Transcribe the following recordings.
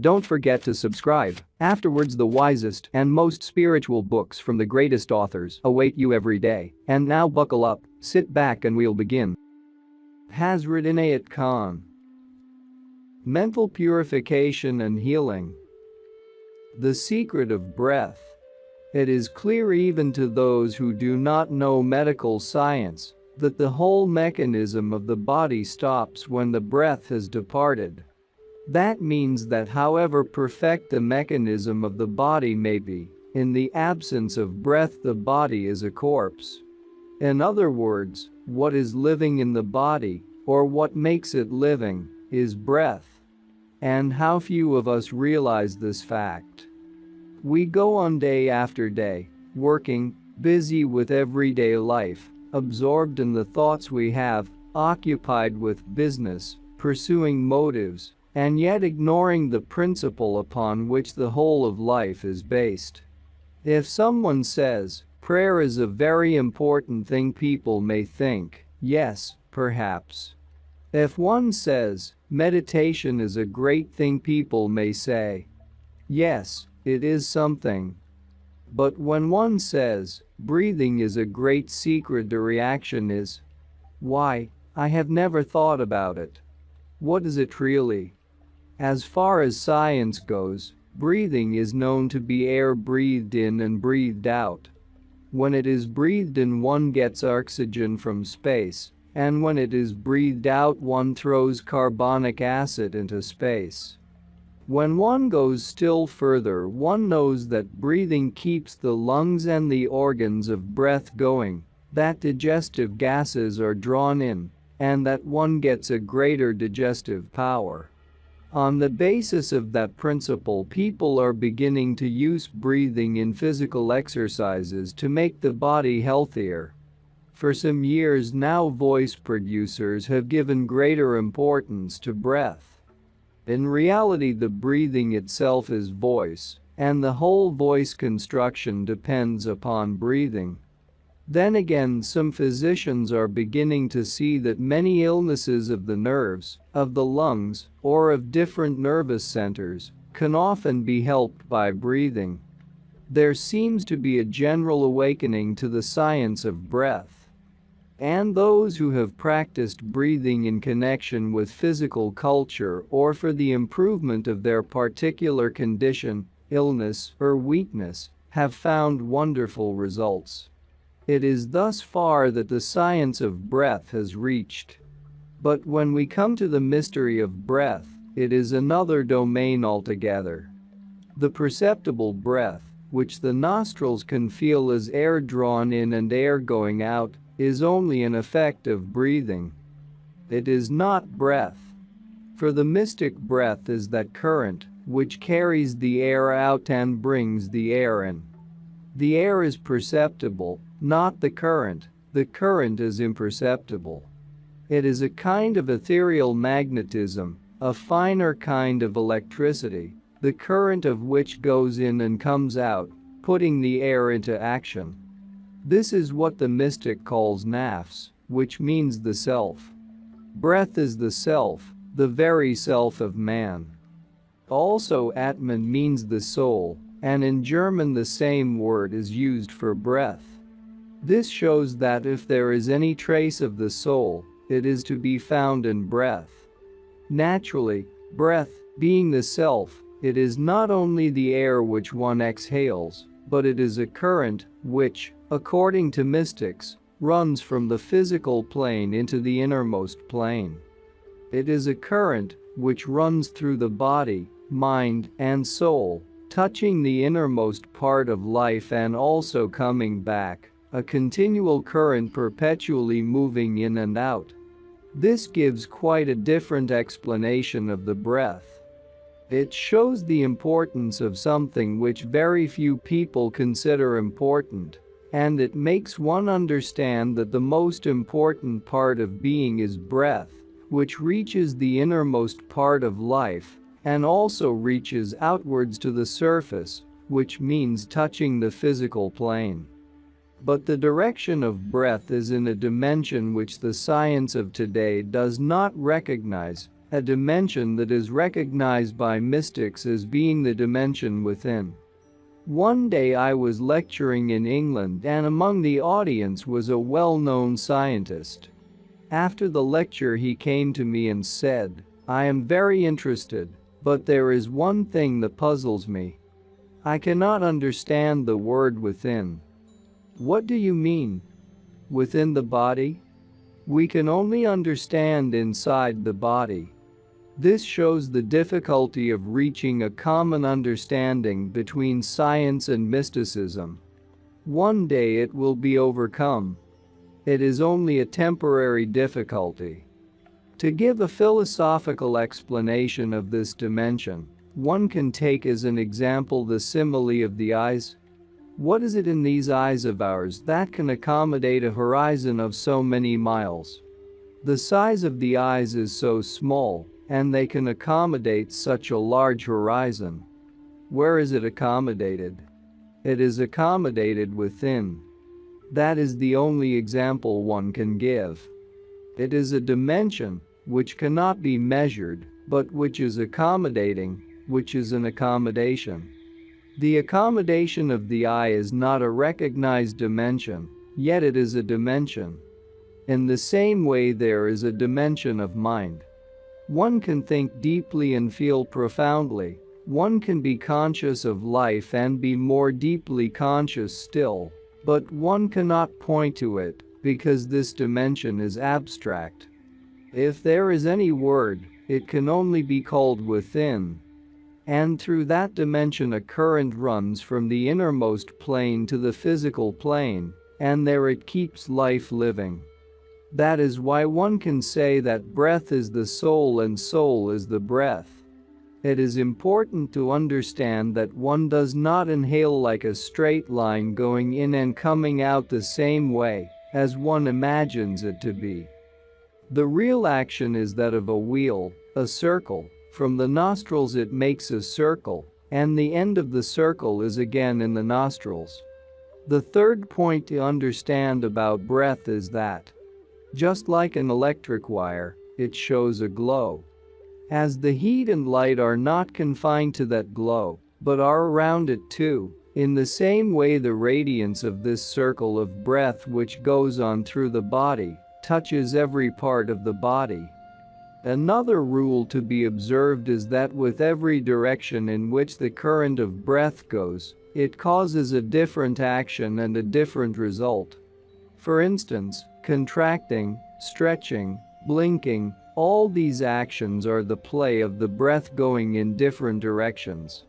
Don't forget to subscribe. Afterwards, the wisest and most spiritual books from the greatest authors await you every day. And now buckle up, sit back and we'll begin. Hazrat Inayat Khan. Mental Purification and Healing. The Secret of Breath. It is clear even to those who do not know medical science that the whole mechanism of the body stops when the breath has departed. That means that however perfect the mechanism of the body may be, in the absence of breath the body is a corpse. In other words, what is living in the body, or what makes it living, is breath. And how few of us realize this fact. We go on day after day, working, busy with everyday life, absorbed in the thoughts we have, occupied with business, pursuing motives, and yet ignoring the principle upon which the whole of life is based. If someone says, prayer is a very important thing, people may think, yes, perhaps. If one says, meditation is a great thing, people may say, yes, it is something. But when one says, breathing is a great secret, the reaction is, why, I have never thought about it. What is it really? As far as science goes, breathing is known to be air breathed in and breathed out. When it is breathed in, one gets oxygen from space, and when it is breathed out, one throws carbonic acid into space. When one goes still further, one knows that breathing keeps the lungs and the organs of breath going, that digestive gases are drawn in, and that one gets a greater digestive power. On the basis of that principle, people are beginning to use breathing in physical exercises to make the body healthier. For some years now, voice producers have given greater importance to breath. In reality, the breathing itself is voice, and the whole voice construction depends upon breathing. Then again, some physicians are beginning to see that many illnesses of the nerves, of the lungs, or of different nervous centers can often be helped by breathing. There seems to be a general awakening to the science of breath. And those who have practiced breathing in connection with physical culture or for the improvement of their particular condition, illness, or weakness, have found wonderful results. It is thus far that the science of breath has reached. But when we come to the mystery of breath, it is another domain altogether. The perceptible breath, which the nostrils can feel as air drawn in and air going out, is only an effect of breathing. It is not breath. For the mystic, breath is that current which carries the air out and brings the air in. The air is perceptible, not the current. The current is imperceptible. It is a kind of ethereal magnetism, a finer kind of electricity, the current of which goes in and comes out, putting the air into action. This is what the mystic calls nafs, which means the self. Breath is the self, the very self of man. Also, Atman means the soul, and in German the same word is used for breath. This shows that if there is any trace of the soul, it is to be found in breath. Naturally, breath, being the self, it is not only the air which one exhales, but it is a current which, according to mystics, runs from the physical plane into the innermost plane. It is a current which runs through the body, mind, and soul, touching the innermost part of life and also coming back, a continual current perpetually moving in and out. This gives quite a different explanation of the breath. It shows the importance of something which very few people consider important, and it makes one understand that the most important part of being is breath, which reaches the innermost part of life and also reaches outwards to the surface, which means touching the physical plane. But the direction of breath is in a dimension which the science of today does not recognize, a dimension that is recognized by mystics as being the dimension within. One day I was lecturing in England and among the audience was a well-known scientist. After the lecture he came to me and said, "I am very interested, but there is one thing that puzzles me. I cannot understand the word within." "What do you mean? Within the body? We can only understand inside the body." This shows the difficulty of reaching a common understanding between science and mysticism. One day it will be overcome. It is only a temporary difficulty. To give a philosophical explanation of this dimension, one can take as an example the simile of the eyes. What is it in these eyes of ours that can accommodate a horizon of so many miles? The size of the eyes is so small, and they can accommodate such a large horizon. Where is it accommodated? It is accommodated within. That is the only example one can give. It is a dimension which cannot be measured, but which is accommodating, which is an accommodation. The accommodation of the eye is not a recognized dimension, yet it is a dimension. In the same way there is a dimension of mind. One can think deeply and feel profoundly. One can be conscious of life and be more deeply conscious still, but one cannot point to it because this dimension is abstract. If there is any word, it can only be called within. And through that dimension a current runs from the innermost plane to the physical plane, and there it keeps life living. That is why one can say that breath is the soul and soul is the breath. It is important to understand that one does not inhale like a straight line going in and coming out the same way as one imagines it to be. The real action is that of a wheel, a circle. From the nostrils it makes a circle, and the end of the circle is again in the nostrils. The third point to understand about breath is that, just like an electric wire, it shows a glow. As the heat and light are not confined to that glow, but are around it too, in the same way the radiance of this circle of breath which goes on through the body touches every part of the body. Another rule to be observed is that with every direction in which the current of breath goes, it causes a different action and a different result. For instance, contracting, stretching, blinking, all these actions are the play of the breath going in different directions.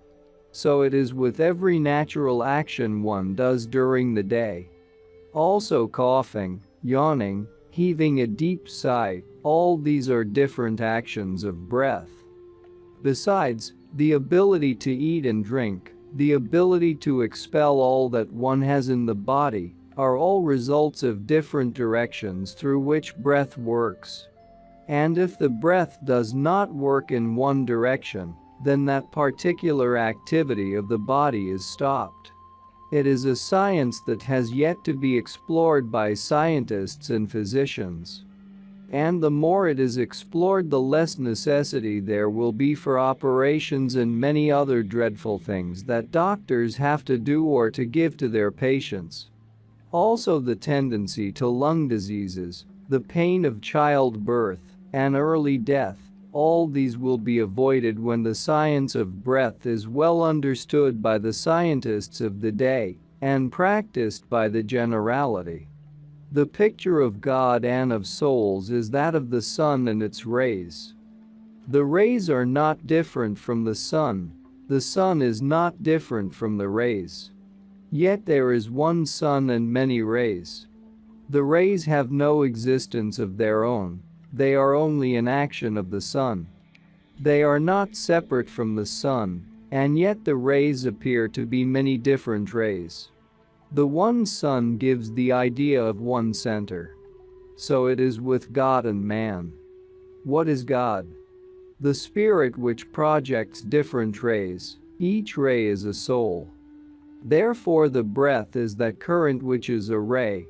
So it is with every natural action one does during the day. Also coughing, yawning, heaving a deep sigh, all these are different actions of breath. Besides, the ability to eat and drink, the ability to expel all that one has in the body, are all results of different directions through which breath works. And if the breath does not work in one direction, then that particular activity of the body is stopped. It is a science that has yet to be explored by scientists and physicians. And the more it is explored, the less necessity there will be for operations and many other dreadful things that doctors have to do or to give to their patients. Also the tendency to lung diseases, the pain of childbirth, and early death, all these will be avoided when the science of breath is well understood by the scientists of the day and practiced by the generality. The picture of God and of souls is that of the sun and its rays. The rays are not different from the sun is not different from the rays. Yet there is one sun and many rays. The rays have no existence of their own. They are only an action of the sun. They are not separate from the sun, and yet the rays appear to be many different rays. The one sun gives the idea of one center. So it is with God and man. What is God? The spirit which projects different rays. Each ray is a soul. Therefore the breath is that current which is a ray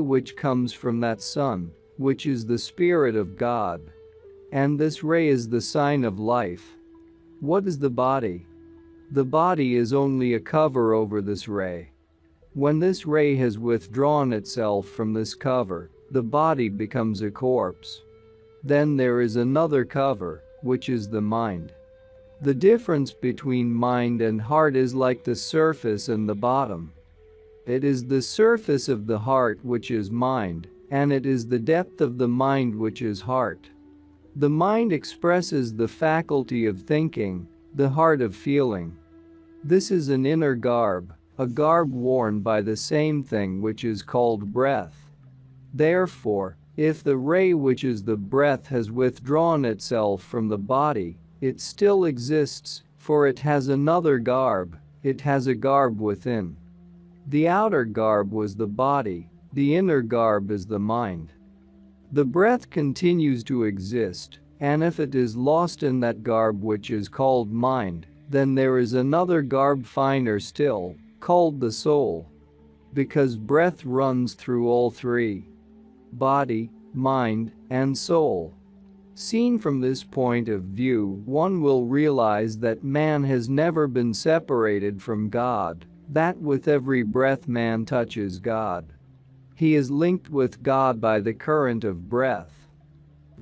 which comes from that sun, which is the Spirit of God. and this ray is the sign of life. What is the body? The body is only a cover over this ray. When this ray has withdrawn itself from this cover, the body becomes a corpse. Then there is another cover, which is the mind. The difference between mind and heart is like the surface and the bottom. It is the surface of the heart which is mind, and it is the depth of the mind which is heart. The mind expresses the faculty of thinking, the heart of feeling. This is an inner garb, a garb worn by the same thing which is called breath. Therefore, if the ray which is the breath has withdrawn itself from the body, it still exists, for it has another garb, it has a garb within. The outer garb was the body, the inner garb is the mind. The breath continues to exist, and if it is lost in that garb which is called mind, then there is another garb finer still, called the soul. Because breath runs through all three: body, mind, and soul. Seen from this point of view, one will realize that man has never been separated from God, that with every breath man touches God. He is linked with God by the current of breath.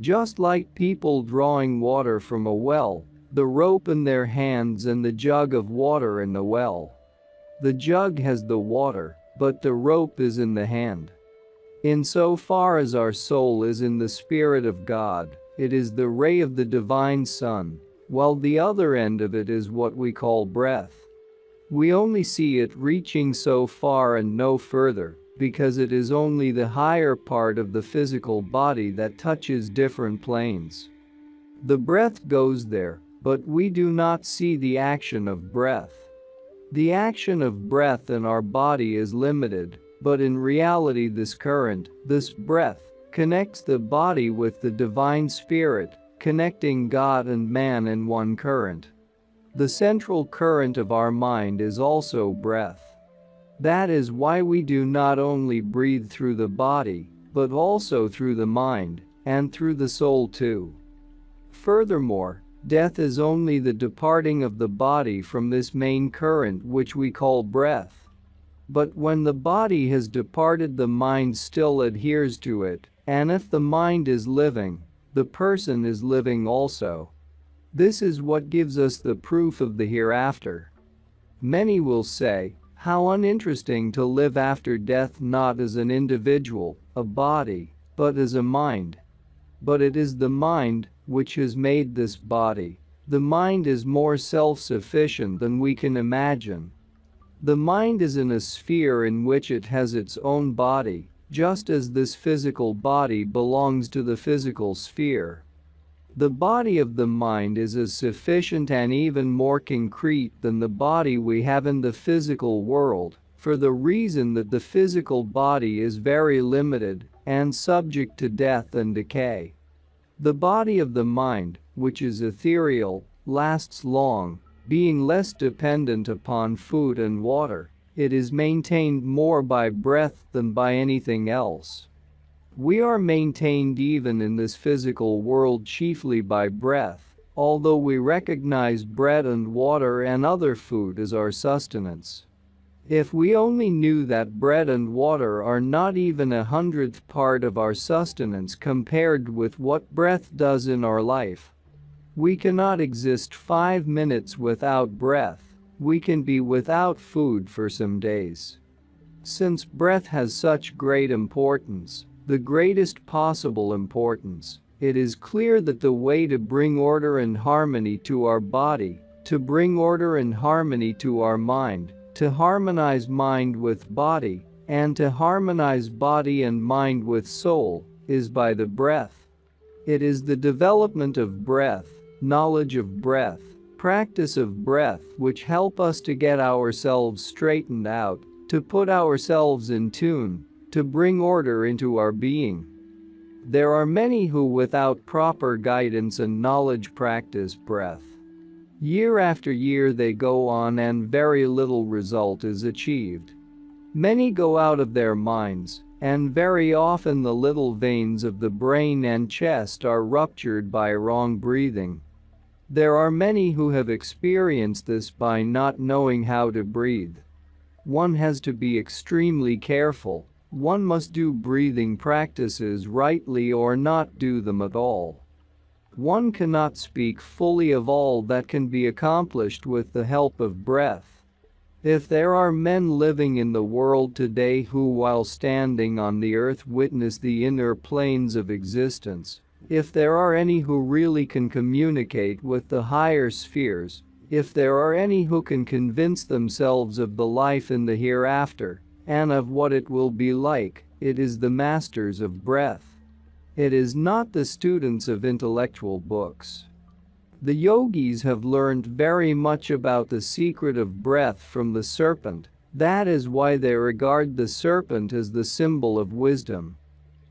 Just like people drawing water from a well, the rope in their hands and the jug of water in the well. The jug has the water, but the rope is in the hand. Insofar as our soul is in the Spirit of God, it is the ray of the Divine Sun, while the other end of it is what we call breath. We only see it reaching so far and no further, because it is only the higher part of the physical body that touches different planes. The breath goes there, but we do not see the action of breath. The action of breath in our body is limited, but in reality this current, this breath, connects the body with the Divine Spirit, connecting God and man in one current. The central current of our mind is also breath. That is why we do not only breathe through the body, but also through the mind, and through the soul too. Furthermore, death is only the departing of the body from this main current which we call breath. But when the body has departed, the mind still adheres to it, and if the mind is living, the person is living also. This is what gives us the proof of the hereafter. Many will say, how uninteresting to live after death, not as an individual, a body, but as a mind. But it is the mind which has made this body. The mind is more self-sufficient than we can imagine. The mind is in a sphere in which it has its own body, just as this physical body belongs to the physical sphere. The body of the mind is as sufficient and even more concrete than the body we have in the physical world, for the reason that the physical body is very limited and subject to death and decay. The body of the mind, which is ethereal, lasts long, being less dependent upon food and water. It is maintained more by breath than by anything else. We are maintained even in this physical world chiefly by breath, although we recognize bread and water and other food as our sustenance. If we only knew that bread and water are not even 100th part of our sustenance compared with what breath does in our life. We cannot exist 5 minutes without breath. We can be without food for some days. Since breath has such great importance, the greatest possible importance, it is clear that the way to bring order and harmony to our body, to bring order and harmony to our mind, to harmonize mind with body, and to harmonize body and mind with soul, is by the breath. It is the development of breath, knowledge of breath, practice of breath which help us to get ourselves straightened out, to put ourselves in tune, to bring order into our being. There are many who without proper guidance and knowledge practice breath. Year after year they go on and very little result is achieved. Many go out of their minds, And very often the little veins of the brain and chest are ruptured by wrong breathing. There are many who have experienced this by not knowing how to breathe. One has to be extremely careful. One must do breathing practices rightly or not do them at all. One cannot speak fully of all that can be accomplished with the help of breath. If there are men living in the world today who while standing on the earth witness the inner planes of existence, if there are any who really can communicate with the higher spheres, if there are any who can convince themselves of the life in the hereafter, and of what it will be like, it is the masters of breath. It is not the students of intellectual books. The yogis have learned very much about the secret of breath from the serpent. That is why they regard the serpent as the symbol of wisdom.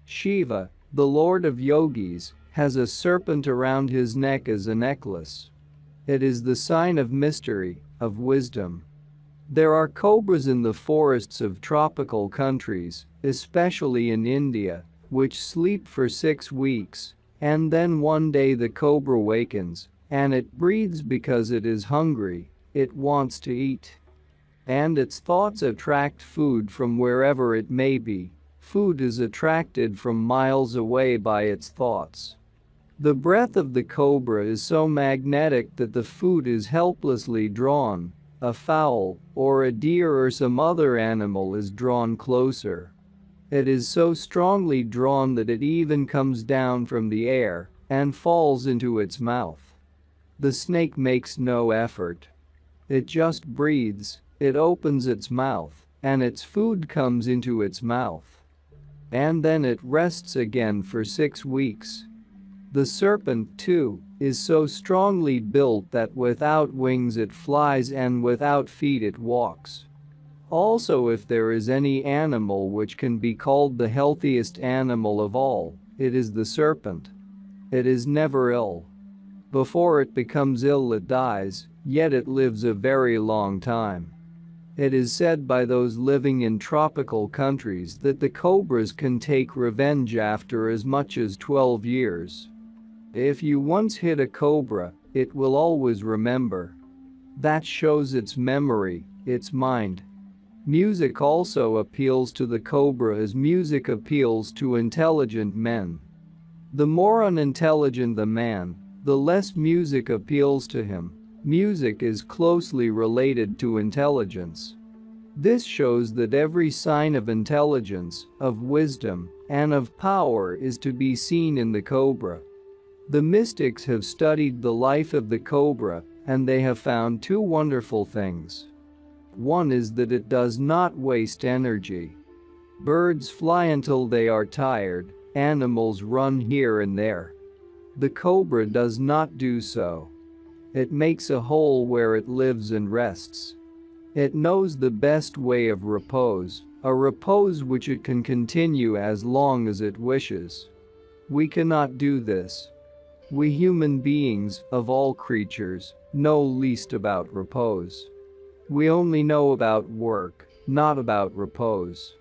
Shiva, the lord of yogis, has a serpent around his neck as a necklace. It is the sign of mystery, of wisdom. There are cobras in the forests of tropical countries, especially in India, which sleep for 6 weeks, and then one day the cobra wakens, and it breathes because it is hungry, it wants to eat. And its thoughts attract food from wherever it may be. Food is attracted from miles away by its thoughts. The breath of the cobra is so magnetic that the food is helplessly drawn. A fowl, or a deer or some other animal is drawn closer. It is so strongly drawn that it even comes down from the air and falls into its mouth. The snake makes no effort. It just breathes, it opens its mouth, and its food comes into its mouth. And then it rests again for 6 weeks. The serpent, too, is so strongly built that without wings it flies and without feet it walks. Also, if there is any animal which can be called the healthiest animal of all, it is the serpent. It is never ill. Before it becomes ill it dies, yet it lives a very long time. It is said by those living in tropical countries that the cobras can take revenge after as much as 12 years. If you once hit a cobra, it will always remember. That shows its memory, its mind. Music also appeals to the cobra as music appeals to intelligent men. The more unintelligent the man, the less music appeals to him. Music is closely related to intelligence. This shows that every sign of intelligence, of wisdom, and of power is to be seen in the cobra. The mystics have studied the life of the cobra, and they have found 2 wonderful things. One is that it does not waste energy. Birds fly until they are tired, animals run here and there. The cobra does not do so. It makes a hole where it lives and rests. It knows the best way of repose, a repose which it can continue as long as it wishes. We cannot do this. We human beings, of all creatures, know least about repose. We only know about work, not about repose.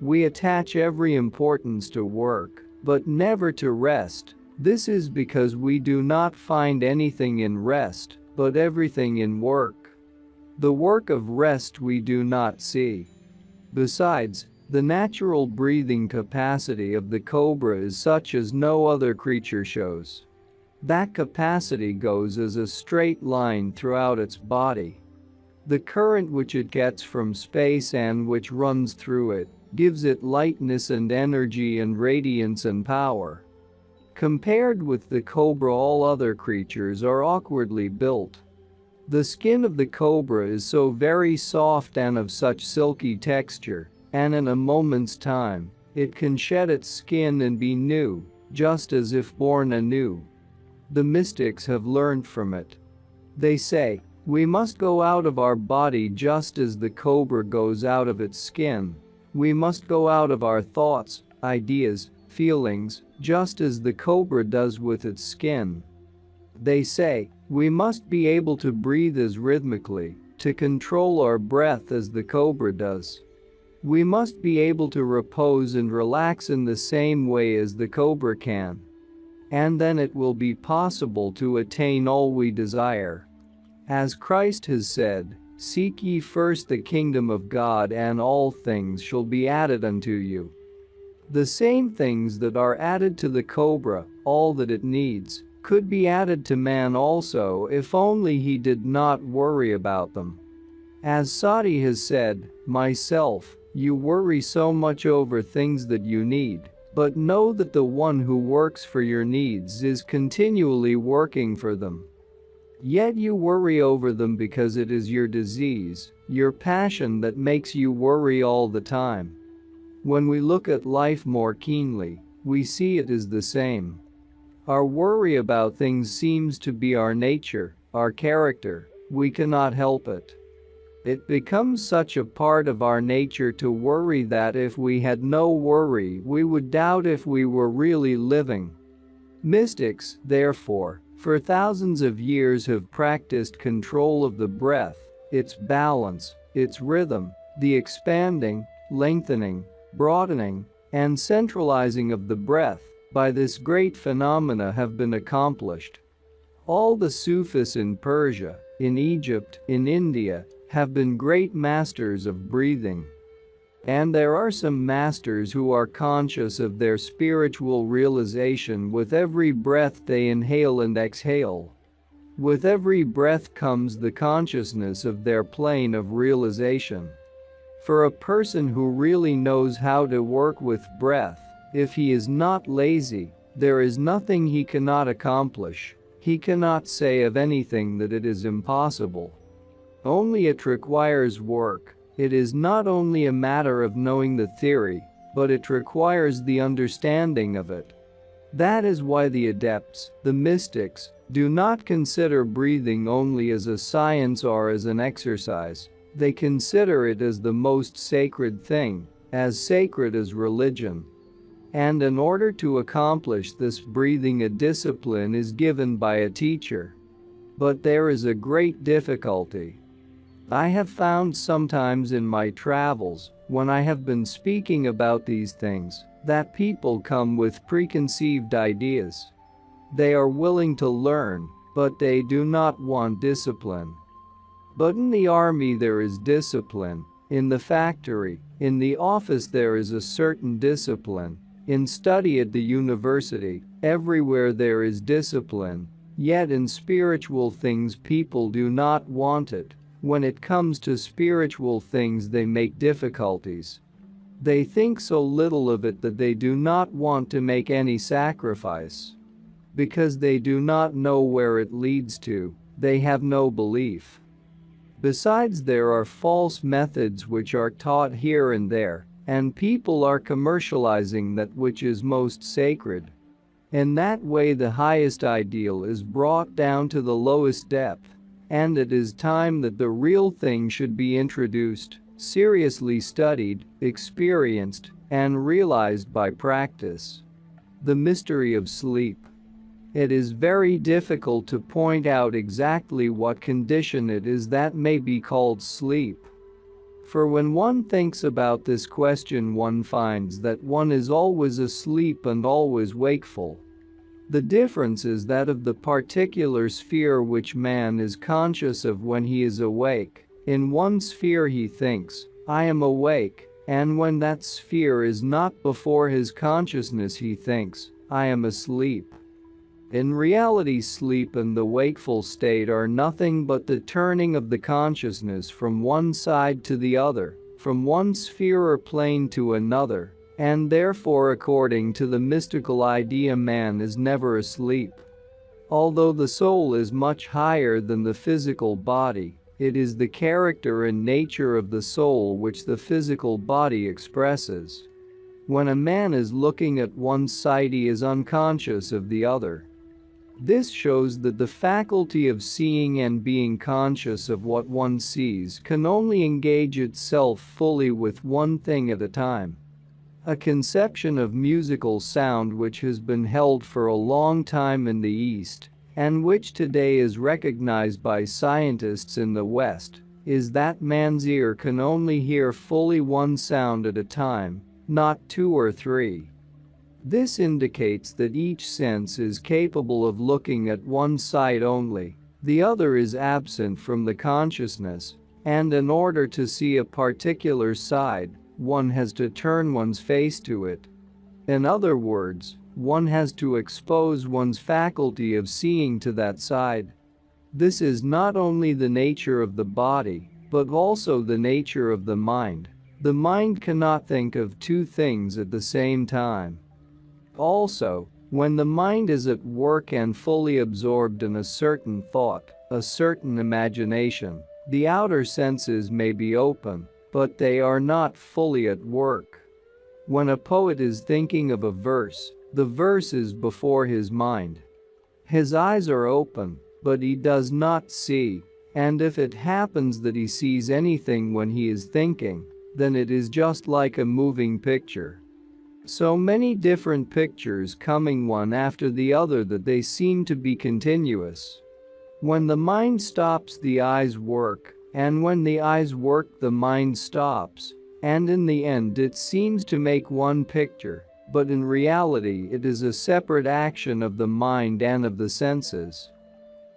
We attach every importance to work, but never to rest. This is because we do not find anything in rest, but everything in work. The work of rest we do not see. Besides, the natural breathing capacity of the cobra is such as no other creature shows. That capacity goes as a straight line throughout its body. The current which it gets from space and which runs through it gives it lightness and energy and radiance and power. Compared with the cobra, all other creatures are awkwardly built. The skin of the cobra is so very soft and of such silky texture, and in a moment's time, it can shed its skin and be new, just as if born anew. The mystics have learned from it. They say, we must go out of our body just as the cobra goes out of its skin. We must go out of our thoughts, ideas, feelings, just as the cobra does with its skin. They say, we must be able to breathe as rhythmically, to control our breath as the cobra does. We must be able to repose and relax in the same way as the cobra can. And then it will be possible to attain all we desire. As Christ has said, "Seek ye first the kingdom of God, and all things shall be added unto you." The same things that are added to the cobra, all that it needs, could be added to man also if only he did not worry about them. As Sati has said, "Myself, you worry so much over things that you need, but know that the one who works for your needs is continually working for them. Yet you worry over them because it is your disease, your passion that makes you worry all the time." When we look at life more keenly, we see it is the same. Our worry about things seems to be our nature, our character. We cannot help it. It becomes such a part of our nature to worry that if we had no worry, we would doubt if we were really living. Mystics, therefore, for thousands of years have practiced control of the breath, its balance, its rhythm, the expanding, lengthening, broadening, and centralizing of the breath. By this great phenomena have been accomplished. All the Sufis in Persia, in Egypt, in India, have been great masters of breathing. And there are some masters who are conscious of their spiritual realization with every breath they inhale and exhale. With every breath comes the consciousness of their plane of realization. For a person who really knows how to work with breath, if he is not lazy, there is nothing he cannot accomplish. He cannot say of anything that it is impossible. Only it requires work. It is not only a matter of knowing the theory, but it requires the understanding of it. That is why the adepts, the mystics, do not consider breathing only as a science or as an exercise. They consider it as the most sacred thing, as sacred as religion. And in order to accomplish this breathing, a discipline is given by a teacher. But there is a great difficulty. I have found sometimes in my travels, when I have been speaking about these things, that people come with preconceived ideas. They are willing to learn, but they do not want discipline. But in the army there is discipline, in the factory, in the office there is a certain discipline, in study at the university, everywhere there is discipline, yet in spiritual things people do not want it. When it comes to spiritual things they make difficulties. They think so little of it that they do not want to make any sacrifice. Because they do not know where it leads to, they have no belief. Besides, there are false methods which are taught here and there, and people are commercializing that which is most sacred. In that way the highest ideal is brought down to the lowest depth. And it is time that the real thing should be introduced, seriously studied, experienced, and realized by practice. The mystery of sleep. It is very difficult to point out exactly what condition it is that may be called sleep. For when one thinks about this question, one finds that one is always asleep and always wakeful. The difference is that of the particular sphere which man is conscious of when he is awake. In one sphere he thinks, "I am awake," and when that sphere is not before his consciousness he thinks, "I am asleep." In reality, sleep and the wakeful state are nothing but the turning of the consciousness from one side to the other, from one sphere or plane to another. And therefore, according to the mystical idea, man is never asleep. Although the soul is much higher than the physical body, it is the character and nature of the soul which the physical body expresses. When a man is looking at one side, he is unconscious of the other. This shows that the faculty of seeing and being conscious of what one sees can only engage itself fully with one thing at a time. A conception of musical sound which has been held for a long time in the East, and which today is recognized by scientists in the West, is that man's ear can only hear fully one sound at a time, not two or three. This indicates that each sense is capable of looking at one side only, the other is absent from the consciousness, and in order to see a particular side, one has to turn one's face to it. In other words, one has to expose one's faculty of seeing to that side. This is not only the nature of the body, but also the nature of the mind. The mind cannot think of two things at the same time. Also, when the mind is at work and fully absorbed in a certain thought, a certain imagination, the outer senses may be open, but they are not fully at work. When a poet is thinking of a verse, the verse is before his mind. His eyes are open, but he does not see, and if it happens that he sees anything when he is thinking, then it is just like a moving picture. So many different pictures coming one after the other that they seem to be continuous. When the mind stops, the eyes work, and when the eyes work, the mind stops, and in the end it seems to make one picture, but in reality it is a separate action of the mind and of the senses.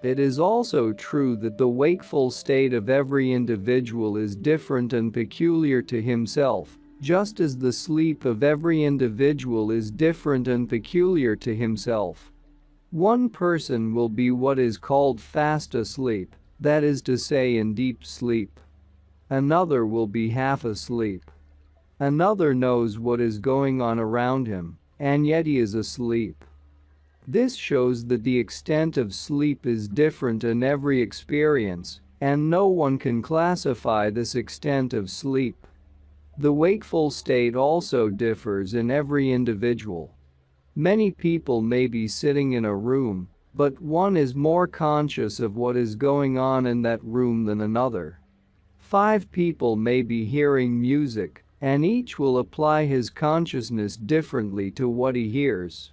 It is also true that the wakeful state of every individual is different and peculiar to himself, just as the sleep of every individual is different and peculiar to himself. One person will be what is called fast asleep, that is to say in deep sleep. Another will be half asleep. Another knows what is going on around him, and yet he is asleep. This shows that the extent of sleep is different in every experience, and no one can classify this extent of sleep. The wakeful state also differs in every individual. Many people may be sitting in a room, but one is more conscious of what is going on in that room than another. 5 people may be hearing music, and each will apply his consciousness differently to what he hears.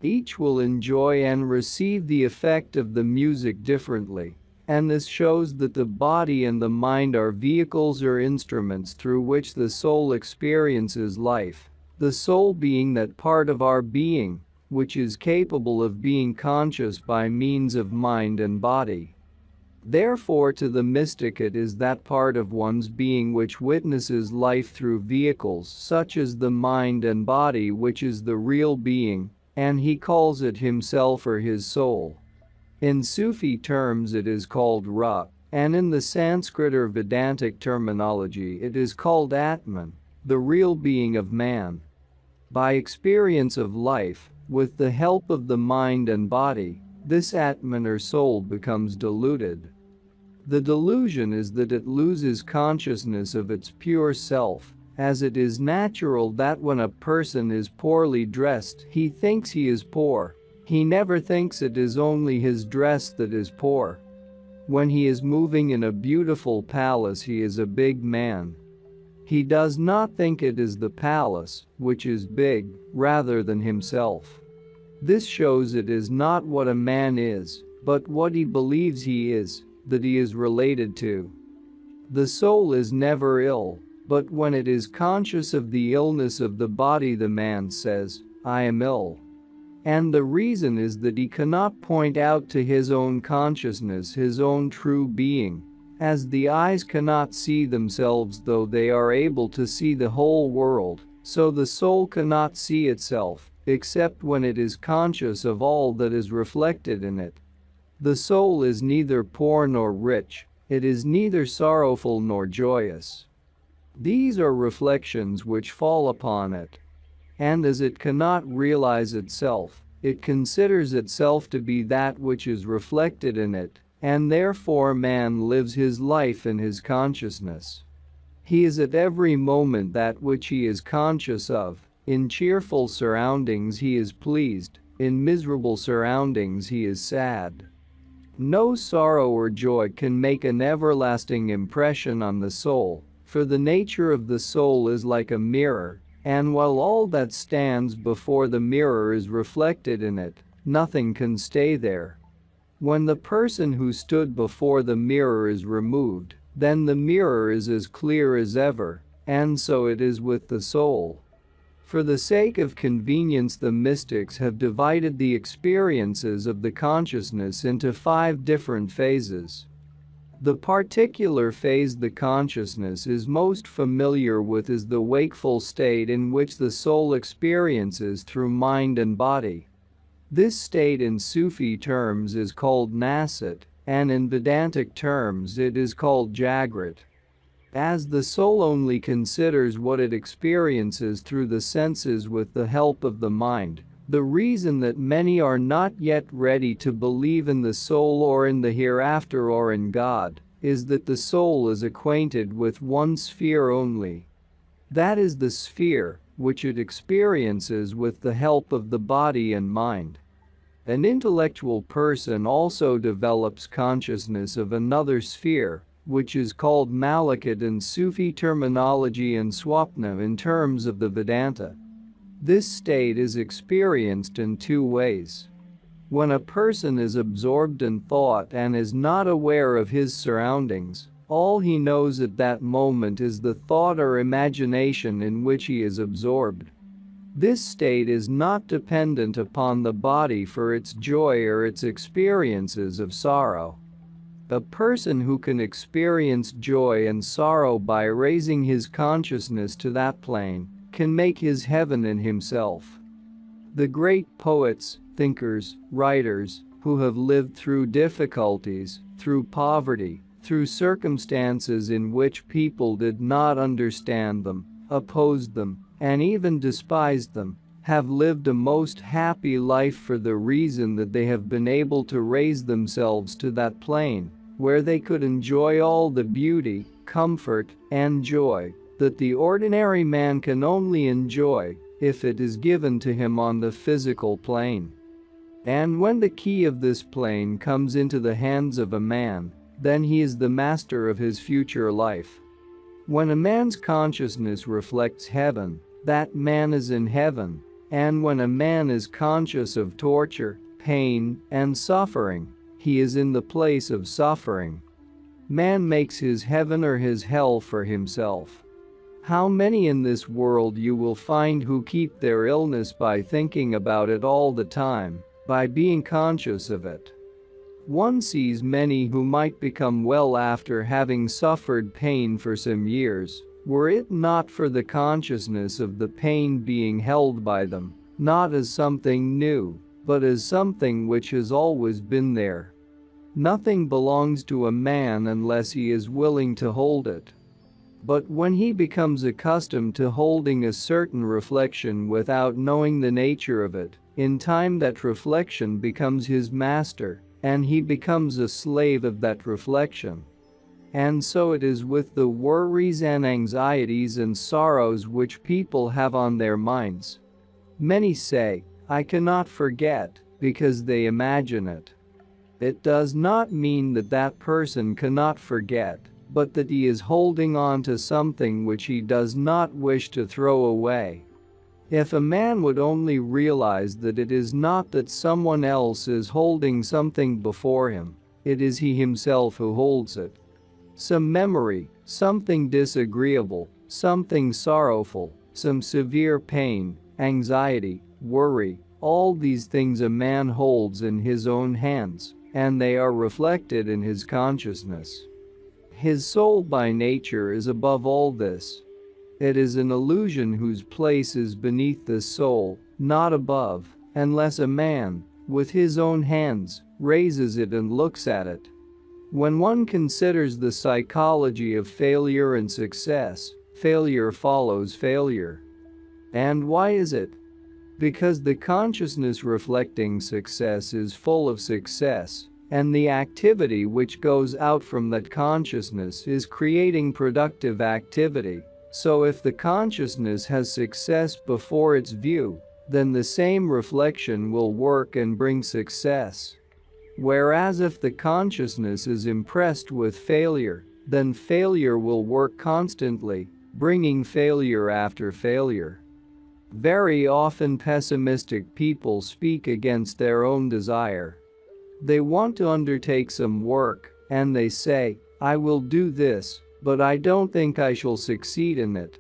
Each will enjoy and receive the effect of the music differently. And this shows that the body and the mind are vehicles or instruments through which the soul experiences life, the soul being that part of our being, which is capable of being conscious by means of mind and body. Therefore, to the mystic it is that part of one's being which witnesses life through vehicles such as the mind and body, which is the real being, and he calls it himself or his soul. In Sufi terms it is called Ruh, and in the Sanskrit or Vedantic terminology it is called Atman, the real being of man. By experience of life, with the help of the mind and body, this Atman or soul becomes deluded. The delusion is that it loses consciousness of its pure self, as it is natural that when a person is poorly dressed, he thinks he is poor. He never thinks it is only his dress that is poor. When he is moving in a beautiful palace, he is a big man. He does not think it is the palace, which is big, rather than himself. This shows it is not what a man is, but what he believes he is, that he is related to. The soul is never ill, but when it is conscious of the illness of the body, the man says, "I am ill." And the reason is that he cannot point out to his own consciousness his own true being, as the eyes cannot see themselves though they are able to see the whole world, so the soul cannot see itself, except when it is conscious of all that is reflected in it. The soul is neither poor nor rich, it is neither sorrowful nor joyous. These are reflections which fall upon it. And as it cannot realize itself, it considers itself to be that which is reflected in it, and therefore man lives his life in his consciousness. He is at every moment that which he is conscious of. In cheerful surroundings he is pleased, in miserable surroundings he is sad. No sorrow or joy can make an everlasting impression on the soul, for the nature of the soul is like a mirror. And while all that stands before the mirror is reflected in it, nothing can stay there. When the person who stood before the mirror is removed, then the mirror is as clear as ever, and so it is with the soul. For the sake of convenience, the mystics have divided the experiences of the consciousness into 5 different phases. The particular phase the consciousness is most familiar with is the wakeful state, in which the soul experiences through mind and body. This state in Sufi terms is called Nasat, and in Vedantic terms it is called Jagrat. As the soul only considers what it experiences through the senses with the help of the mind, the reason that many are not yet ready to believe in the soul or in the hereafter or in God is that the soul is acquainted with one sphere only. That is the sphere which it experiences with the help of the body and mind. An intellectual person also develops consciousness of another sphere, which is called Malakat in Sufi terminology and Swapna in terms of the Vedanta. This state is experienced in 2 ways. When a person is absorbed in thought and is not aware of his surroundings, all he knows at that moment is the thought or imagination in which he is absorbed. This state is not dependent upon the body for its joy or its experiences of sorrow. A person who can experience joy and sorrow by raising his consciousness to that plane can make his heaven in himself. The great poets, thinkers, writers, who have lived through difficulties, through poverty, through circumstances in which people did not understand them, opposed them, and even despised them, have lived a most happy life for the reason that they have been able to raise themselves to that plane, where they could enjoy all the beauty, comfort, and joy that the ordinary man can only enjoy if it is given to him on the physical plane. And when the key of this plane comes into the hands of a man, then he is the master of his future life. When a man's consciousness reflects heaven, that man is in heaven, and when a man is conscious of torture, pain, and suffering, he is in the place of suffering. Man makes his heaven or his hell for himself. How many in this world you will find who keep their illness by thinking about it all the time, by being conscious of it. One sees many who might become well after having suffered pain for some years, were it not for the consciousness of the pain being held by them, not as something new, but as something which has always been there. Nothing belongs to a man unless he is willing to hold it. But when he becomes accustomed to holding a certain reflection without knowing the nature of it, in time that reflection becomes his master, and he becomes a slave of that reflection. And so it is with the worries and anxieties and sorrows which people have on their minds. Many say, "I cannot forget," because they imagine it. It does not mean that that person cannot forget, but that he is holding on to something which he does not wish to throw away. If a man would only realize that it is not that someone else is holding something before him, it is he himself who holds it. Some memory, something disagreeable, something sorrowful, some severe pain, anxiety, worry, all these things a man holds in his own hands, and they are reflected in his consciousness. His soul by nature is above all this. It is an illusion whose place is beneath the soul, not above, unless a man, with his own hands, raises it and looks at it. When one considers the psychology of failure and success, failure follows failure. And why is it? Because the consciousness reflecting success is full of success, and the activity which goes out from that consciousness is creating productive activity. So if the consciousness has success before its view, then the same reflection will work and bring success. Whereas if the consciousness is impressed with failure, then failure will work constantly, bringing failure after failure. Very often pessimistic people speak against their own desire. They want to undertake some work, and they say, I will do this, but I don't think I shall succeed in it.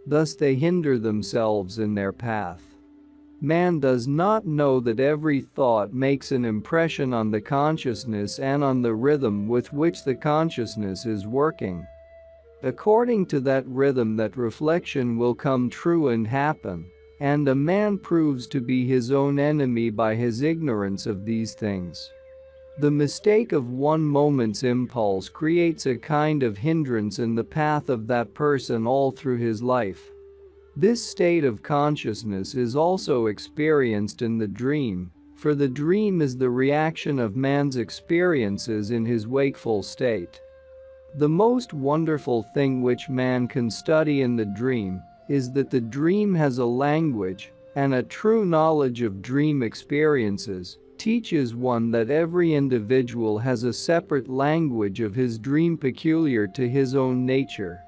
Thus they hinder themselves in their path. Man does not know that every thought makes an impression on the consciousness and on the rhythm with which the consciousness is working. According to that rhythm, that reflection will come true and happen, and a man proves to be his own enemy by his ignorance of these things. The mistake of one moment's impulse creates a kind of hindrance in the path of that person all through his life. This state of consciousness is also experienced in the dream, for the dream is the reaction of man's experiences in his wakeful state. The most wonderful thing which man can study in the dream is that the dream has a language, and a true knowledge of dream experiences teaches one that every individual has a separate language of his dream peculiar to his own nature.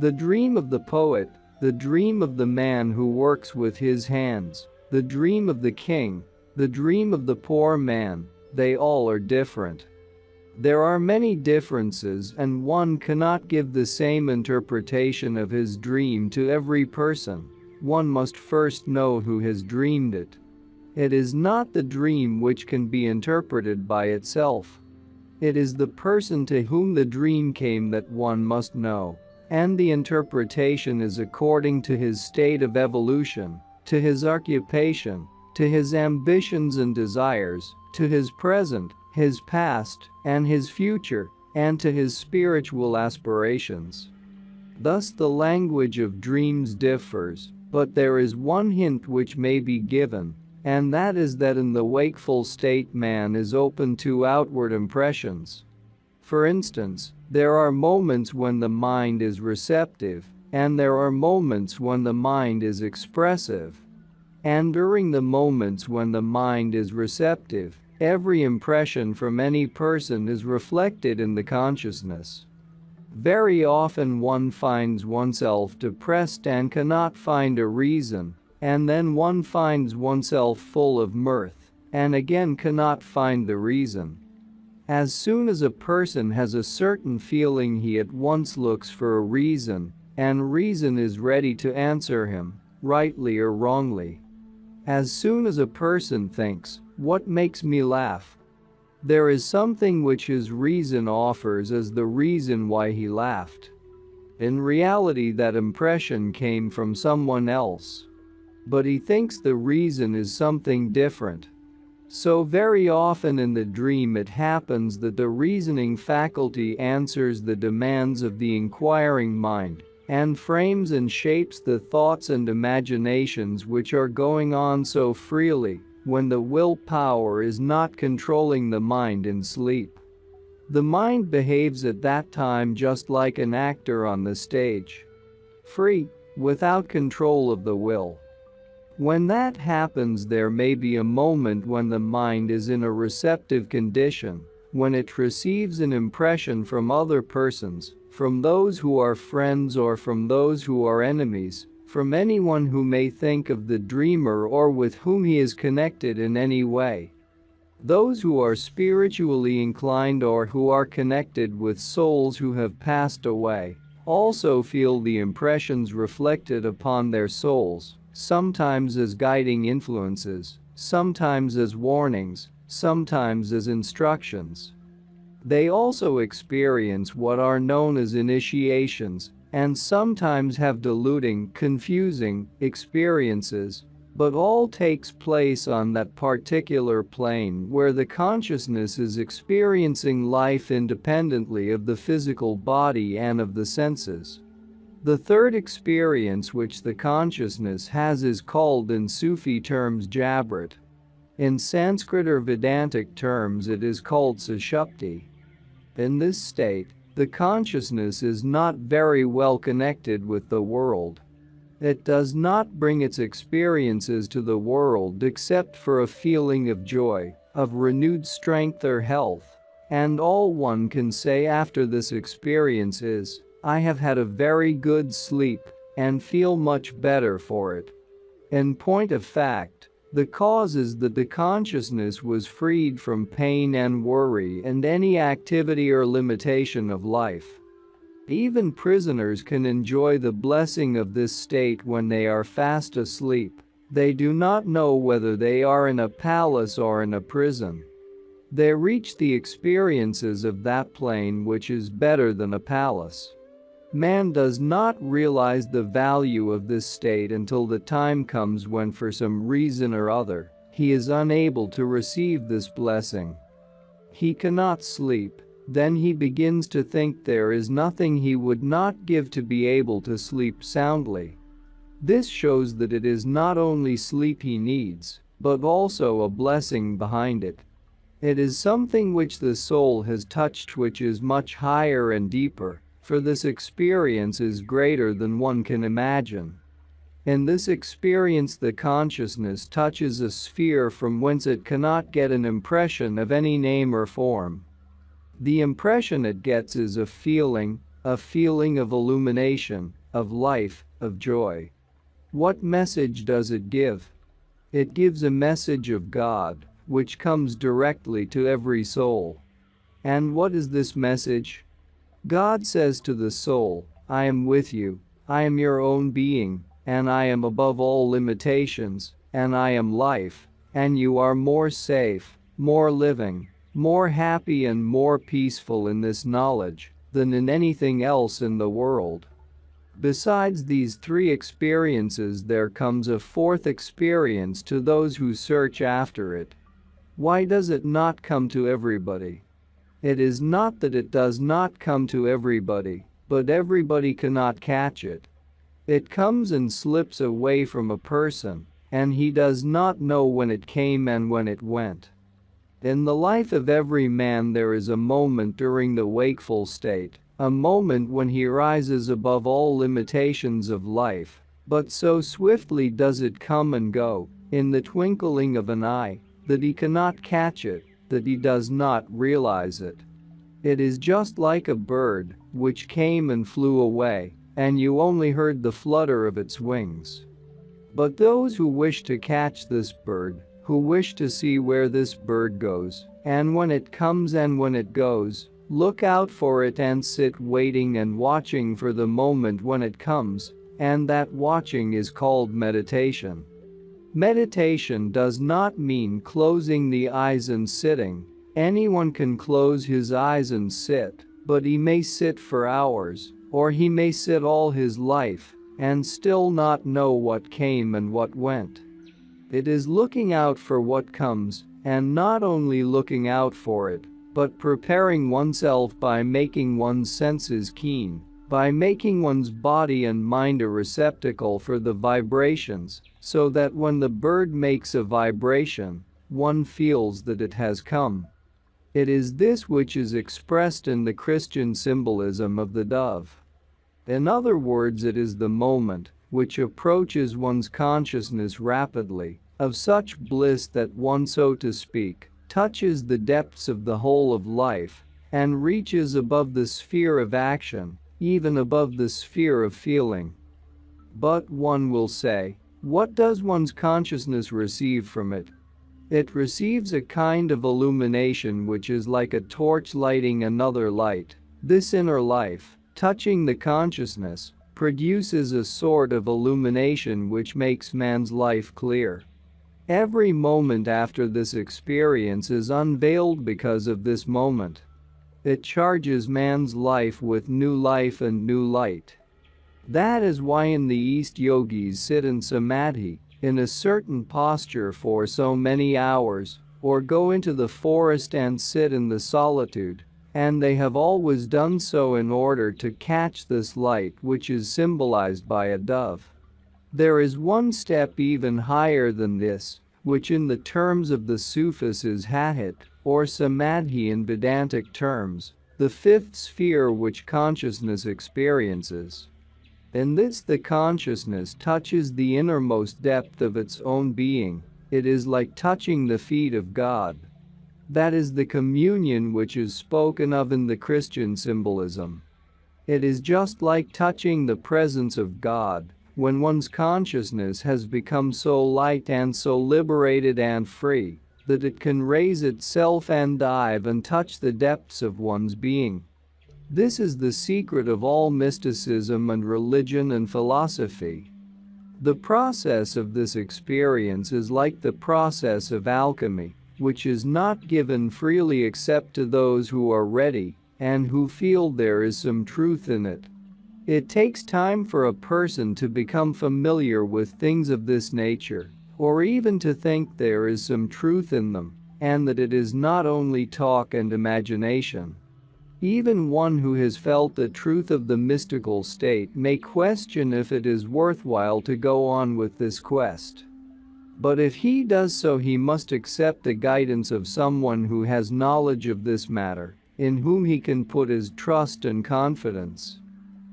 The dream of the poet, the dream of the man who works with his hands, the dream of the king, the dream of the poor man, they all are different. There are many differences, and one cannot give the same interpretation of his dream to every person. One must first know who has dreamed it. It is not the dream which can be interpreted by itself. It is the person to whom the dream came that one must know, and the interpretation is according to his state of evolution, to his occupation, to his ambitions and desires, to his present, his past, and his future, and to his spiritual aspirations. Thus the language of dreams differs, but there is one hint which may be given, and that is that in the wakeful state man is open to outward impressions. For instance, there are moments when the mind is receptive, and there are moments when the mind is expressive. And during the moments when the mind is receptive, every impression from any person is reflected in the consciousness. Very often one finds oneself depressed and cannot find a reason, and then one finds oneself full of mirth, and again cannot find the reason. As soon as a person has a certain feeling, he at once looks for a reason, and reason is ready to answer him, rightly or wrongly. As soon as a person thinks, "What makes me laugh?" there is something which his reason offers as the reason why he laughed. In reality, that impression came from someone else, but he thinks the reason is something different. So very often in the dream it happens that the reasoning faculty answers the demands of the inquiring mind, and frames and shapes the thoughts and imaginations which are going on so freely, when the willpower is not controlling the mind in sleep. The mind behaves at that time just like an actor on the stage, free, without control of the will. When that happens, there may be a moment when the mind is in a receptive condition, when it receives an impression from other persons, from those who are friends or from those who are enemies, from anyone who may think of the dreamer or with whom he is connected in any way. Those who are spiritually inclined or who are connected with souls who have passed away also feel the impressions reflected upon their souls, sometimes as guiding influences, sometimes as warnings, sometimes as instructions. They also experience what are known as initiations, and sometimes have deluding, confusing experiences, but all takes place on that particular plane where the consciousness is experiencing life independently of the physical body and of the senses. The third experience which the consciousness has is called in Sufi terms Jabrat. In Sanskrit or Vedantic terms it is called Sushupti. In this state, the consciousness is not very well connected with the world. It does not bring its experiences to the world except for a feeling of joy, of renewed strength or health, and all one can say after this experience is, "I have had a very good sleep and feel much better for it." In point of fact, The cause is that the consciousness was freed from pain and worry and any activity or limitation of life. Even prisoners can enjoy the blessing of this state when they are fast asleep. They do not know whether they are in a palace or in a prison. They reach the experiences of that plane which is better than a palace. Man does not realize the value of this state until the time comes when, for some reason or other, he is unable to receive this blessing. He cannot sleep. Then he begins to think there is nothing he would not give to be able to sleep soundly. This shows that it is not only sleep he needs, but also a blessing behind it. It is something which the soul has touched, which is much higher and deeper, for this experience is greater than one can imagine. In this experience the consciousness touches a sphere from whence it cannot get an impression of any name or form. The impression it gets is a feeling of illumination, of life, of joy. What message does it give? It gives a message of God, which comes directly to every soul. And what is this message? God says to the soul, I am with you, I am your own being, and I am above all limitations, and I am life, and you are more safe, more living, more happy and more peaceful in this knowledge than in anything else in the world. Besides these three experiences, there comes a fourth experience to those who search after it. Why does it not come to everybody? It is not that it does not come to everybody, but everybody cannot catch it. It comes and slips away from a person, and he does not know when it came and when it went. In the life of every man there is a moment during the wakeful state, a moment when he rises above all limitations of life, but so swiftly does it come and go, in the twinkling of an eye, that he cannot catch it, that he does not realize it. It is just like a bird, which came and flew away, and you only heard the flutter of its wings. But those who wish to catch this bird, who wish to see where this bird goes, and when it comes and when it goes, look out for it and sit waiting and watching for the moment when it comes, and that watching is called meditation. Meditation does not mean closing the eyes and sitting. Anyone can close his eyes and sit, but he may sit for hours, or he may sit all his life, and still not know what came and what went. It is looking out for what comes, and not only looking out for it, but preparing oneself by making one's senses keen, by making one's body and mind a receptacle for the vibrations, so that when the bird makes a vibration, one feels that it has come. It is this which is expressed in the Christian symbolism of the dove. In other words, it is the moment which approaches one's consciousness rapidly, of such bliss that one, so to speak, touches the depths of the whole of life, and reaches above the sphere of action, even above the sphere of feeling. But one will say, what does one's consciousness receive from it? It receives a kind of illumination which is like a torch lighting another light. This inner life, touching the consciousness, produces a sort of illumination which makes man's life clear. Every moment after this experience is unveiled because of this moment. It charges man's life with new life and new light. That is why in the East yogis sit in samadhi, in a certain posture for so many hours, or go into the forest and sit in the solitude, and they have always done so in order to catch this light which is symbolized by a dove. There is one step even higher than this, which in the terms of the Sufis is Hadhit, or Samadhi in Vedantic terms, the fifth sphere which consciousness experiences. In this the consciousness touches the innermost depth of its own being. It is like touching the feet of God. That is the communion which is spoken of in the Christian symbolism. It is just like touching the presence of God, when one's consciousness has become so light and so liberated and free that it can raise itself and dive and touch the depths of one's being. This is the secret of all mysticism and religion and philosophy. The process of this experience is like the process of alchemy, which is not given freely except to those who are ready and who feel there is some truth in it. It takes time for a person to become familiar with things of this nature, or even to think there is some truth in them, and that it is not only talk and imagination. Even one who has felt the truth of the mystical state may question if it is worthwhile to go on with this quest. But if he does so, he must accept the guidance of someone who has knowledge of this matter, in whom he can put his trust and confidence.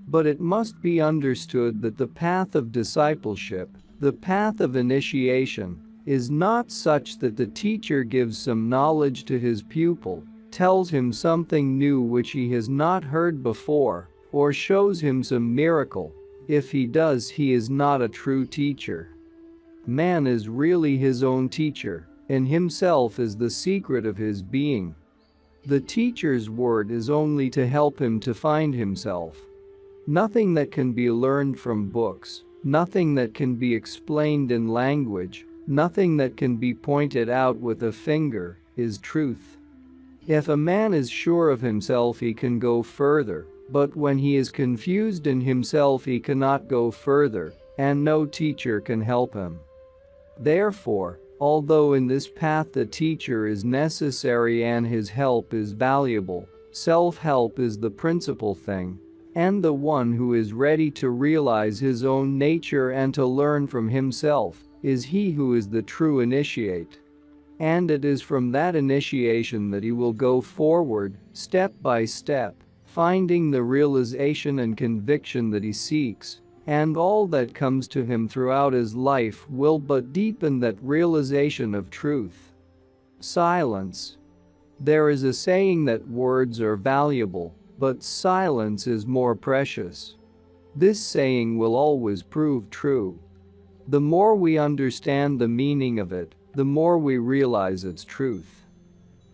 But it must be understood that the path of discipleship, the path of initiation, is not such that the teacher gives some knowledge to his pupil, tells him something new which he has not heard before, or shows him some miracle. If he does, he is not a true teacher. Man is really his own teacher, and himself is the secret of his being. The teacher's word is only to help him to find himself. Nothing that can be learned from books, nothing that can be explained in language, nothing that can be pointed out with a finger, is truth. If a man is sure of himself, he can go further, but when he is confused in himself, he cannot go further, and no teacher can help him. Therefore, although in this path the teacher is necessary and his help is valuable, self-help is the principal thing, and the one who is ready to realize his own nature and to learn from himself is he who is the true initiate. And it is from that initiation that he will go forward, step by step, finding the realization and conviction that he seeks, and all that comes to him throughout his life will but deepen that realization of truth. Silence. There is a saying that words are valuable, but silence is more precious. This saying will always prove true. The more we understand the meaning of it, the more we realize its truth.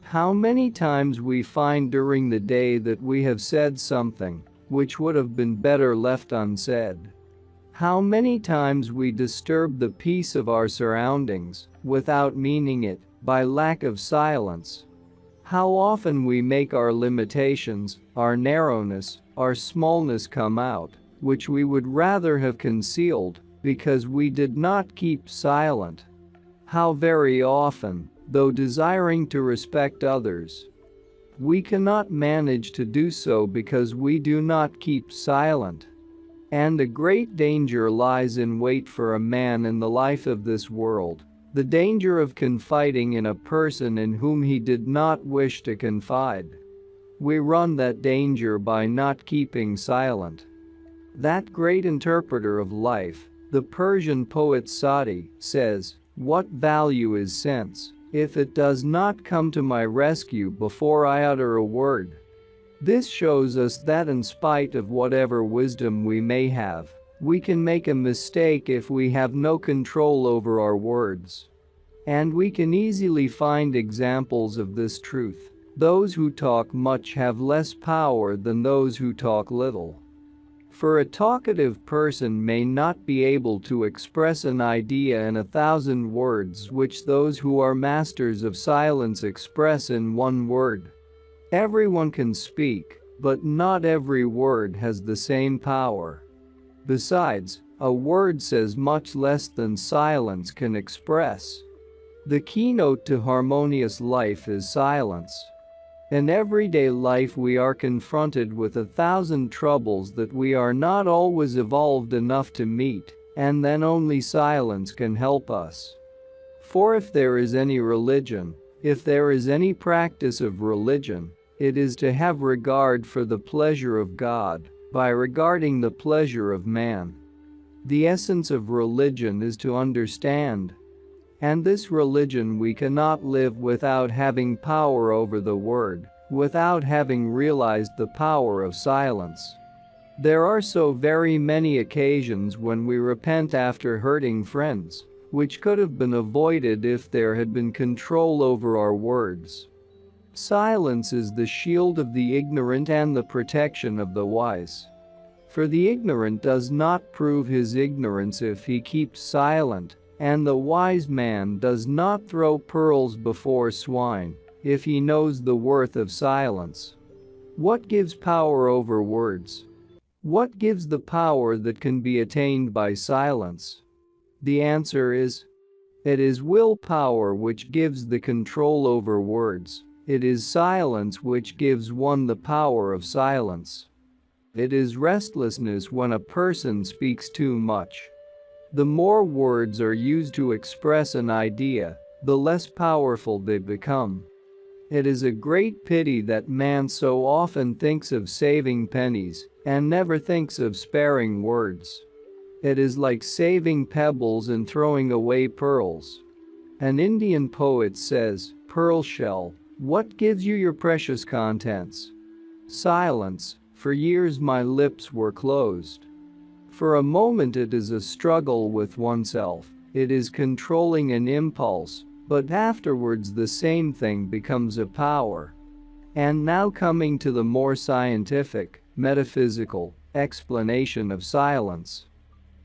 How many times we find during the day that we have said something which would have been better left unsaid. How many times we disturb the peace of our surroundings, without meaning it, by lack of silence. How often we make our limitations, our narrowness, our smallness come out, which we would rather have concealed, because we did not keep silent. How very often, though desiring to respect others, we cannot manage to do so because we do not keep silent. And a great danger lies in wait for a man in the life of this world, the danger of confiding in a person in whom he did not wish to confide. We run that danger by not keeping silent. That great interpreter of life, the Persian poet Sadi, says, "What value is sense, if it does not come to my rescue before I utter a word?" This shows us that in spite of whatever wisdom we may have, we can make a mistake if we have no control over our words. And we can easily find examples of this truth. Those who talk much have less power than those who talk little. For a talkative person may not be able to express an idea in 1,000 words which those who are masters of silence express in one word. Everyone can speak, but not every word has the same power. Besides, a word says much less than silence can express. The keynote to harmonious life is silence. In everyday life we are confronted with 1,000 troubles that we are not always evolved enough to meet, and then only silence can help us. For if there is any religion, if there is any practice of religion, it is to have regard for the pleasure of God, by regarding the pleasure of man. The essence of religion is to understand. And this religion we cannot live without having power over the word, without having realized the power of silence. There are so very many occasions when we repent after hurting friends, which could have been avoided if there had been control over our words. Silence is the shield of the ignorant and the protection of the wise. For the ignorant does not prove his ignorance if he keeps silent, and the wise man does not throw pearls before swine, if he knows the worth of silence. What gives power over words? What gives the power that can be attained by silence? The answer is, it is willpower which gives the control over words. It is silence which gives one the power of silence. It is restlessness when a person speaks too much. The more words are used to express an idea, the less powerful they become. It is a great pity that man so often thinks of saving pennies and never thinks of sparing words. It is like saving pebbles and throwing away pearls. An Indian poet says, "Pearl shell, what gives you your precious contents? Silence, for years my lips were closed." For a moment it is a struggle with oneself, it is controlling an impulse, but afterwards the same thing becomes a power. And now coming to the more scientific, metaphysical explanation of silence.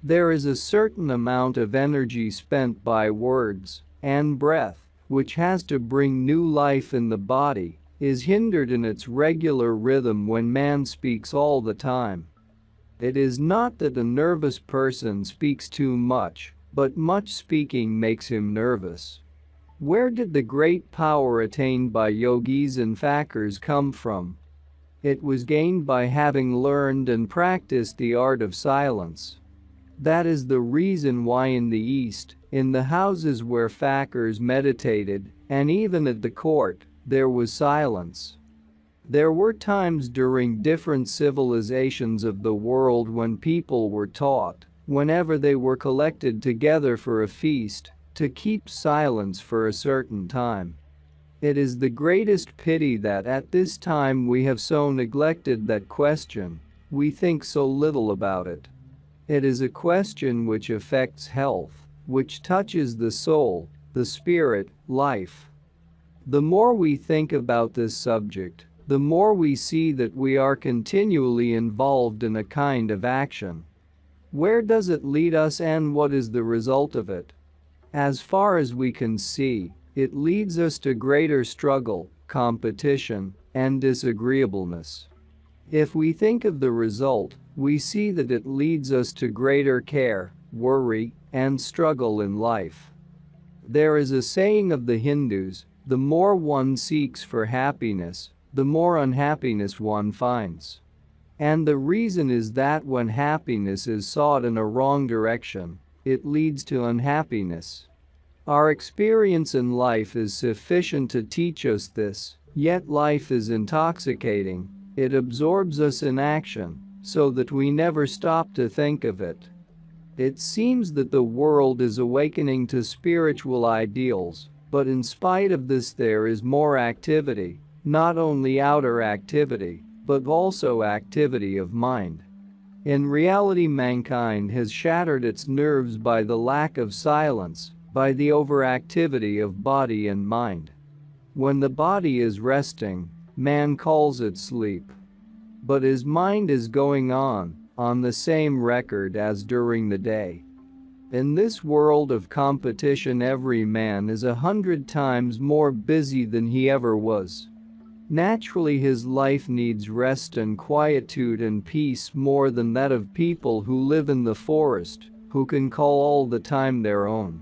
There is a certain amount of energy spent by words and breath, which has to bring new life in the body, is hindered in its regular rhythm when man speaks all the time. It is not that a nervous person speaks too much, but much speaking makes him nervous. Where did the great power attained by yogis and fakirs come from? It was gained by having learned and practiced the art of silence. That is the reason why in the East, in the houses where fakirs meditated, and even at the court, there was silence. There were times during different civilizations of the world when people were taught, whenever they were collected together for a feast, to keep silence for a certain time. It is the greatest pity that at this time we have so neglected that question, we think so little about it. It is a question which affects health, which touches the soul, the spirit, life. The more we think about this subject, the more we see that we are continually involved in a kind of action. Where does it lead us and what is the result of it? As far as we can see, it leads us to greater struggle, competition, and disagreeableness. If we think of the result, we see that it leads us to greater care, worry, and struggle in life. There is a saying of the Hindus, the more one seeks for happiness, the more unhappiness one finds. And the reason is that when happiness is sought in a wrong direction, it leads to unhappiness. Our experience in life is sufficient to teach us this, yet life is intoxicating, it absorbs us in action, so that we never stop to think of it. It seems that the world is awakening to spiritual ideals, but in spite of this there is more activity, not only outer activity, but also activity of mind. In reality, mankind has shattered its nerves by the lack of silence, by the overactivity of body and mind. When the body is resting, man calls it sleep. But his mind is going on the same record as during the day. In this world of competition, every man is 100 times more busy than he ever was. Naturally, his life needs rest and quietude and peace more than that of people who live in the forest, who can call all the time their own.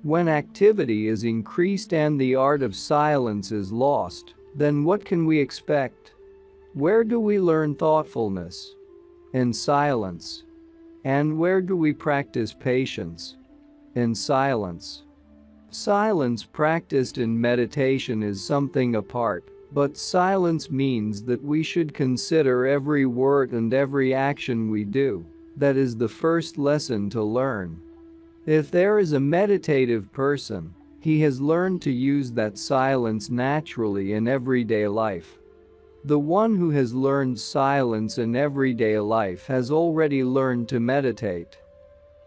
When activity is increased and the art of silence is lost, then what can we expect? Where do we learn thoughtfulness? In silence. And where do we practice patience? In silence. Silence practiced in meditation is something apart, but silence means that we should consider every word and every action we do. That is the first lesson to learn. If there is a meditative person, he has learned to use that silence naturally in everyday life. The one who has learned silence in everyday life has already learned to meditate.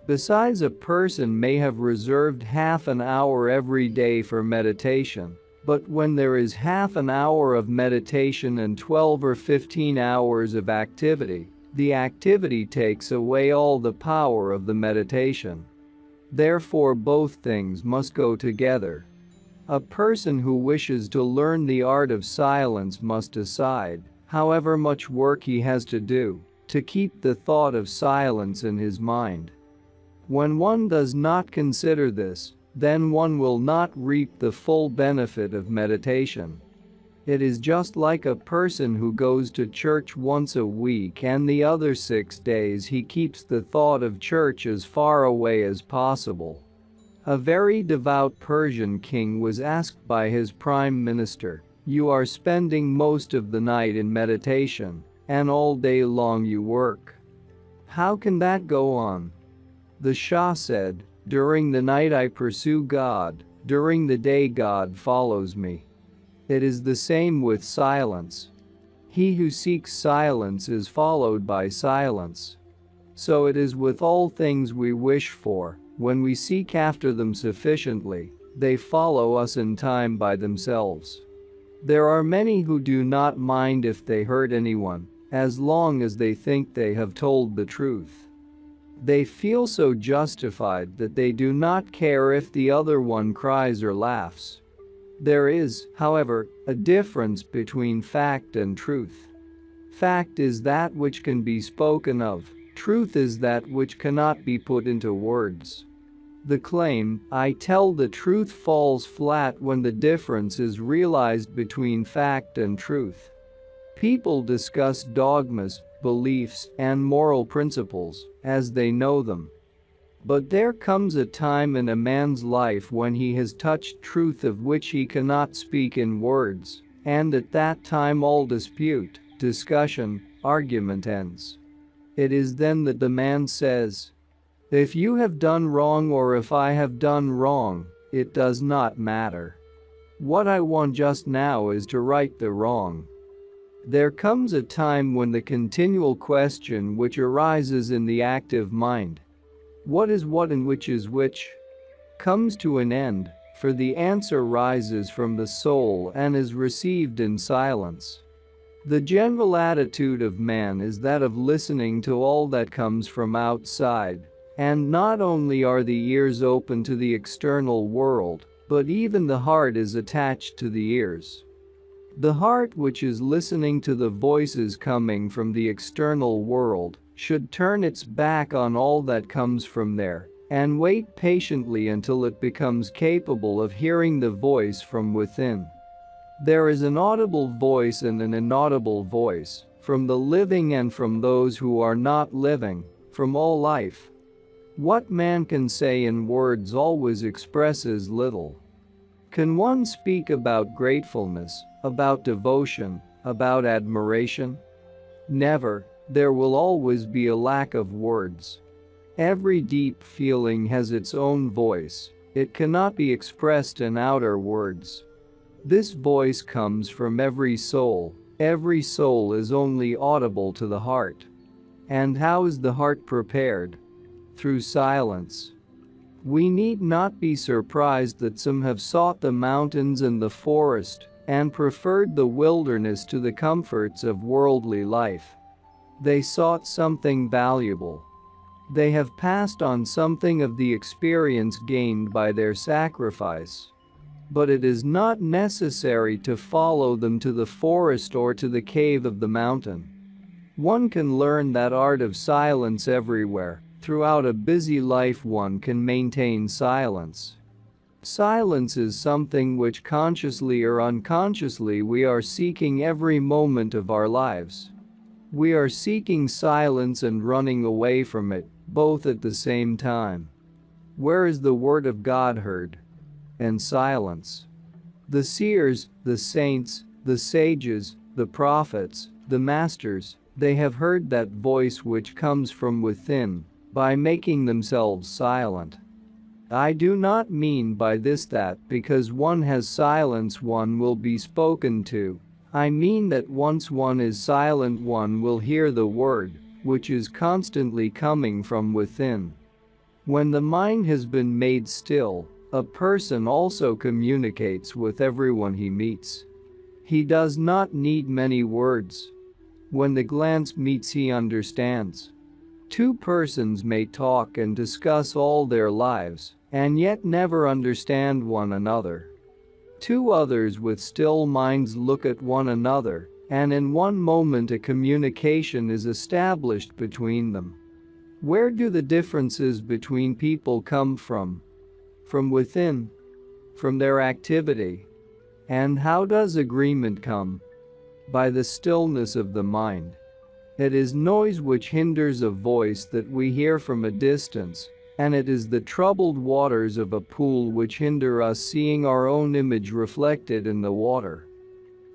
Besides, a person may have reserved half an hour every day for meditation, but when there is half an hour of meditation and 12 or 15 hours of activity, the activity takes away all the power of the meditation. Therefore, both things must go together. A person who wishes to learn the art of silence must decide, however much work he has to do, to keep the thought of silence in his mind. When one does not consider this, then one will not reap the full benefit of meditation. It is just like a person who goes to church once a week and the other 6 days he keeps the thought of church as far away as possible. A very devout Persian king was asked by his prime minister, "You are spending most of the night in meditation, and all day long you work. How can that go on?" The Shah said, "During the night I pursue God, during the day God follows me." It is the same with silence. He who seeks silence is followed by silence. So it is with all things we wish for, when we seek after them sufficiently, they follow us in time by themselves. There are many who do not mind if they hurt anyone, as long as they think they have told the truth. They feel so justified that they do not care if the other one cries or laughs. There is, however, a difference between fact and truth. Fact is that which can be spoken of, truth is that which cannot be put into words. The claim, "I tell the truth," falls flat when the difference is realized between fact and truth. People discuss dogmas, beliefs, and moral principles as they know them. But there comes a time in a man's life when he has touched truth of which he cannot speak in words, and at that time all dispute, discussion, argument ends. It is then that the man says, "If you have done wrong or if I have done wrong, it does not matter. What I want just now is to right the wrong." There comes a time when the continual question which arises in the active mind, "What is what and which is which?" comes to an end, for the answer rises from the soul and is received in silence. The general attitude of man is that of listening to all that comes from outside, and not only are the ears open to the external world, but even the heart is attached to the ears. The heart, which is listening to the voices coming from the external world, should turn its back on all that comes from there and wait patiently until it becomes capable of hearing the voice from within. There is an audible voice and an inaudible voice, from the living and from those who are not living, from all life. What man can say in words always expresses little. Can one speak about gratefulness, about devotion, about admiration? Never. There will always be a lack of words. Every deep feeling has its own voice. It cannot be expressed in outer words. This voice comes from every soul. Every soul is only audible to the heart. And how is the heart prepared? Through silence. We need not be surprised that some have sought the mountains and the forest and preferred the wilderness to the comforts of worldly life. They sought something valuable. They have passed on something of the experience gained by their sacrifice. But it is not necessary to follow them to the forest or to the cave of the mountain. One can learn that art of silence everywhere. Throughout a busy life one can maintain silence. Silence is something which consciously or unconsciously we are seeking every moment of our lives. We are seeking silence and running away from it, both at the same time. Where is the word of God heard? In silence. The seers, the saints, the sages, the prophets, the masters, they have heard that voice which comes from within, by making themselves silent. I do not mean by this that because one has silence one will be spoken to. I mean that once one is silent, one will hear the word, which is constantly coming from within. When the mind has been made still, a person also communicates with everyone he meets. He does not need many words. When the glance meets, he understands. Two persons may talk and discuss all their lives, and yet never understand one another. Two others with still minds look at one another, and in one moment a communication is established between them. Where do the differences between people come from? From within. From their activity. And how does agreement come? By the stillness of the mind. It is noise which hinders a voice that we hear from a distance, and it is the troubled waters of a pool which hinder us seeing our own image reflected in the water.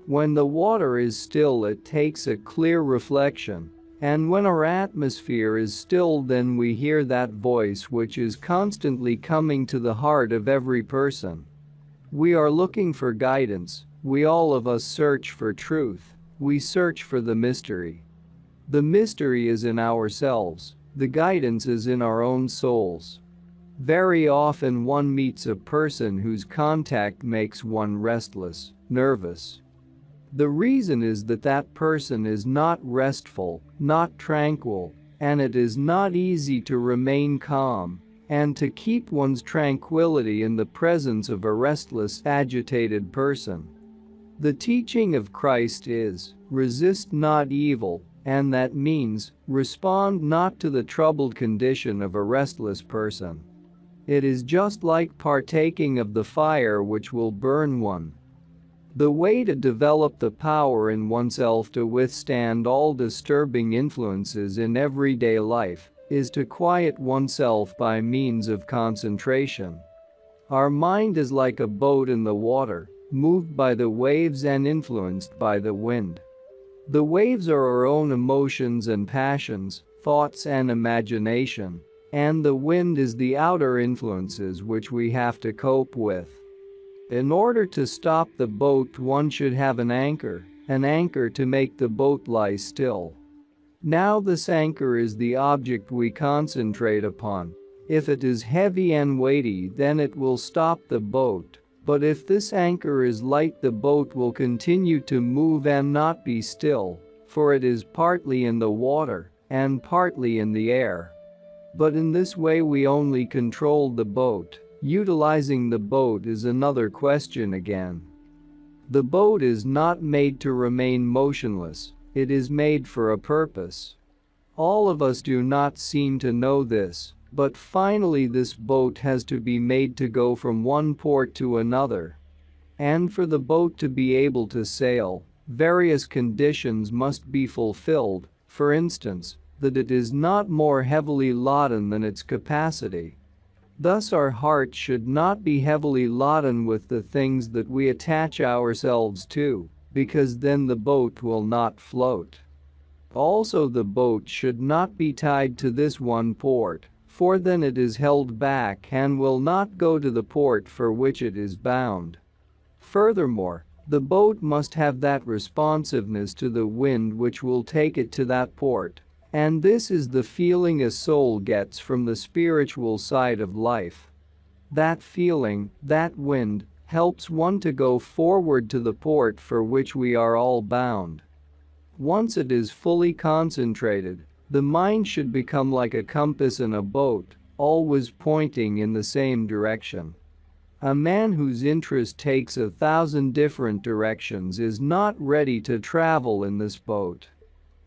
When the water is still, it takes a clear reflection, and when our atmosphere is still, then we hear that voice which is constantly coming to the heart of every person. We are looking for guidance, we all of us search for truth, we search for the mystery. The mystery is in ourselves, the guidance is in our own souls. Very often one meets a person whose contact makes one restless, nervous. The reason is that that person is not restful, not tranquil, and it is not easy to remain calm and to keep one's tranquility in the presence of a restless, agitated person. The teaching of Christ is, resist not evil, and that means, respond not to the troubled condition of a restless person. It is just like partaking of the fire which will burn one. The way to develop the power in oneself to withstand all disturbing influences in everyday life is to quiet oneself by means of concentration. Our mind is like a boat in the water, moved by the waves and influenced by the wind. The waves are our own emotions and passions, thoughts and imagination, and the wind is the outer influences which we have to cope with. In order to stop the boat, one should have an anchor to make the boat lie still. Now this anchor is the object we concentrate upon. If it is heavy and weighty, then it will stop the boat. But if this anchor is light, the boat will continue to move and not be still, for it is partly in the water and partly in the air. But in this way we only control the boat. Utilizing the boat is another question again. The boat is not made to remain motionless, it is made for a purpose. All of us do not seem to know this. But finally this boat has to be made to go from one port to another. And for the boat to be able to sail, various conditions must be fulfilled, for instance, that it is not more heavily laden than its capacity. Thus our heart should not be heavily laden with the things that we attach ourselves to, because then the boat will not float. Also the boat should not be tied to this one port, for then it is held back and will not go to the port for which it is bound. Furthermore, the boat must have that responsiveness to the wind which will take it to that port, and this is the feeling a soul gets from the spiritual side of life. That feeling, that wind, helps one to go forward to the port for which we are all bound. Once it is fully concentrated, the mind should become like a compass in a boat, always pointing in the same direction. A man whose interest takes 1,000 different directions is not ready to travel in this boat.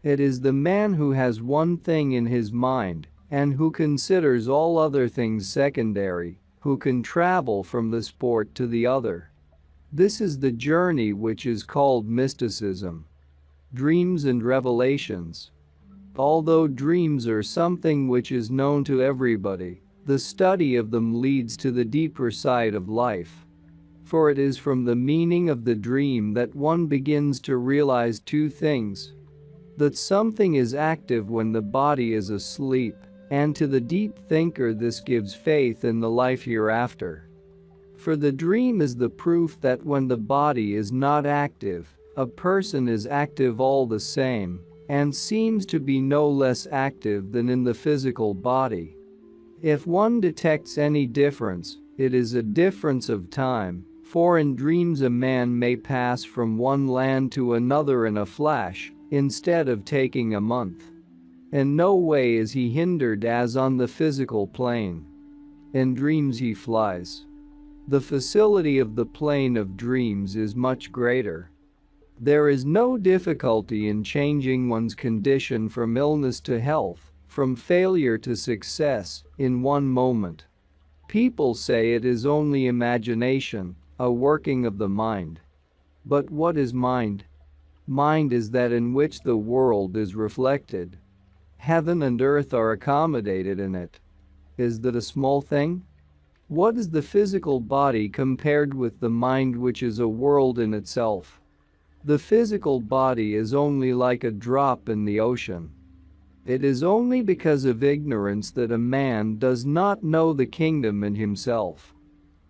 It is the man who has one thing in his mind and who considers all other things secondary, who can travel from this port to the other. This is the journey which is called mysticism. Dreams and revelations. Although dreams are something which is known to everybody, the study of them leads to the deeper side of life. For it is from the meaning of the dream that one begins to realize two things. That something is active when the body is asleep, and to the deep thinker this gives faith in the life hereafter. For the dream is the proof that when the body is not active, A person is active all the same and seems to be no less active than in the physical body. If one detects any difference, it is a difference of time, for in dreams a man may pass from one land to another in a flash, instead of taking a month. In no way is he hindered as on the physical plane. In dreams he flies. The facility of the plane of dreams is much greater. There is no difficulty in changing one's condition from illness to health, from failure to success, in one moment. People say it is only imagination, a working of the mind. But what is mind? Mind is that in which the world is reflected. Heaven and earth are accommodated in it. Is that a small thing? What is the physical body compared with the mind, which is a world in itself? The physical body is only like a drop in the ocean. It is only because of ignorance that a man does not know the kingdom in himself.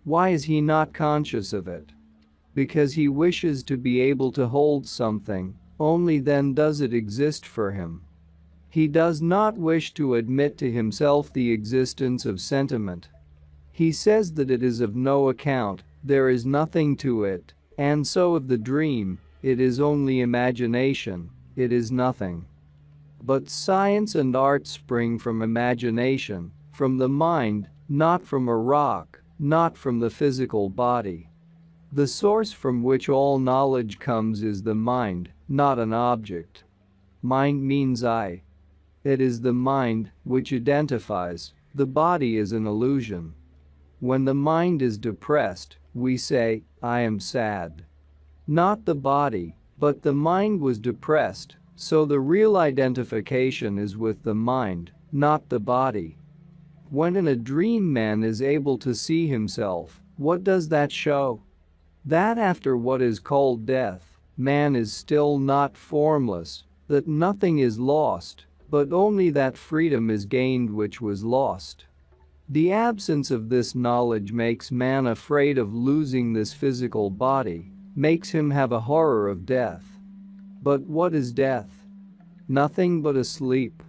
Why is he not conscious of it? Because he wishes to be able to hold something, only then does it exist for him. He does not wish to admit to himself the existence of sentiment. He says that it is of no account, there is nothing to it, and so of the dream, it is only imagination, it is nothing. But science and art spring from imagination, from the mind, not from a rock, not from the physical body. The source from which all knowledge comes is the mind, not an object. Mind means I. It is the mind which identifies, the body is an illusion. When the mind is depressed, we say, I am sad. Not the body, but the mind was depressed, so the real identification is with the mind, not the body. When in a dream man is able to see himself, what does that show? That after what is called death, man is still not formless, that nothing is lost, but only that freedom is gained which was lost. The absence of this knowledge makes man afraid of losing this physical body, makes him have a horror of death. But what is death? Nothing but a sleep.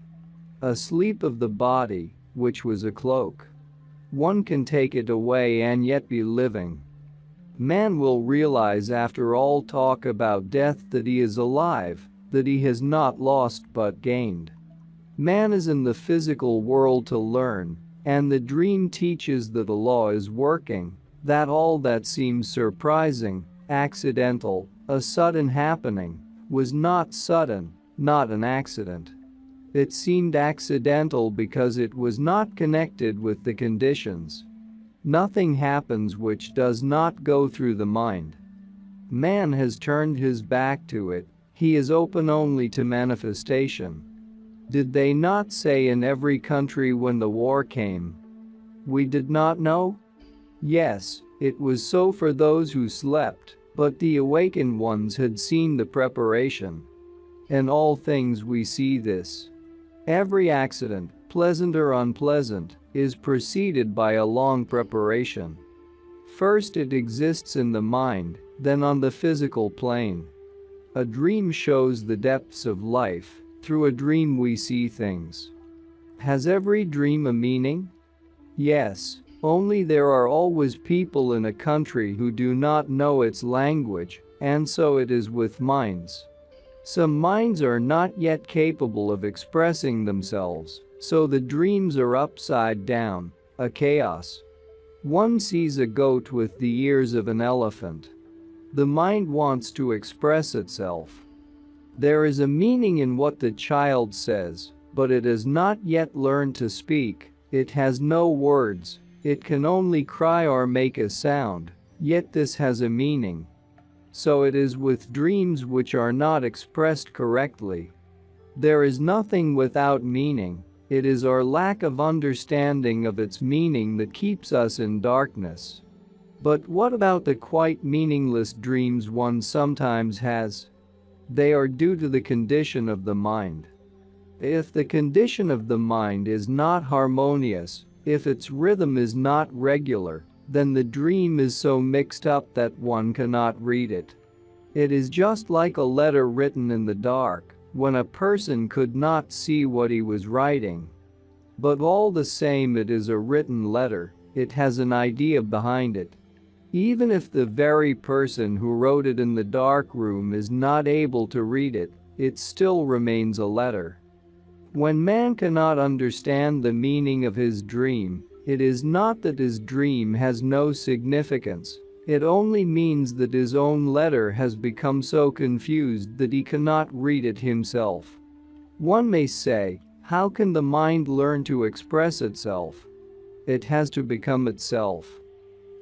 A sleep of the body, which was a cloak. One can take it away and yet be living. Man will realize after all talk about death that he is alive, that he has not lost but gained. Man is in the physical world to learn, and the dream teaches that the law is working, that all that seems surprising, accidental, a sudden happening, was not sudden, not an accident. It seemed accidental because it was not connected with the conditions. Nothing happens which does not go through the mind. Man has turned his back to it, he is open only to manifestation. Did they not say in every country when the war came? We did not know? Yes, it was so for those who slept, but the awakened ones had seen the preparation. In all things we see this. Every accident, pleasant or unpleasant, is preceded by a long preparation. First it exists in the mind, then on the physical plane. A dream shows the depths of life. Through a dream we see things. Has every dream a meaning? Yes, only there are always people in a country who do not know its language, and so it is with minds. Some minds are not yet capable of expressing themselves, so the dreams are upside down, a chaos. One sees a goat with the ears of an elephant. The mind wants to express itself. There is a meaning in what the child says, but it has not yet learned to speak, it has no words, it can only cry or make a sound, yet this has a meaning. So it is with dreams which are not expressed correctly. There is nothing without meaning, it is our lack of understanding of its meaning that keeps us in darkness. But what about the quite meaningless dreams one sometimes has? They are due to the condition of the mind. If the condition of the mind is not harmonious, if its rhythm is not regular, then the dream is so mixed up that one cannot read it. It is just like a letter written in the dark, when a person could not see what he was writing. But all the same, it is a written letter, it has an idea behind it. Even if the very person who wrote it in the dark room is not able to read it, it still remains a letter. When man cannot understand the meaning of his dream, it is not that his dream has no significance, it only means that his own letter has become so confused that he cannot read it himself. One may say, how can the mind learn to express itself? It has to become itself.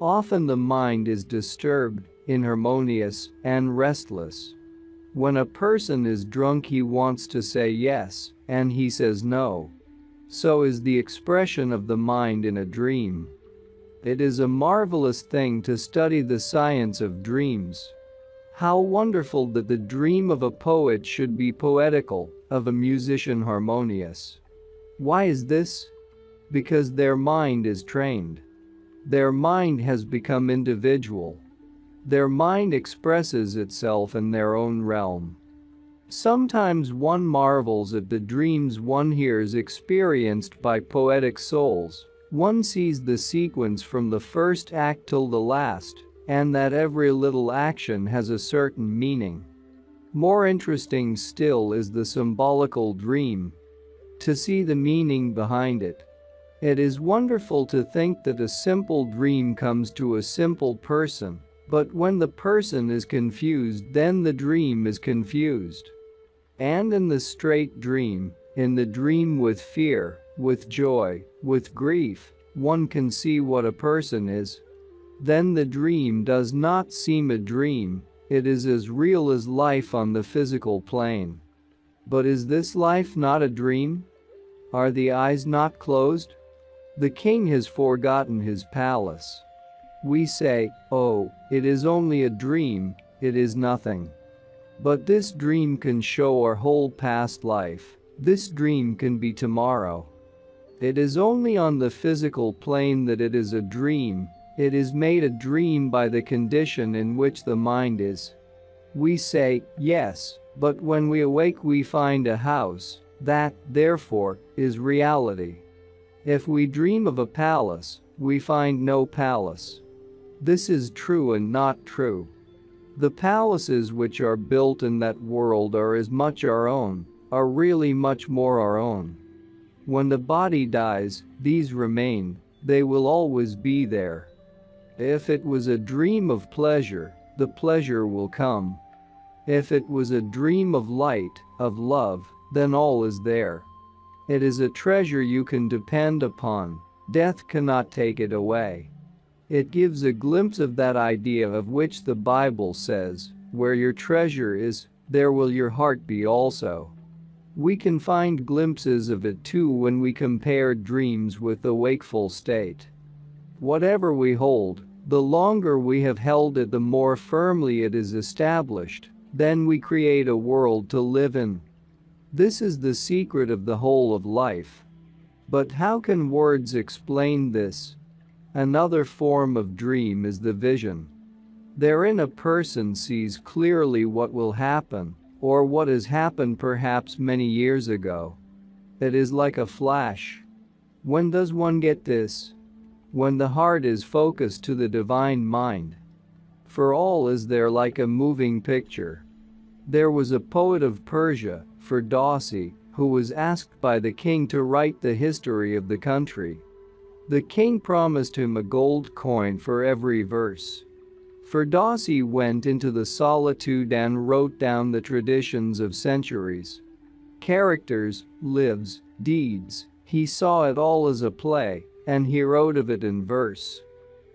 Often the mind is disturbed, inharmonious, and restless. When a person is drunk, he wants to say yes, and he says no. So is the expression of the mind in a dream. It is a marvelous thing to study the science of dreams. How wonderful that the dream of a poet should be poetical, of a musician harmonious. Why is this? Because their mind is trained. Their mind has become individual. Their mind expresses itself in their own realm. Sometimes one marvels at the dreams one hears experienced by poetic souls. One sees the sequence from the first act till the last, and that every little action has a certain meaning. More interesting still is the symbolical dream. To see the meaning behind it. It is wonderful to think that a simple dream comes to a simple person, but when the person is confused, then the dream is confused. And in the straight dream, in the dream with fear, with joy, with grief, one can see what a person is. Then the dream does not seem a dream, it is as real as life on the physical plane. But is this life not a dream? Are the eyes not closed? The king has forgotten his palace. We say, oh, it is only a dream, it is nothing. But this dream can show our whole past life, this dream can be tomorrow. It is only on the physical plane that it is a dream, it is made a dream by the condition in which the mind is. We say, yes, but when we awake we find a house, that, therefore, is reality. If we dream of a palace, we find no palace. This is true and not true. The palaces which are built in that world are as much our own, are really much more our own. When the body dies, these remain, they will always be there. If it was a dream of pleasure, the pleasure will come. If it was a dream of light, of love, then all is there. It is a treasure you can depend upon, death cannot take it away. It gives a glimpse of that idea of which the Bible says, where your treasure is, there will your heart be also. We can find glimpses of it too when we compare dreams with the wakeful state. Whatever we hold, the longer we have held it, the more firmly it is established, then we create a world to live in. This is the secret of the whole of life. But how can words explain this? Another form of dream is the vision. Therein a person sees clearly what will happen, or what has happened perhaps many years ago. It is like a flash. When does one get this? When the heart is focused to the divine mind. For all is there like a moving picture. There was a poet of Persia, Ferdowsi, who was asked by the king to write the history of the country. The king promised him a gold coin for every verse. Ferdowsi went into the solitude and wrote down the traditions of centuries. Characters, lives, deeds, he saw it all as a play, and he wrote of it in verse.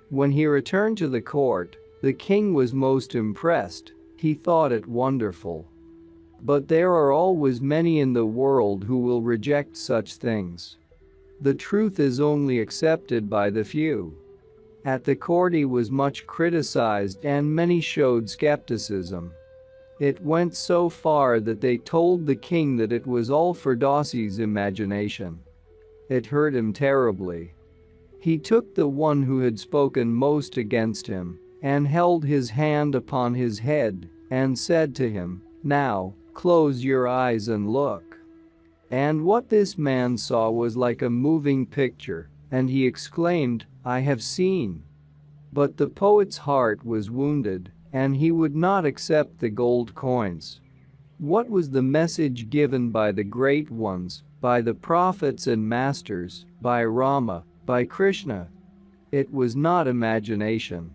When he returned to the court, the king was most impressed, he thought it wonderful. But there are always many in the world who will reject such things. The truth is only accepted by the few. At the court he was much criticized and many showed skepticism. It went so far that they told the king that it was all Ferdowsi's imagination. It hurt him terribly. He took the one who had spoken most against him and held his hand upon his head and said to him, "Now, close your eyes and look." And what this man saw was like a moving picture, and he exclaimed, "I have seen." But the poet's heart was wounded, and he would not accept the gold coins. What was the message given by the great ones, by the prophets and masters, by Rama, by Krishna? It was not imagination.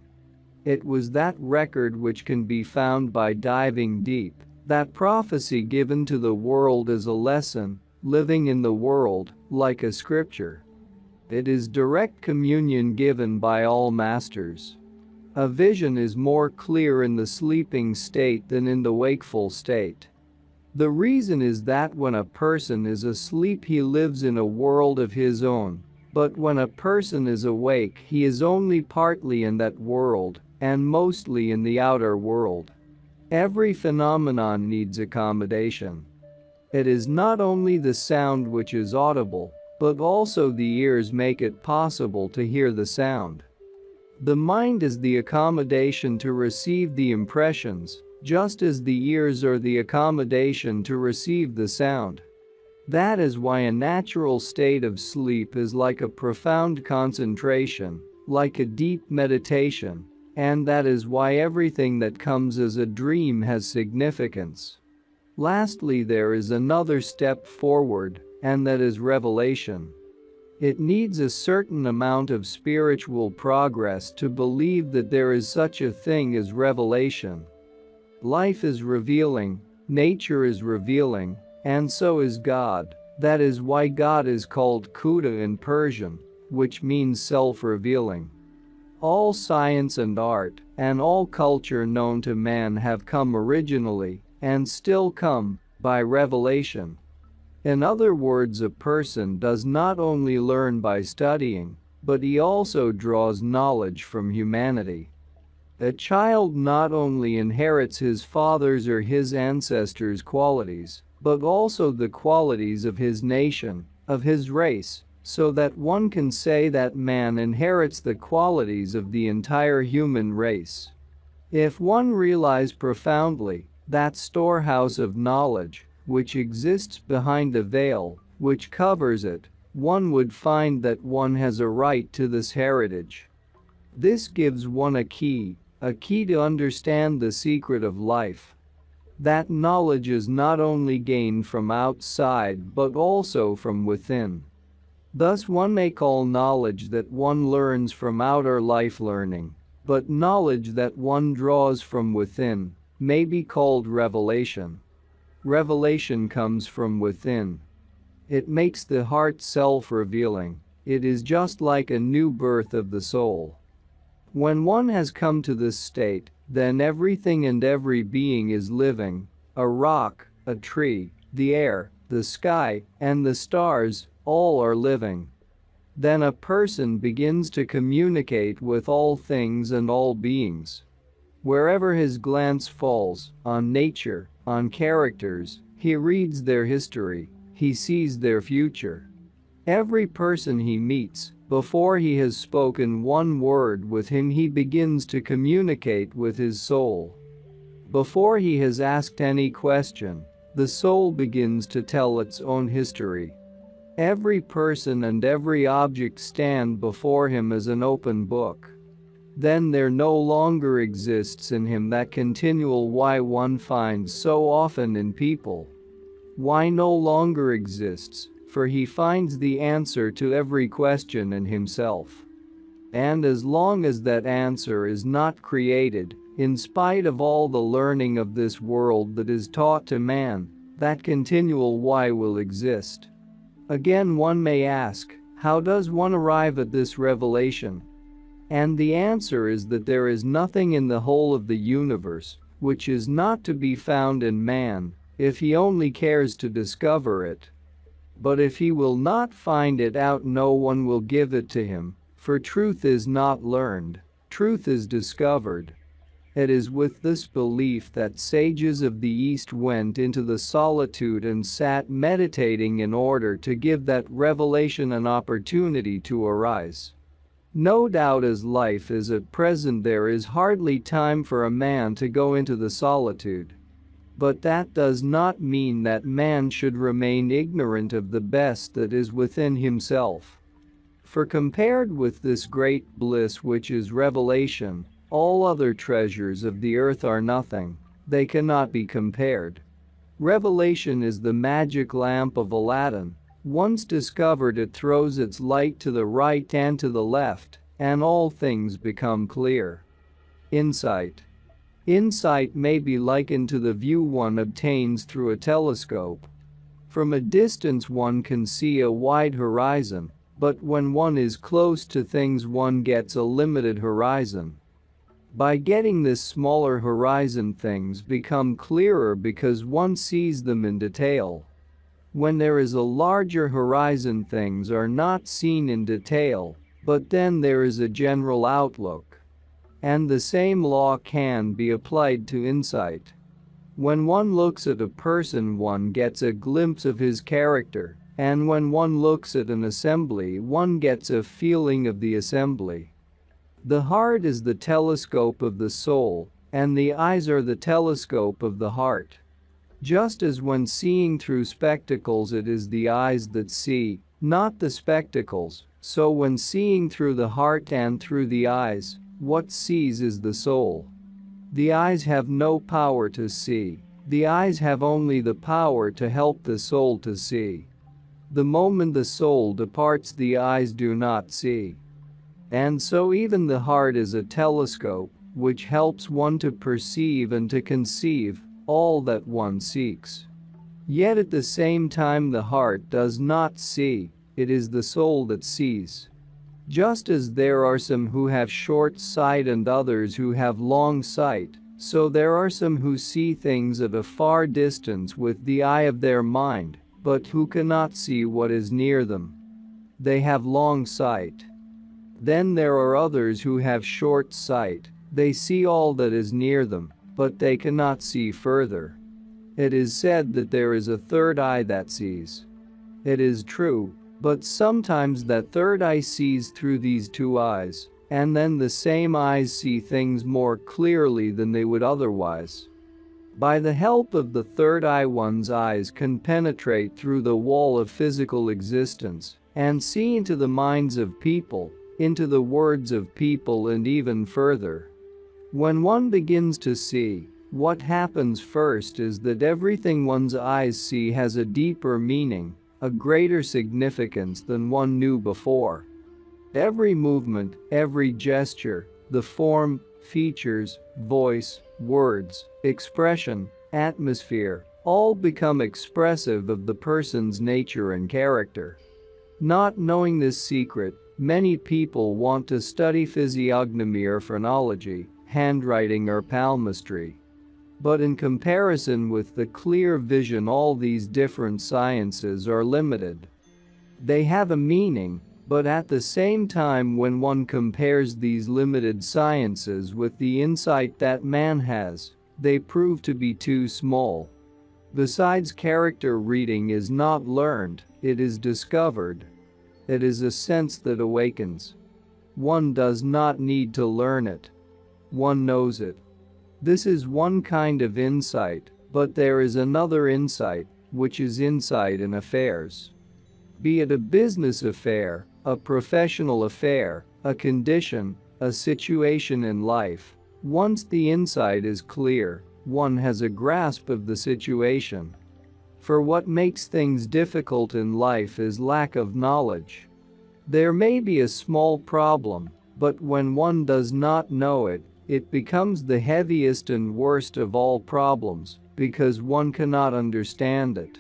It was that record which can be found by diving deep, that prophecy given to the world as a lesson, living in the world, like a scripture. It is direct communion given by all masters. A vision is more clear in the sleeping state than in the wakeful state. The reason is that when a person is asleep he lives in a world of his own, but when a person is awake he is only partly in that world, and mostly in the outer world. Every phenomenon needs accommodation. It is not only the sound which is audible, but also the ears make it possible to hear the sound. The mind is the accommodation to receive the impressions, just as the ears are the accommodation to receive the sound. That is why a natural state of sleep is like a profound concentration, like a deep meditation, and that is why everything that comes as a dream has significance. Lastly, there is another step forward, and that is revelation. It needs a certain amount of spiritual progress to believe that there is such a thing as revelation. Life is revealing, nature is revealing, and so is God. That is why God is called Khuda in Persian, which means self-revealing. All science and art, and all culture known to man have come originally, and still come, by revelation. In other words, a person does not only learn by studying, but he also draws knowledge from humanity. A child not only inherits his father's or his ancestors' qualities, but also the qualities of his nation, of his race, so that one can say that man inherits the qualities of the entire human race. If one realizes profoundly that storehouse of knowledge, which exists behind the veil, which covers it, one would find that one has a right to this heritage. This gives one a key to understand the secret of life. That knowledge is not only gained from outside but also from within. Thus one may call knowledge that one learns from outer life learning, but knowledge that one draws from within may be called revelation. Revelation comes from within. It makes the heart self-revealing. It is just like a new birth of the soul. When one has come to this state, then everything and every being is living. A rock, a tree, the air, the sky, and the stars, all are living. Then a person begins to communicate with all things and all beings. Wherever his glance falls, on nature, on characters, he reads their history, he sees their future. Every person he meets, before he has spoken one word with him, he begins to communicate with his soul. Before he has asked any question, the soul begins to tell its own history. Every person and every object stand before him as an open book. Then there no longer exists in him that continual why one finds so often in people. Why no longer exists, for he finds the answer to every question in himself. And as long as that answer is not created, in spite of all the learning of this world that is taught to man, that continual why will exist. Again, one may ask, how does one arrive at this revelation? And the answer is that there is nothing in the whole of the universe which is not to be found in man, if he only cares to discover it. But if he will not find it out, no one will give it to him, for truth is not learned, truth is discovered. It is with this belief that sages of the East went into the solitude and sat meditating in order to give that revelation an opportunity to arise. No doubt as life is at present there is hardly time for a man to go into the solitude. But that does not mean that man should remain ignorant of the best that is within himself. For compared with this great bliss which is revelation, all other treasures of the earth are nothing. They cannot be compared. Revelation is the magic lamp of Aladdin. Once discovered, it throws its light to the right and to the left, and all things become clear. Insight. Insight may be likened to the view one obtains through a telescope. From a distance one can see a wide horizon, but when one is close to things one gets a limited horizon. By getting this smaller horizon, things become clearer because one sees them in detail. When there is a larger horizon, things are not seen in detail, but then there is a general outlook. And the same law can be applied to insight. When one looks at a person, one gets a glimpse of his character, and when one looks at an assembly, one gets a feeling of the assembly. The heart is the telescope of the soul, and the eyes are the telescope of the heart. Just as when seeing through spectacles, it is the eyes that see, not the spectacles, so when seeing through the heart and through the eyes, what sees is the soul. The eyes have no power to see. The eyes have only the power to help the soul to see. The moment the soul departs, the eyes do not see. And so even the heart is a telescope, which helps one to perceive and to conceive all that one seeks. Yet at the same time the heart does not see, it is the soul that sees. Just as there are some who have short sight and others who have long sight, so there are some who see things at a far distance with the eye of their mind, but who cannot see what is near them. They have long sight. Then there are others who have short sight. They see all that is near them, but they cannot see further. It is said that there is a third eye that sees. It is true, but sometimes that third eye sees through these two eyes, and then the same eyes see things more clearly than they would otherwise. By the help of the third eye, one's eyes can penetrate through the wall of physical existence and see into the minds of people, into the words of people, and even further. When one begins to see, what happens first is that everything one's eyes see has a deeper meaning, a greater significance than one knew before. Every movement, every gesture, the form, features, voice, words, expression, atmosphere, all become expressive of the person's nature and character. Not knowing this secret, many people want to study physiognomy or phrenology, handwriting or palmistry. But in comparison with the clear vision, all these different sciences are limited. They have a meaning, but at the same time, when one compares these limited sciences with the insight that man has, they prove to be too small. Besides, character reading is not learned, it is discovered. It is a sense that awakens. One does not need to learn it. One knows it. This is one kind of insight, but there is another insight, which is insight in affairs. Be it a business affair, a professional affair, a condition, a situation in life, once the insight is clear, one has a grasp of the situation. For what makes things difficult in life is lack of knowledge. There may be a small problem, but when one does not know it, it becomes the heaviest and worst of all problems, because one cannot understand it.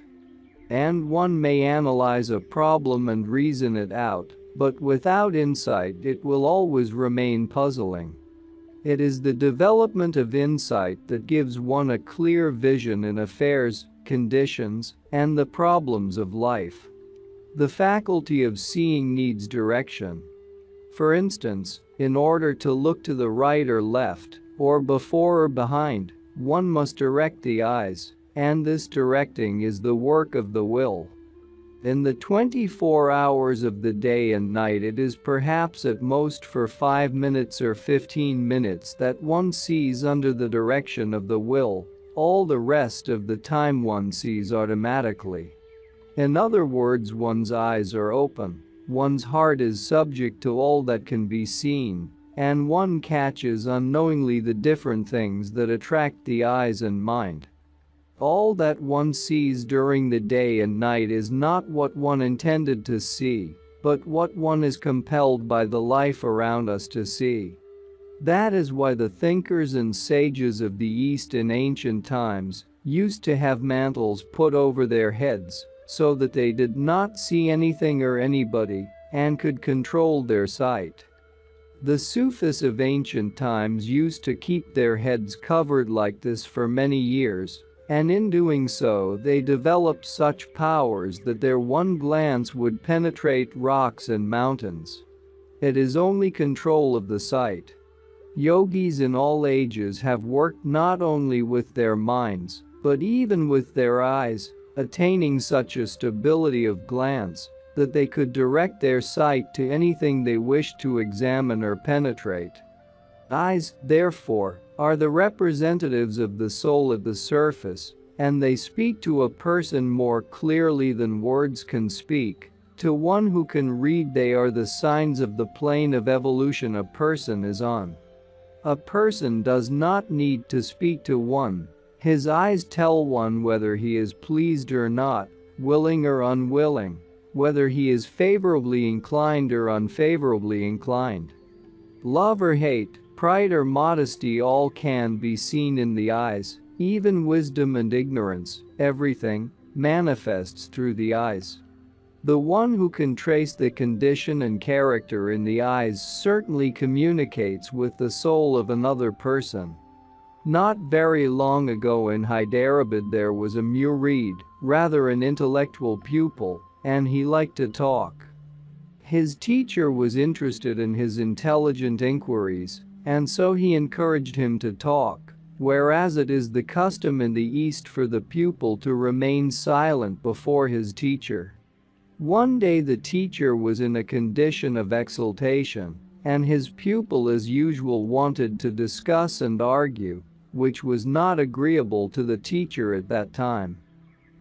And one may analyze a problem and reason it out, but without insight it will always remain puzzling. It is the development of insight that gives one a clear vision in affairs, conditions, and the problems of life. The faculty of seeing needs direction. For instance, in order to look to the right or left, or before or behind, one must direct the eyes, and this directing is the work of the will. In the 24 hours of the day and night, it is perhaps at most for 5 minutes or 15 minutes that one sees under the direction of the will. All the rest of the time one sees automatically. In other words, one's eyes are open, one's heart is subject to all that can be seen, and one catches unknowingly the different things that attract the eyes and mind. All that one sees during the day and night is not what one intended to see, but what one is compelled by the life around us to see. That is why the thinkers and sages of the East in ancient times used to have mantles put over their heads so that they did not see anything or anybody and could control their sight. The Sufis of ancient times used to keep their heads covered like this for many years, and in doing so they developed such powers that their one glance would penetrate rocks and mountains. It is only control of the sight. Yogis in all ages have worked not only with their minds, but even with their eyes, attaining such a stability of glance that they could direct their sight to anything they wished to examine or penetrate. Eyes, therefore, are the representatives of the soul at the surface, and they speak to a person more clearly than words can speak. To one who can read, they are the signs of the plane of evolution a person is on. A person does not need to speak to one. His eyes tell one whether he is pleased or not, willing or unwilling, whether he is favorably inclined or unfavorably inclined. Love or hate, pride or modesty, all can be seen in the eyes. Even wisdom and ignorance, everything, manifests through the eyes. The one who can trace the condition and character in the eyes certainly communicates with the soul of another person. Not very long ago in Hyderabad there was a murid, rather an intellectual pupil, and he liked to talk. His teacher was interested in his intelligent inquiries, and so he encouraged him to talk, whereas it is the custom in the East for the pupil to remain silent before his teacher. One day the teacher was in a condition of exaltation, and his pupil as usual wanted to discuss and argue, which was not agreeable to the teacher at that time.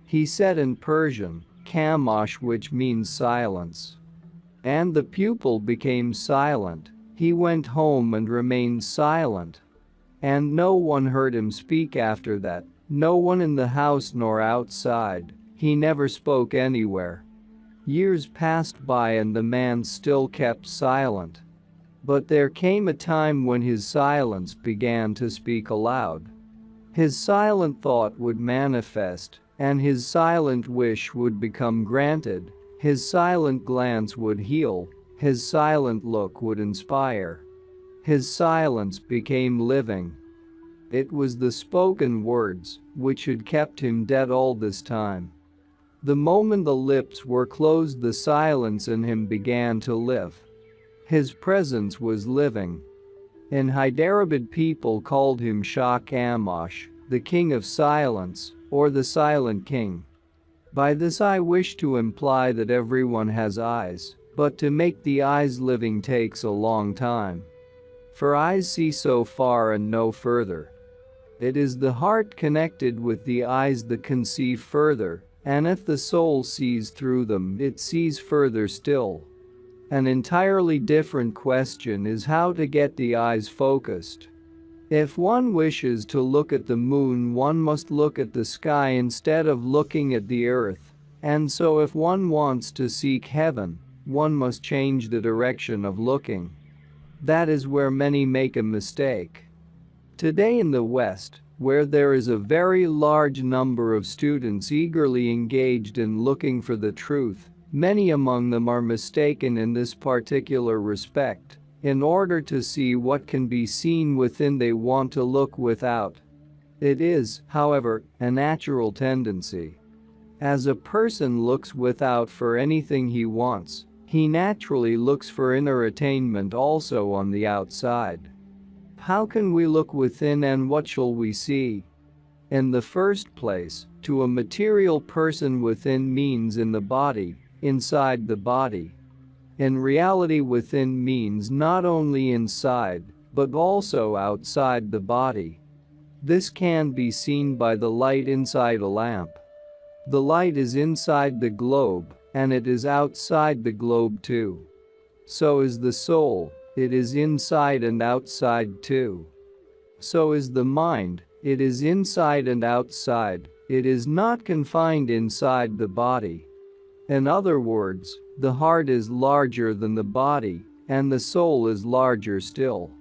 He said in Persian, "Khamosh," which means silence. And the pupil became silent. He went home and remained silent. And no one heard him speak after that, no one in the house nor outside. He never spoke anywhere. Years passed by and the man still kept silent. But there came a time when his silence began to speak aloud. His silent thought would manifest, and his silent wish would become granted. His silent glance would heal, his silent look would inspire. His silence became living. It was the spoken words which had kept him dead all this time. The moment the lips were closed, the silence in him began to live. His presence was living. In Hyderabad people called him Shah Khamosh, the king of silence, or the silent king. By this I wish to imply that everyone has eyes, but to make the eyes living takes a long time. For eyes see so far and no further. It is the heart connected with the eyes that can see further, and if the soul sees through them, it sees further still. An entirely different question is how to get the eyes focused. If one wishes to look at the moon, one must look at the sky instead of looking at the earth, and so if one wants to seek heaven, one must change the direction of looking. That is where many make a mistake. Today in the West, where there is a very large number of students eagerly engaged in looking for the truth, many among them are mistaken in this particular respect. In order to see what can be seen within, they want to look without. It is, however, a natural tendency. As a person looks without for anything he wants, he naturally looks for inner attainment also on the outside. How can we look within and what shall we see? In the first place, to a material person within means in the body, inside the body. In reality, within means not only inside, but also outside the body. This can be seen by the light inside a lamp. The light is inside the globe, and it is outside the globe too. So is the soul, it is inside and outside too. So is the mind, it is inside and outside, it is not confined inside the body. In other words, the heart is larger than the body, and the soul is larger still.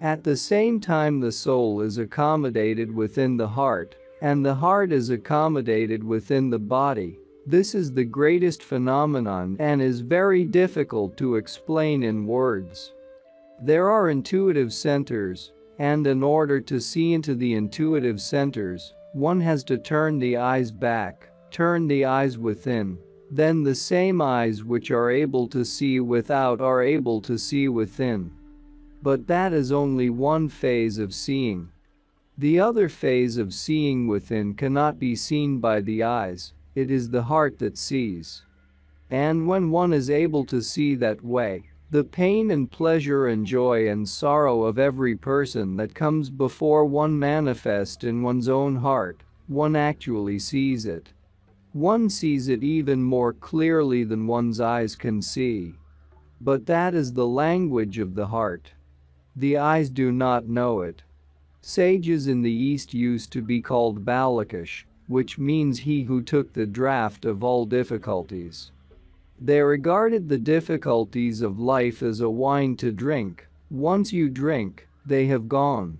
At the same time, the soul is accommodated within the heart, and the heart is accommodated within the body. This is the greatest phenomenon and is very difficult to explain in words. There are intuitive centers, and in order to see into the intuitive centers, one has to turn the eyes back, turn the eyes within. Then the same eyes which are able to see without are able to see within. But that is only one phase of seeing. The other phase of seeing within cannot be seen by the eyes, it is the heart that sees. And when one is able to see that way, the pain and pleasure and joy and sorrow of every person that comes before one manifest in one's own heart, one actually sees it. One sees it even more clearly than one's eyes can see. But that is the language of the heart. The eyes do not know it. Sages in the East used to be called Balakash, which means he who took the draught of all difficulties. They regarded the difficulties of life as a wine to drink. Once you drink, they have gone.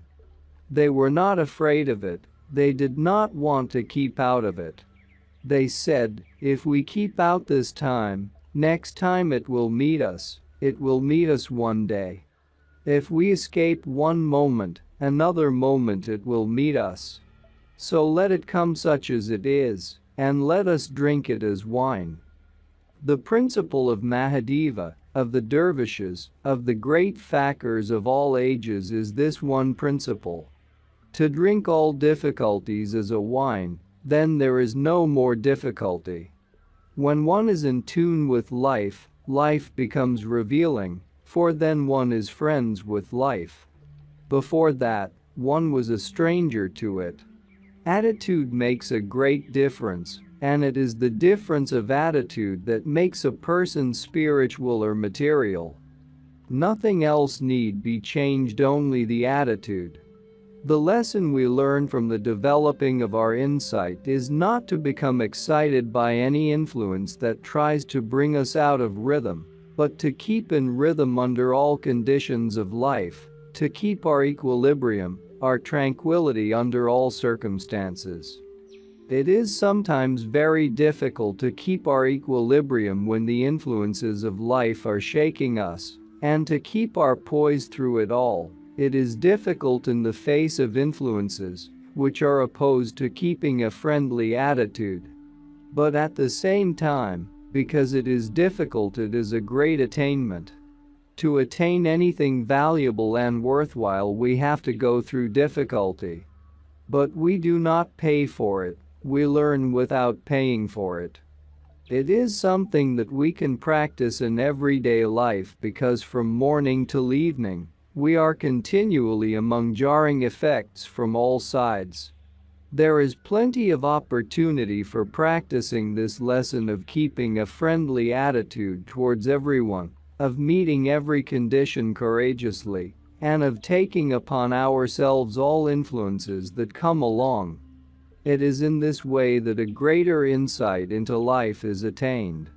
They were not afraid of it, they did not want to keep out of it. They said, if we keep out this time, next time it will meet us one day. If we escape one moment, another moment it will meet us. So let it come such as it is, and let us drink it as wine. The principle of Mahadeva, of the dervishes, of the great fakirs of all ages is this one principle. To drink all difficulties as a wine, then there is no more difficulty. When one is in tune with life, life becomes revealing, for then one is friends with life. Before that, one was a stranger to it. Attitude makes a great difference, and it is the difference of attitude that makes a person spiritual or material. Nothing else need be changed, only the attitude. The lesson we learn from the developing of our insight is not to become excited by any influence that tries to bring us out of rhythm, but to keep in rhythm under all conditions of life, to keep our equilibrium, our tranquility under all circumstances. It is sometimes very difficult to keep our equilibrium when the influences of life are shaking us, and to keep our poise through it all. It is difficult in the face of influences which are opposed to keeping a friendly attitude. But at the same time, because it is difficult, it is a great attainment. To attain anything valuable and worthwhile, we have to go through difficulty. But we do not pay for it, we learn without paying for it. It is something that we can practice in everyday life, because from morning till evening, we are continually among jarring effects from all sides. There is plenty of opportunity for practicing this lesson of keeping a friendly attitude towards everyone, of meeting every condition courageously, and of taking upon ourselves all influences that come along. It is in this way that a greater insight into life is attained.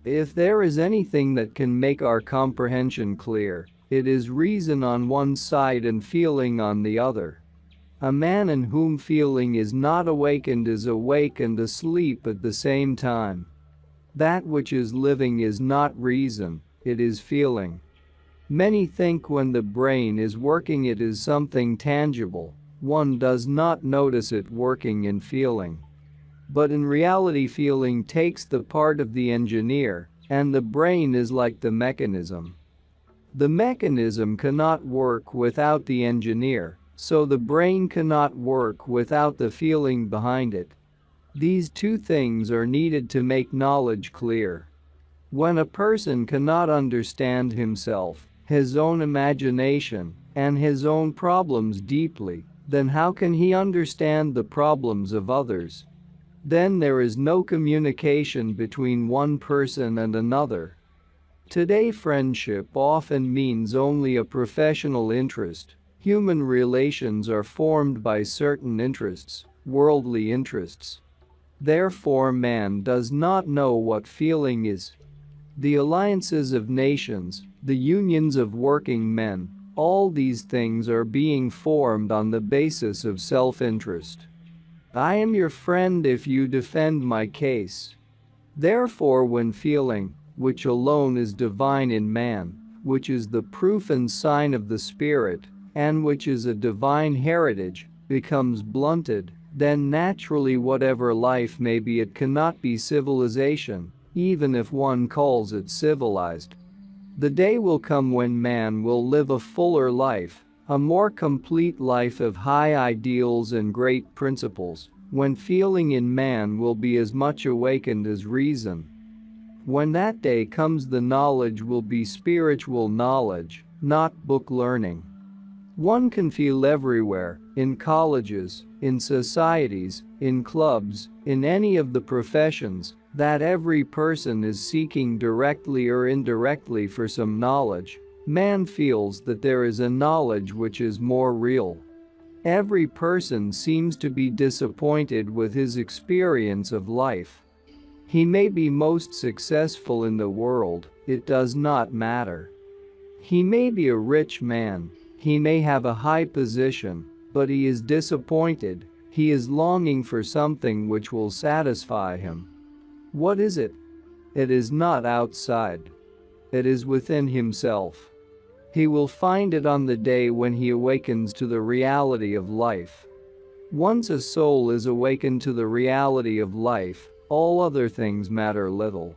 If there is anything that can make our comprehension clear, it is reason on one side and feeling on the other. A man in whom feeling is not awakened is awake and asleep at the same time. That which is living is not reason, it is feeling. Many think when the brain is working it is something tangible, one does not notice it working in feeling. But in reality, feeling takes the part of the engineer, and the brain is like the mechanism. The mechanism cannot work without the engineer, so the brain cannot work without the feeling behind it. These two things are needed to make knowledge clear. When a person cannot understand himself, his own imagination, and his own problems deeply, then how can he understand the problems of others? Then there is no communication between one person and another. Today, friendship often means only a professional interest. Human relations are formed by certain interests, worldly interests. Therefore, man does not know what feeling is. The alliances of nations, the unions of working men, all these things are being formed on the basis of self-interest. I am your friend if you defend my case. Therefore, when feeling, which alone is divine in man, which is the proof and sign of the Spirit, and which is a divine heritage, becomes blunted, then naturally whatever life may be, it cannot be civilization, even if one calls it civilized. The day will come when man will live a fuller life, a more complete life of high ideals and great principles, when feeling in man will be as much awakened as reason. When that day comes, the knowledge will be spiritual knowledge, not book learning. One can feel everywhere, in colleges, in societies, in clubs, in any of the professions, that every person is seeking directly or indirectly for some knowledge. Man feels that there is a knowledge which is more real. Every person seems to be disappointed with his experience of life. He may be most successful in the world, it does not matter. He may be a rich man, he may have a high position, but he is disappointed. He is longing for something which will satisfy him. What is it? It is not outside. It is within himself. He will find it on the day when he awakens to the reality of life. Once a soul is awakened to the reality of life, all other things matter little.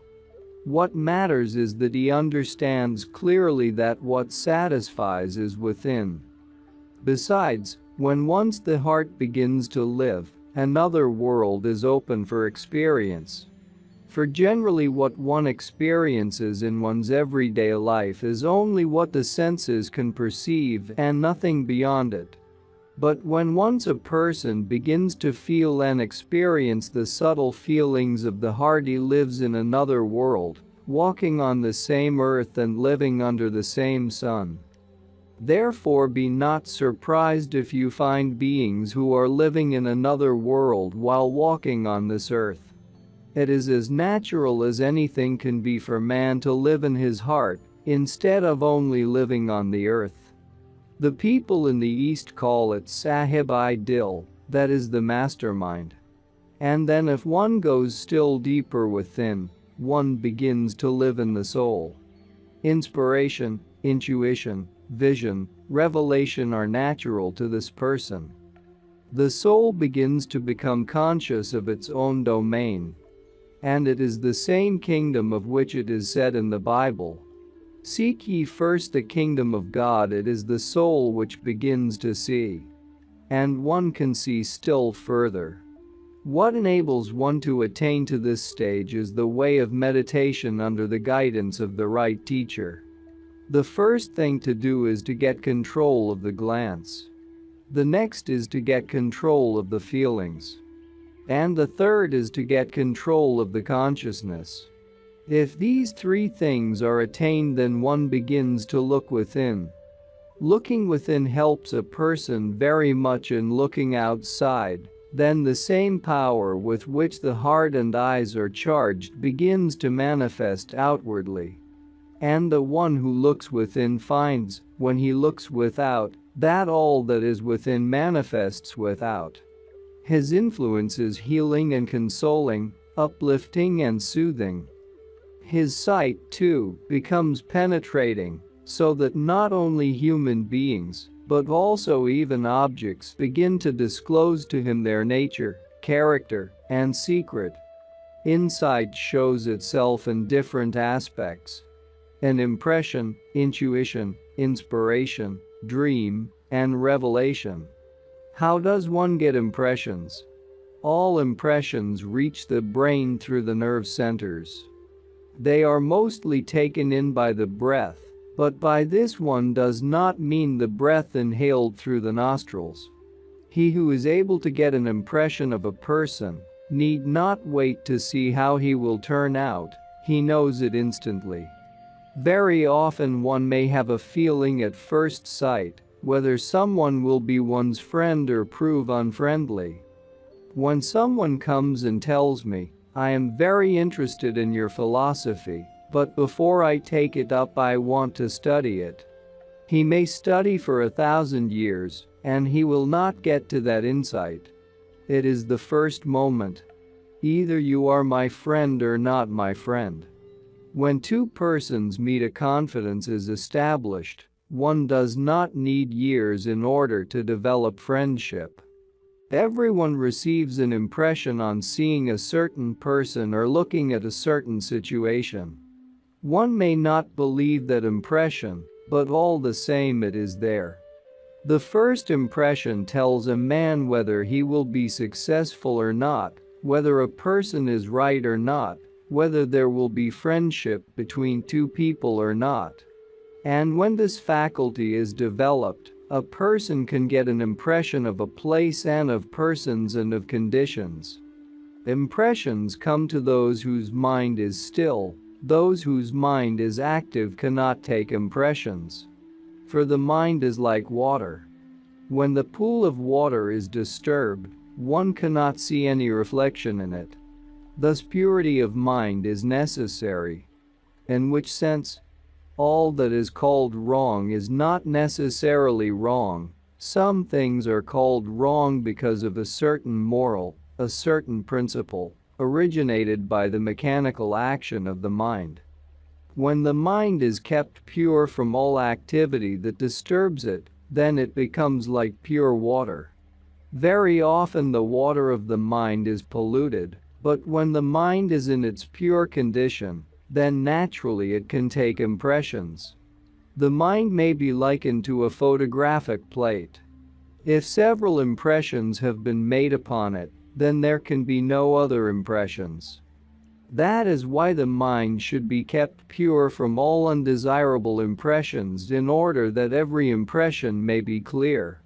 What matters is that he understands clearly that what satisfies is within. Besides, when once the heart begins to live, another world is open for experience. For generally what one experiences in one's everyday life is only what the senses can perceive and nothing beyond it. But when once a person begins to feel and experience the subtle feelings of the heart, he lives in another world, walking on the same earth and living under the same sun. Therefore, be not surprised if you find beings who are living in another world while walking on this earth. It is as natural as anything can be for man to live in his heart, instead of only living on the earth. The people in the East call it Sahib-i-Dil, that is the mastermind. And then if one goes still deeper within, one begins to live in the soul. Inspiration, intuition, vision, revelation are natural to this person. The soul begins to become conscious of its own domain. And it is the same kingdom of which it is said in the Bible, "Seek ye first the kingdom of God." It is the soul which begins to see. And one can see still further. What enables one to attain to this stage is the way of meditation under the guidance of the right teacher. The first thing to do is to get control of the glance. The next is to get control of the feelings. And the third is to get control of the consciousness. If these three things are attained, then one begins to look within. Looking within helps a person very much in looking outside. Then the same power with which the heart and eyes are charged begins to manifest outwardly. And the one who looks within finds, when he looks without, that all that is within manifests without. His influence is healing and consoling, uplifting and soothing. His sight, too, becomes penetrating, so that not only human beings, but also even objects begin to disclose to him their nature, character, and secret. Insight shows itself in different aspects. An impression, intuition, inspiration, dream, and revelation. How does one get impressions? All impressions reach the brain through the nerve centers. They are mostly taken in by the breath, but by this one does not mean the breath inhaled through the nostrils. He who is able to get an impression of a person need not wait to see how he will turn out, he knows it instantly. Very often one may have a feeling at first sight whether someone will be one's friend or prove unfriendly. When someone comes and tells me, "I am very interested in your philosophy, but before I take it up I want to study it," he may study for 1,000 years, and he will not get to that insight. It is the first moment. Either you are my friend or not my friend. When two persons meet, a confidence is established. One does not need years in order to develop friendship. Everyone receives an impression on seeing a certain person or looking at a certain situation. One may not believe that impression, but all the same it is there. The first impression tells a man whether he will be successful or not, whether a person is right or not, whether there will be friendship between two people or not. And when this faculty is developed, a person can get an impression of a place and of persons and of conditions. Impressions come to those whose mind is still. Those whose mind is active cannot take impressions. For the mind is like water. When the pool of water is disturbed, one cannot see any reflection in it. Thus purity of mind is necessary. In which sense? All that is called wrong is not necessarily wrong. Some things are called wrong because of a certain moral, a certain principle, originated by the mechanical action of the mind. When the mind is kept pure from all activity that disturbs it, then it becomes like pure water. Very often the water of the mind is polluted, but when the mind is in its pure condition, then naturally it can take impressions. The mind may be likened to a photographic plate. If several impressions have been made upon it, then there can be no other impressions. That is why the mind should be kept pure from all undesirable impressions in order that every impression may be clear.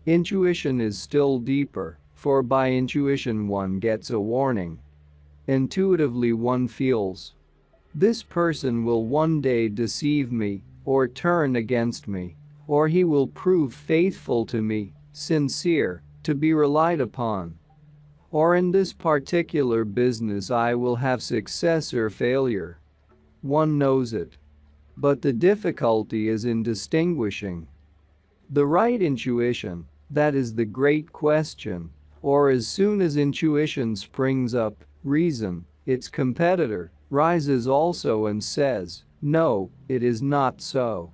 Intuition is still deeper, for by intuition one gets a warning. Intuitively one feels, "This person will one day deceive me, or turn against me, or he will prove faithful to me, sincere, to be relied upon. Or in this particular business I will have success or failure." One knows it. But the difficulty is in distinguishing the right intuition, that is the great question, or as soon as intuition springs up, reason, its competitor, rises also and says, "No, it is not so."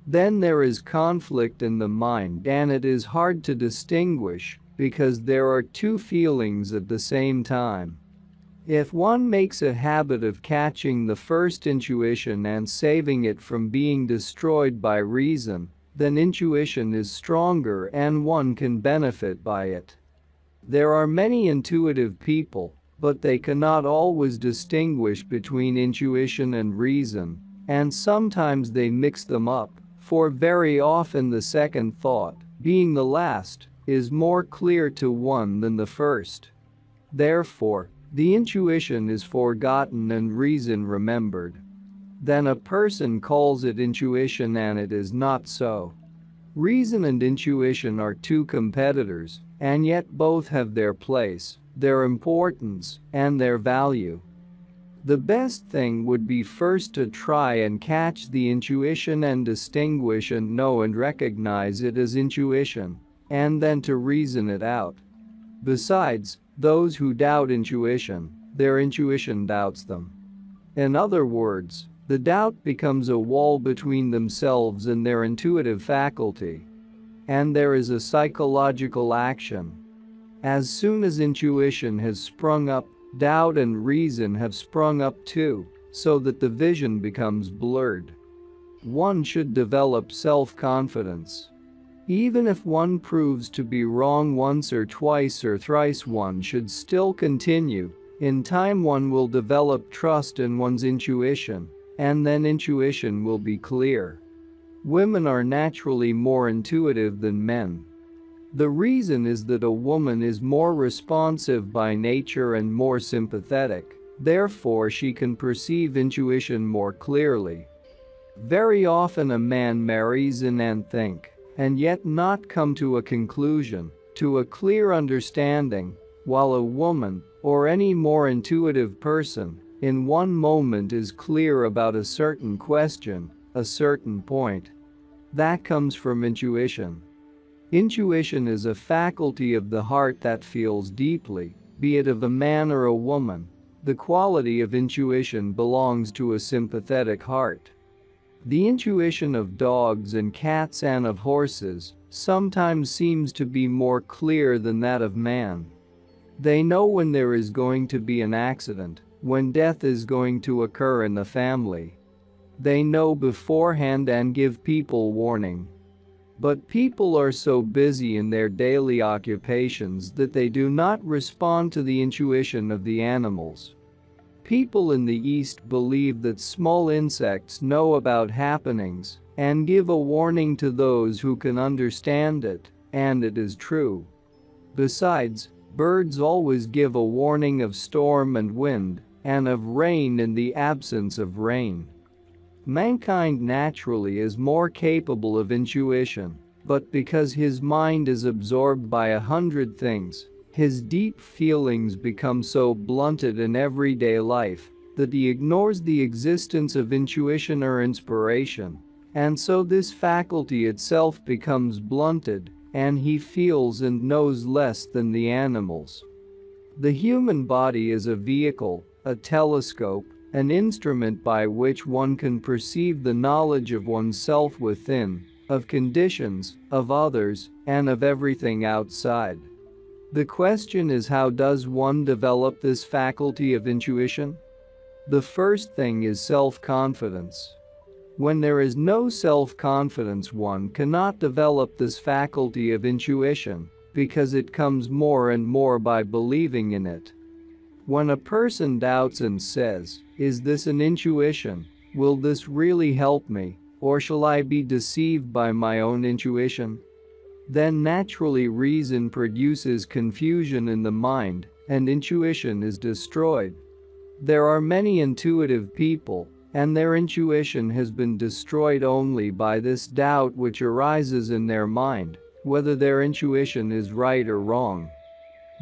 Then there is conflict in the mind and it is hard to distinguish because there are two feelings at the same time. If one makes a habit of catching the first intuition and saving it from being destroyed by reason, then intuition is stronger and one can benefit by it. There are many intuitive people, but they cannot always distinguish between intuition and reason, and sometimes they mix them up, for very often the second thought, being the last, is more clear to one than the first. Therefore, the intuition is forgotten and reason remembered. Then a person calls it intuition and it is not so. Reason and intuition are two competitors, and yet both have their place, their importance, and their value. The best thing would be first to try and catch the intuition and distinguish and know and recognize it as intuition, and then to reason it out. Besides, those who doubt intuition, their intuition doubts them. In other words, the doubt becomes a wall between themselves and their intuitive faculty. And there is a psychological action. As soon as intuition has sprung up, doubt and reason have sprung up too, so that the vision becomes blurred. One should develop self-confidence. Even if one proves to be wrong once or twice or thrice, one should still continue. In time one will develop trust in one's intuition, and then intuition will be clear. Women are naturally more intuitive than men. The reason is that a woman is more responsive by nature and more sympathetic, therefore she can perceive intuition more clearly. Very often a man may reason and think, and yet not come to a conclusion, to a clear understanding, while a woman, or any more intuitive person, in one moment is clear about a certain question, a certain point. That comes from intuition. Intuition is a faculty of the heart that feels deeply, be it of a man or a woman. The quality of intuition belongs to a sympathetic heart. The intuition of dogs and cats and of horses sometimes seems to be more clear than that of man. They know when there is going to be an accident, when death is going to occur in the family. They know beforehand and give people warning. But people are so busy in their daily occupations that they do not respond to the intuition of the animals. People in the East believe that small insects know about happenings and give a warning to those who can understand it, and it is true. Besides, birds always give a warning of storm and wind, and of rain in the absence of rain. Mankind naturally is more capable of intuition, but because his mind is absorbed by 100 things, his deep feelings become so blunted in everyday life that he ignores the existence of intuition or inspiration, and so this faculty itself becomes blunted, and he feels and knows less than the animals. The human body is a vehicle, a telescope, an instrument by which one can perceive the knowledge of oneself within, of conditions, of others, and of everything outside. The question is, how does one develop this faculty of intuition? The first thing is self-confidence. When there is no self-confidence, one cannot develop this faculty of intuition, because it comes more and more by believing in it. When a person doubts and says, "Is this an intuition? Will this really help me? Or shall I be deceived by my own intuition?" Then naturally reason produces confusion in the mind, and intuition is destroyed. There are many intuitive people, and their intuition has been destroyed only by this doubt which arises in their mind, whether their intuition is right or wrong.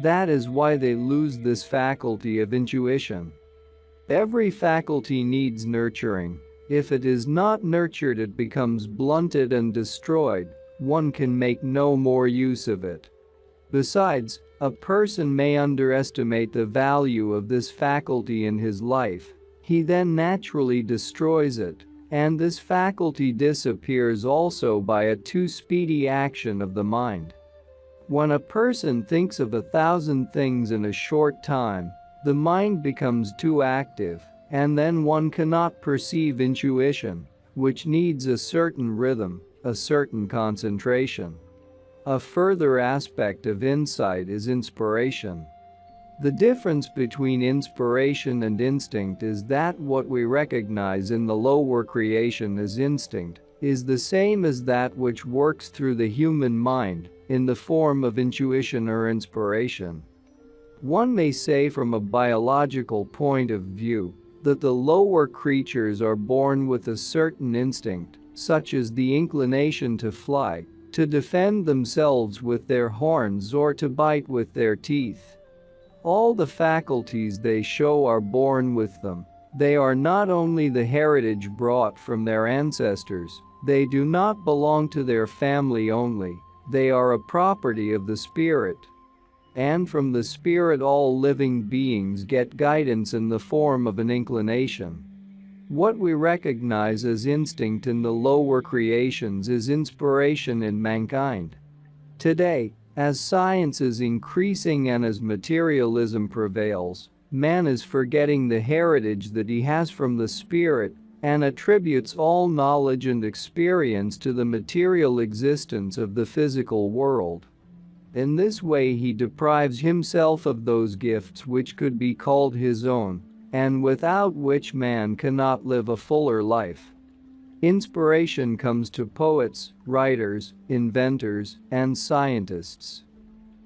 That is why they lose this faculty of intuition. Every faculty needs nurturing. If it is not nurtured, it becomes blunted and destroyed. One can make no more use of it. Besides, a person may underestimate the value of this faculty in his life. He then naturally destroys it, and this faculty disappears also by a too speedy action of the mind. When a person thinks of 1,000 things in a short time, the mind becomes too active, and then one cannot perceive intuition, which needs a certain rhythm, a certain concentration. A further aspect of insight is inspiration. The difference between inspiration and instinct is that what we recognize in the lower creation as instinct is the same as that which works through the human mind in the form of intuition or inspiration. One may say from a biological point of view that the lower creatures are born with a certain instinct, such as the inclination to fly, to defend themselves with their horns, or to bite with their teeth. All the faculties they show are born with them. They are not only the heritage brought from their ancestors, they do not belong to their family only, they are a property of the spirit. And from the spirit all living beings get guidance in the form of an inclination. What we recognize as instinct in the lower creations is inspiration in mankind. Today, as science is increasing and as materialism prevails, man is forgetting the heritage that he has from the spirit and attributes all knowledge and experience to the material existence of the physical world. In this way he deprives himself of those gifts which could be called his own, and without which man cannot live a fuller life. Inspiration comes to poets, writers, inventors, and scientists.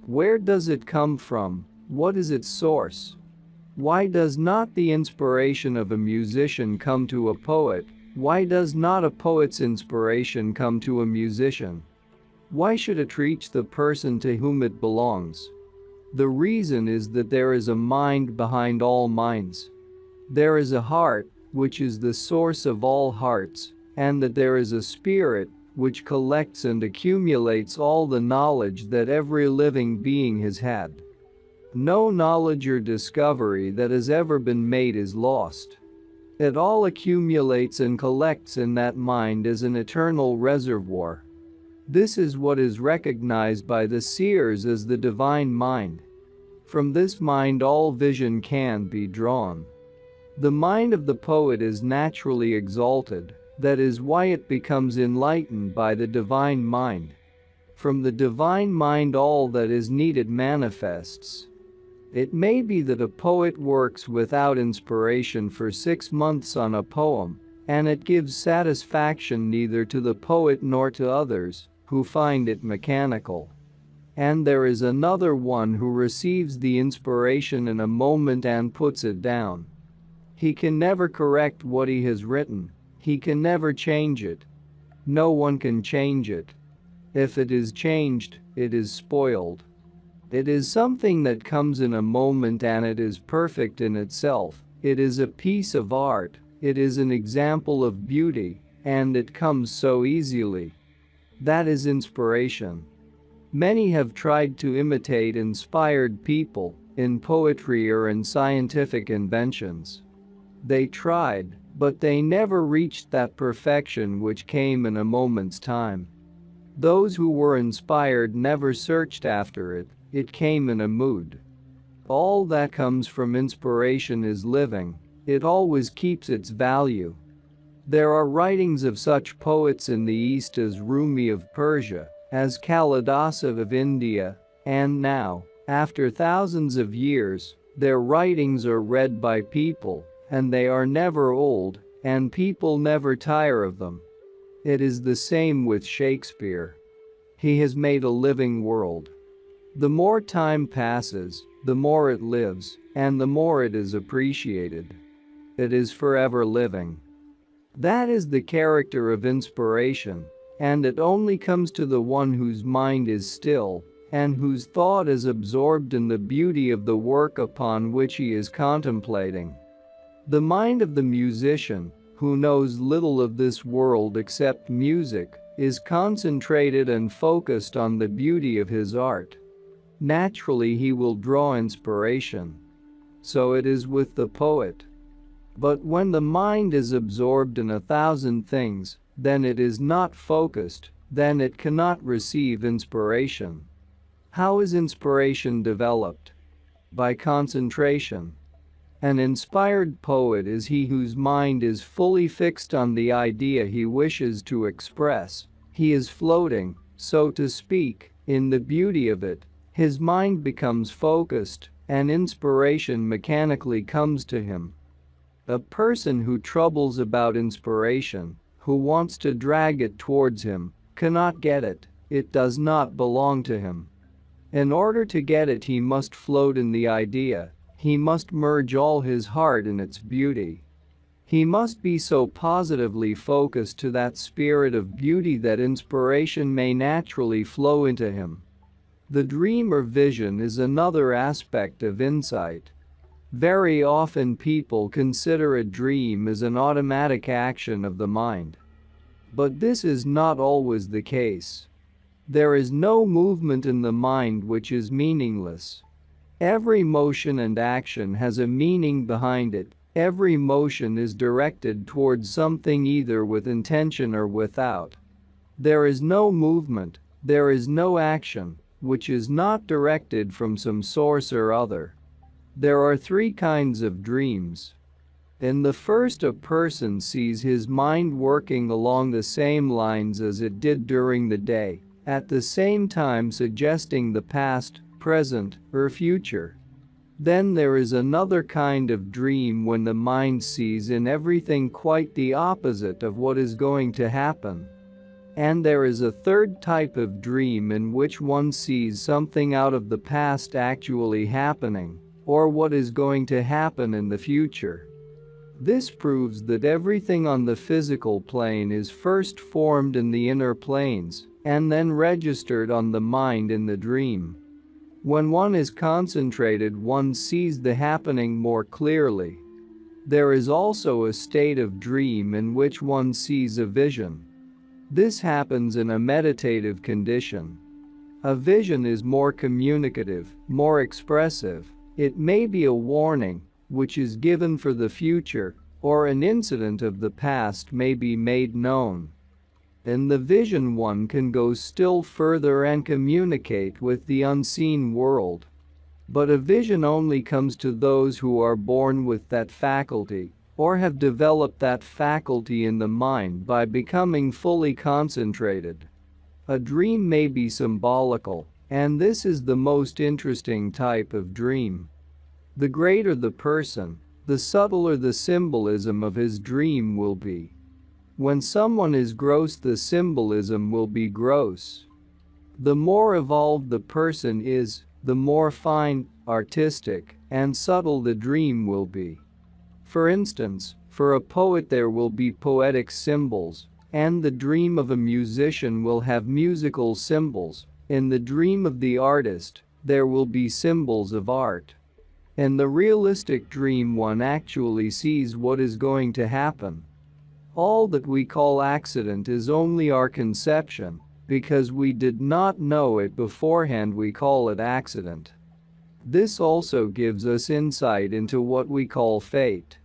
Where does it come from? What is its source? Why does not the inspiration of a musician come to a poet? Why does not a poet's inspiration come to a musician? Why should it reach the person to whom it belongs? The reason is that there is a mind behind all minds. There is a heart, which is the source of all hearts, and that there is a spirit, which collects and accumulates all the knowledge that every living being has had. No knowledge or discovery that has ever been made is lost. It all accumulates and collects in that mind as an eternal reservoir. This is what is recognized by the seers as the divine mind. From this mind all vision can be drawn. The mind of the poet is naturally exalted, that is why it becomes enlightened by the divine mind. From the divine mind all that is needed manifests. It may be that a poet works without inspiration for 6 months on a poem, and it gives satisfaction neither to the poet nor to others, who find it mechanical. And there is another one who receives the inspiration in a moment and puts it down. He can never correct what he has written. He can never change it. No one can change it. If it is changed, it is spoiled. It is something that comes in a moment and it is perfect in itself. It is a piece of art. It is an example of beauty, and it comes so easily. That is inspiration. Many have tried to imitate inspired people in poetry or in scientific inventions. They tried, but they never reached that perfection which came in a moment's time. Those who were inspired never searched after it, it came in a mood. All that comes from inspiration is living, it always keeps its value. There are writings of such poets in the East as Rumi of Persia, as Kalidasa of India, and now, after thousands of years, their writings are read by people, and they are never old, and people never tire of them. It is the same with Shakespeare. He has made a living world. The more time passes, the more it lives, and the more it is appreciated. It is forever living. That is the character of inspiration, and it only comes to the one whose mind is still, and whose thought is absorbed in the beauty of the work upon which he is contemplating. The mind of the musician, who knows little of this world except music, is concentrated and focused on the beauty of his art. Naturally he will draw inspiration. So it is with the poet. But when the mind is absorbed in 1,000 things, then it is not focused, then it cannot receive inspiration. How is inspiration developed? By concentration. An inspired poet is he whose mind is fully fixed on the idea he wishes to express. He is floating, so to speak, in the beauty of it. His mind becomes focused, and inspiration mechanically comes to him. A person who troubles about inspiration, who wants to drag it towards him, cannot get it, it does not belong to him. In order to get it he must float in the idea, he must merge all his heart in its beauty. He must be so positively focused to that spirit of beauty that inspiration may naturally flow into him. The dream or vision is another aspect of insight. Very often people consider a dream as an automatic action of the mind. But this is not always the case. There is no movement in the mind which is meaningless. Every motion and action has a meaning behind it. Every motion is directed towards something either with intention or without. There is no movement, there is no action, which is not directed from some source or other. There are 3 kinds of dreams. In the first, a person sees his mind working along the same lines as it did during the day, at the same time suggesting the past, present, or future. Then there is another kind of dream when the mind sees in everything quite the opposite of what is going to happen. And there is a third type of dream in which one sees something out of the past actually happening, or what is going to happen in the future. This proves that everything on the physical plane is first formed in the inner planes, and then registered on the mind in the dream. When one is concentrated, one sees the happening more clearly. There is also a state of dream in which one sees a vision. This happens in a meditative condition. A vision is more communicative, more expressive. It may be a warning, which is given for the future, or an incident of the past may be made known. In the vision, one can go still further and communicate with the unseen world. But a vision only comes to those who are born with that faculty, or have developed that faculty in the mind by becoming fully concentrated. A dream may be symbolical, and this is the most interesting type of dream. The greater the person, the subtler the symbolism of his dream will be. When someone is gross, the symbolism will be gross. The more evolved the person is, the more fine, artistic, and subtle the dream will be. For instance, for a poet there will be poetic symbols, and the dream of a musician will have musical symbols. In the dream of the artist, there will be symbols of art. In the realistic dream, one actually sees what is going to happen. All that we call accident is only our conception. Because we did not know it beforehand, we call it accident. This also gives us insight into what we call fate.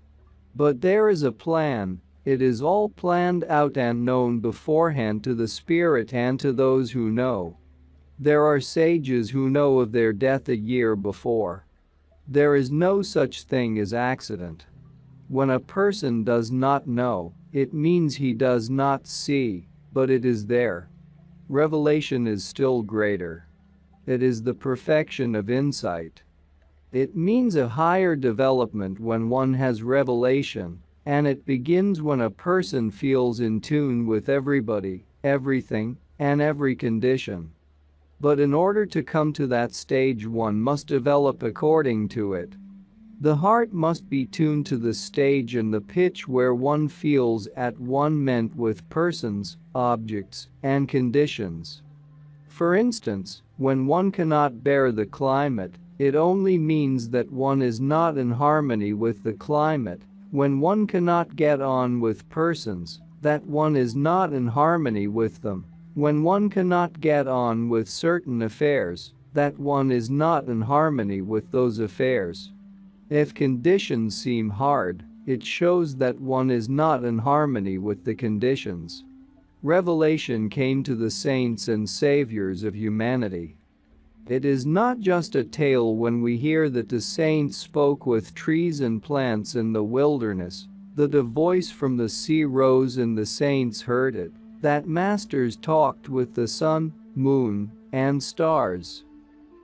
But there is a plan. It is all planned out and known beforehand to the spirit and to those who know. There are sages who know of their death a year before. There is no such thing as accident. When a person does not know, it means he does not see, but it is there. Revelation is still greater. It is the perfection of insight. It means a higher development when one has revelation, and it begins when a person feels in tune with everybody, everything, and every condition. But in order to come to that stage, one must develop according to it. The heart must be tuned to the stage and the pitch where one feels at one ment with persons, objects, and conditions. For instance, when one cannot bear the climate, it only means that one is not in harmony with the climate. When one cannot get on with persons, that one is not in harmony with them. When one cannot get on with certain affairs, that one is not in harmony with those affairs. If conditions seem hard, it shows that one is not in harmony with the conditions. Revelation came to the saints and saviors of humanity. It is not just a tale when we hear that the saints spoke with trees and plants in the wilderness, that a voice from the sea rose and the saints heard it, that masters talked with the sun, moon, and stars.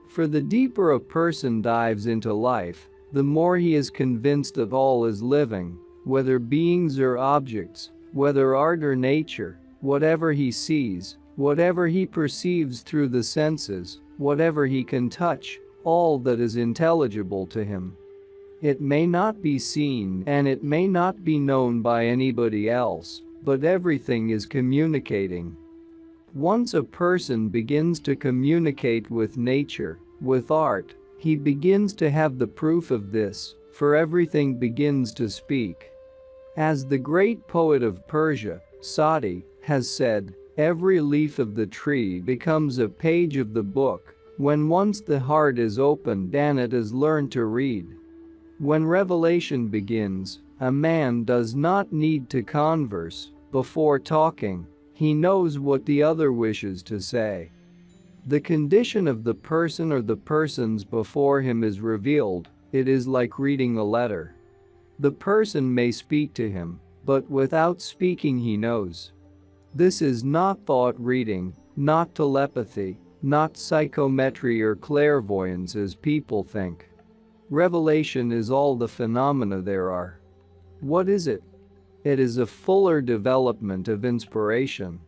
For the deeper a person dives into life, the more he is convinced that all is living, whether beings or objects, whether art or nature, whatever he sees, whatever he perceives through the senses, whatever he can touch, all that is intelligible to him. It may not be seen and it may not be known by anybody else, but everything is communicating. Once a person begins to communicate with nature, with art, he begins to have the proof of this, for everything begins to speak. As the great poet of Persia, Sati, has said, every leaf of the tree becomes a page of the book, when once the heart is opened and it has learned to read. When revelation begins, a man does not need to converse. Before talking, he knows what the other wishes to say. The condition of the person or the persons before him is revealed. It is like reading a letter. The person may speak to him, but without speaking he knows. This is not thought reading, not telepathy, not psychometry or clairvoyance as people think. Revelation is all the phenomena there are. What is it? It is a fuller development of inspiration.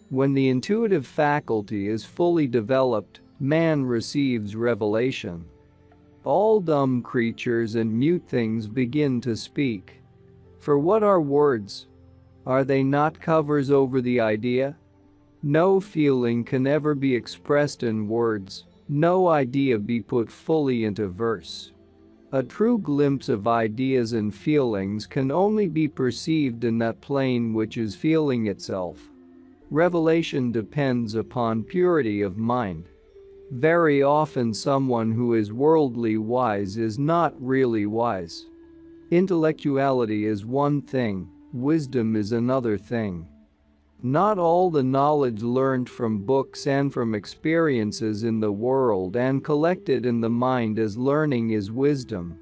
When the intuitive faculty is fully developed, man receives revelation. All dumb creatures and mute things begin to speak. For what are words? Are they not covers over the idea? No feeling can ever be expressed in words, no idea be put fully into verse. A true glimpse of ideas and feelings can only be perceived in that plane which is feeling itself. Revelation depends upon purity of mind. Very often someone who is worldly wise is not really wise. Intellectuality is one thing, wisdom is another thing. Not all the knowledge learned from books and from experiences in the world and collected in the mind as learning is wisdom.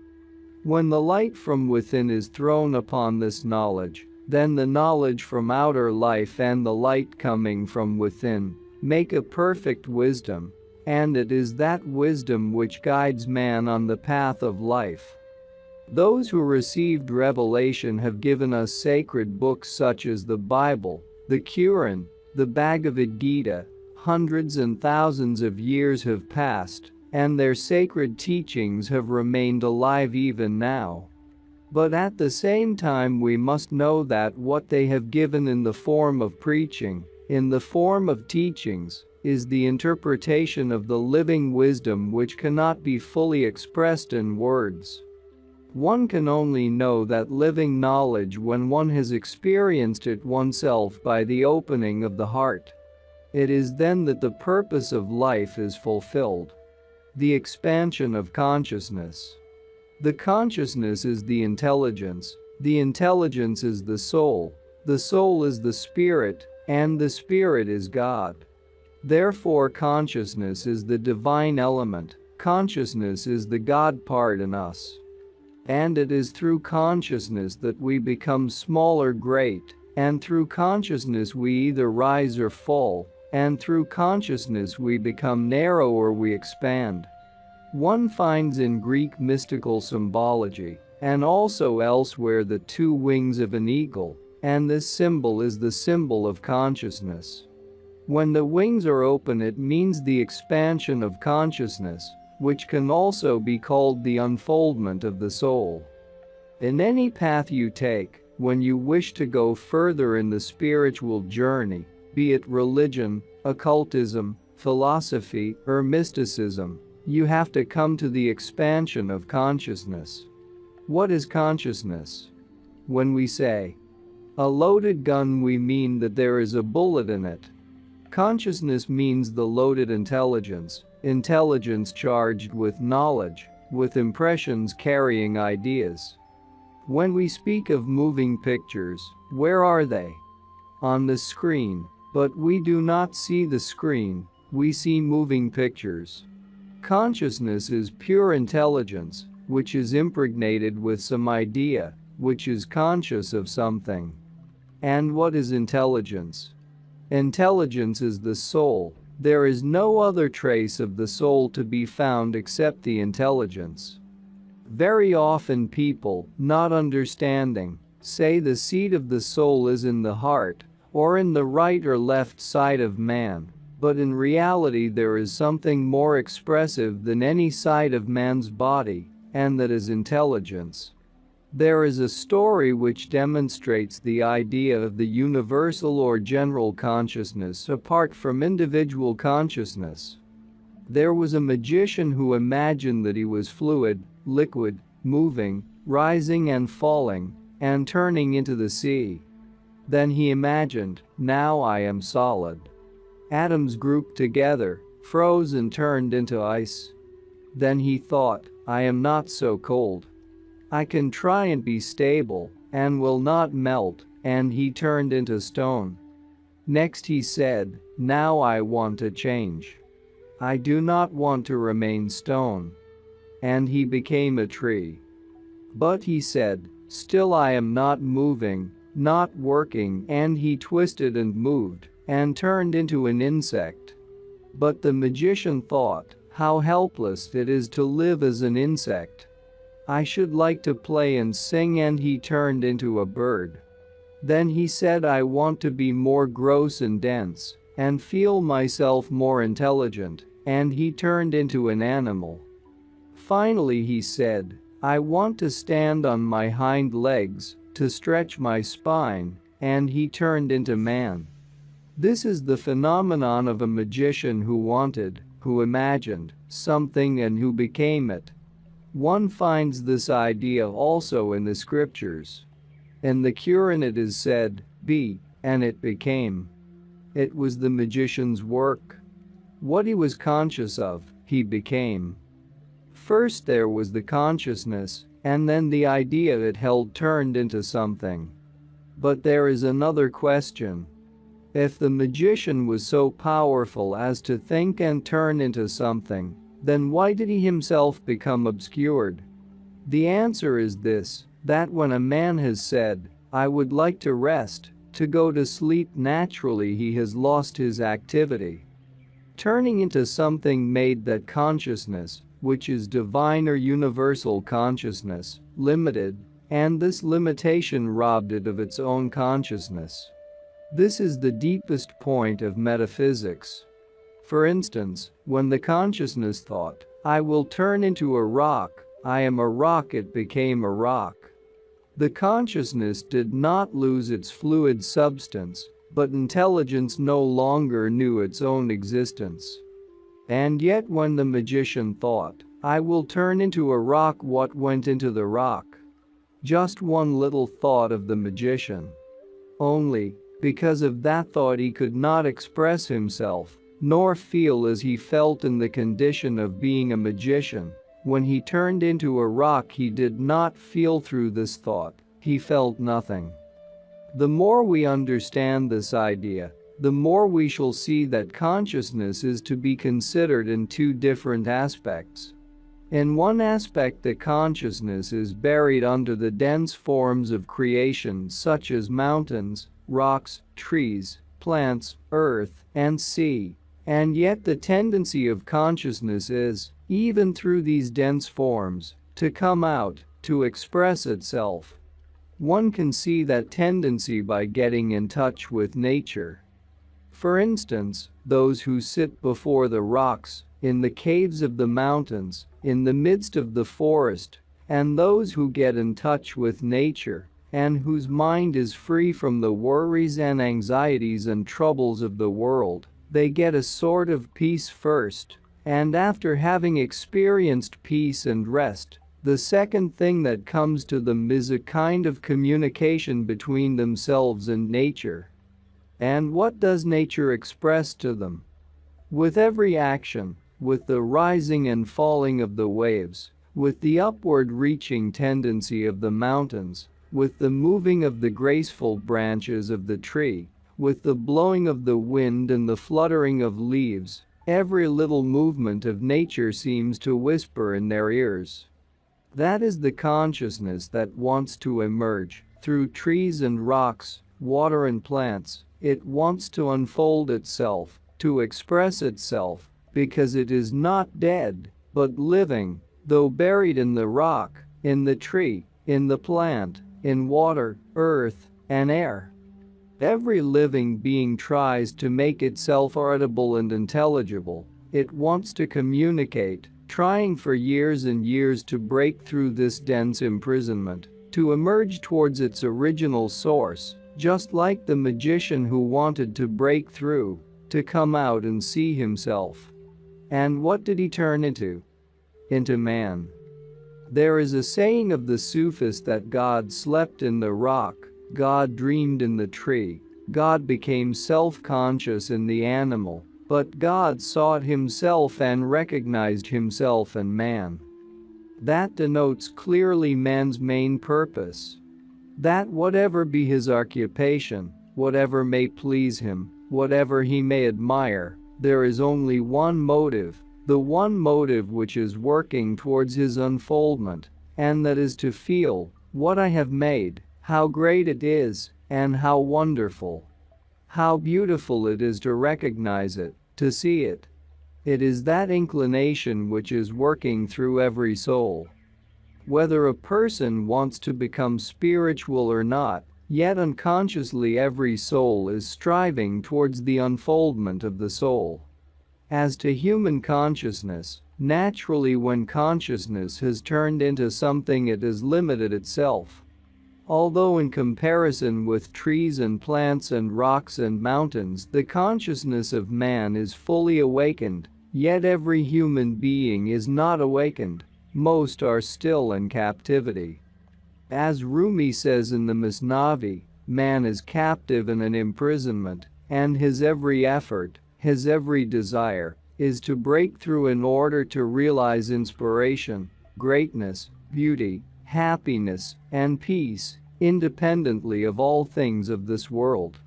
When the light from within is thrown upon this knowledge, then the knowledge from outer life and the light coming from within make a perfect wisdom, and it is that wisdom which guides man on the path of life. Those who received revelation have given us sacred books such as the Bible, the Quran, the Bhagavad Gita. Hundreds and thousands of years have passed, and their sacred teachings have remained alive even now. But at the same time we must know that what they have given in the form of preaching, in the form of teachings, is the interpretation of the living wisdom which cannot be fully expressed in words. One can only know that living knowledge when one has experienced it oneself by the opening of the heart. It is then that the purpose of life is fulfilled. The expansion of consciousness. The consciousness is the intelligence is the soul is the spirit, and the spirit is God. Therefore consciousness is the divine element, consciousness is the God part in us. And it is through consciousness that we become small or great, and through consciousness we either rise or fall, and through consciousness we become narrow or we expand. One finds in Greek mystical symbology, and also elsewhere, the two wings of an eagle, and this symbol is the symbol of consciousness. When the wings are open, it means the expansion of consciousness, which can also be called the unfoldment of the soul. In any path you take, when you wish to go further in the spiritual journey, be it religion, occultism, philosophy, or mysticism, you have to come to the expansion of consciousness. What is consciousness? When we say a loaded gun, we mean that there is a bullet in it. Consciousness means the loaded intelligence charged with knowledge, with impressions carrying ideas. When we speak of moving pictures, where are they? On the screen, but we do not see the screen, we see moving pictures. Consciousness is pure intelligence, which is impregnated with some idea, which is conscious of something. And what is intelligence? Intelligence is the soul. There is no other trace of the soul to be found except the intelligence. Very often people, not understanding, say the seat of the soul is in the heart, or in the right or left side of man, but in reality there is something more expressive than any side of man's body, and that is intelligence. There is a story which demonstrates the idea of the universal or general consciousness apart from individual consciousness. There was a magician who imagined that he was fluid, liquid, moving, rising and falling, and turning into the sea. Then he imagined, now I am solid. Atoms grouped together, froze and turned into ice. Then he thought, I am not so cold. I can try and be stable, and will not melt, and he turned into stone. Next he said, now I want to change. I do not want to remain stone. And he became a tree. But he said, Still I am not moving, not working, and he twisted and moved and turned into an insect. But the magician thought, how helpless it is to live as an insect. I should like to play and sing, and he turned into a bird. Then he said, I want to be more gross and dense and feel myself more intelligent, and he turned into an animal. Finally he said, I want to stand on my hind legs, to stretch my spine, and he turned into man. This is the phenomenon of a magician who wanted, who imagined something and who became it. One finds this idea also in the scriptures. In the Quran it is said, be, and it became. It was the magician's work. What he was conscious of, he became. First there was the consciousness, and then the idea it held turned into something. But there is another question. If the magician was so powerful as to think and turn into something, then why did he himself become obscured? The answer is this, that when a man has said, I would like to rest, to go to sleep, naturally he has lost his activity. Turning into something made that consciousness, which is divine or universal consciousness, limited, and this limitation robbed it of its own consciousness. This is the deepest point of metaphysics. For instance, when the consciousness thought, I will turn into a rock, I am a rock, it became a rock. The consciousness did not lose its fluid substance, but intelligence no longer knew its own existence. And yet when the magician thought, I will turn into a rock, what went into the rock? Just one little thought of the magician. Only, because of that thought he could not express himself, nor feel as he felt in the condition of being a magician. When he turned into a rock he did not feel through this thought, he felt nothing. The more we understand this idea, the more we shall see that consciousness is to be considered in two different aspects. In one aspect the consciousness is buried under the dense forms of creation such as mountains, rocks, trees, plants, earth, and sea. And yet the tendency of consciousness is, even through these dense forms, to come out, to express itself. One can see that tendency by getting in touch with nature. For instance, those who sit before the rocks, in the caves of the mountains, in the midst of the forest, and those who get in touch with nature, and whose mind is free from the worries and anxieties and troubles of the world, they get a sort of peace first, and after having experienced peace and rest, the second thing that comes to them is a kind of communication between themselves and nature. And what does nature express to them? With every action, with the rising and falling of the waves, with the upward reaching tendency of the mountains, with the moving of the graceful branches of the tree, with the blowing of the wind and the fluttering of leaves, every little movement of nature seems to whisper in their ears. That is the consciousness that wants to emerge, through trees and rocks, water and plants. It wants to unfold itself, to express itself, because it is not dead, but living, though buried in the rock, in the tree, in the plant, in water, earth, and air. Every living being tries to make itself audible and intelligible. It wants to communicate, trying for years and years to break through this dense imprisonment, to emerge towards its original source, just like the magician who wanted to break through, to come out and see himself. And what did he turn into? Into man. There is a saying of the Sufis that God slept in the rock, God dreamed in the tree, God became self-conscious in the animal, but God sought himself and recognized himself in man. That denotes clearly man's main purpose. That whatever be his occupation, whatever may please him, whatever he may admire, there is only one motive, the one motive which is working towards his unfoldment, and that is to feel, What I have made, how great it is, and how wonderful. How beautiful it is to recognize it, to see it. It is that inclination which is working through every soul. Whether a person wants to become spiritual or not, yet unconsciously every soul is striving towards the unfoldment of the soul. As to human consciousness, naturally when consciousness has turned into something it has limited itself. Although in comparison with trees and plants and rocks and mountains the consciousness of man is fully awakened, yet every human being is not awakened. Most are still in captivity. As Rumi says in the Masnavi, man is captive in an imprisonment, and his every effort, his every desire, is to break through in order to realize inspiration, greatness, beauty, happiness, and peace, independently of all things of this world.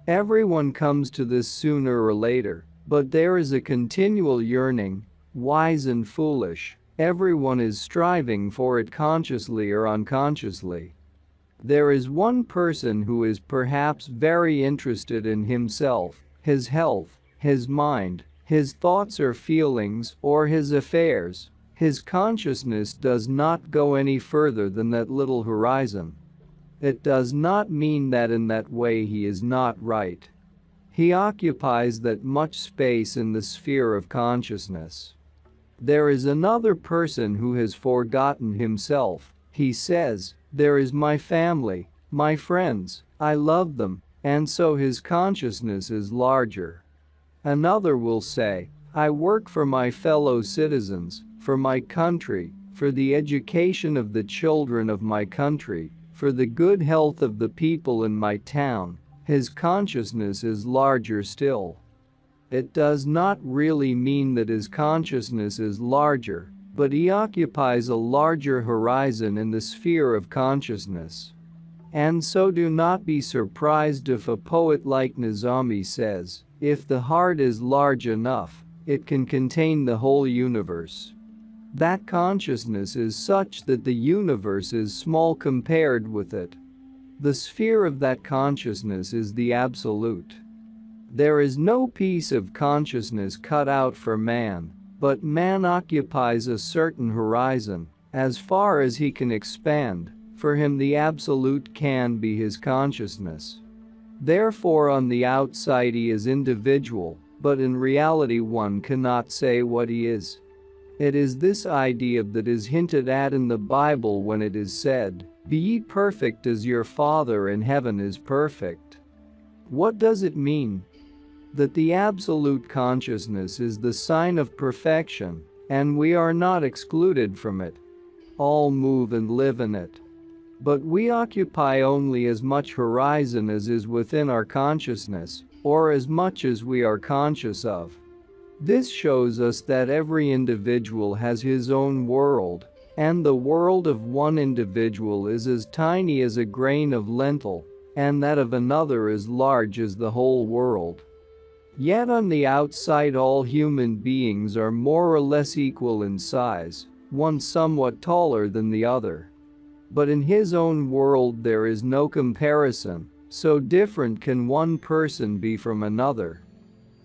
Everyone comes to this sooner or later, but there is a continual yearning, wise and foolish. Everyone is striving for it consciously or unconsciously. There is one person who is perhaps very interested in himself, his health, his mind, his thoughts or feelings, or his affairs. His consciousness does not go any further than that little horizon. It does not mean that in that way he is not right. He occupies that much space in the sphere of consciousness. There is another person who has forgotten himself. He says, "There is my family, my friends, I love them," and so his consciousness is larger. Another will say, "I work for my fellow citizens, for my country, for the education of the children of my country, for the good health of the people in my town." His consciousness is larger still. It does not really mean that his consciousness is larger, but he occupies a larger horizon in the sphere of consciousness. And so do not be surprised if a poet like Nizami says, "If the heart is large enough, it can contain the whole universe." That consciousness is such that the universe is small compared with it. The sphere of that consciousness is the absolute. There is no piece of consciousness cut out for man, but man occupies a certain horizon, as far as he can expand. For him the absolute can be his consciousness. Therefore on the outside he is individual, but in reality one cannot say what he is. It is this idea that is hinted at in the Bible when it is said, "Be ye perfect as your Father in heaven is perfect." What does it mean? That the absolute consciousness is the sign of perfection, and we are not excluded from it. All move and live in it. But we occupy only as much horizon as is within our consciousness, or as much as we are conscious of. This shows us that every individual has his own world, and the world of one individual is as tiny as a grain of lentil, and that of another as large as the whole world. Yet on the outside all human beings are more or less equal in size, one somewhat taller than the other. But in his own world there is no comparison, so different can one person be from another.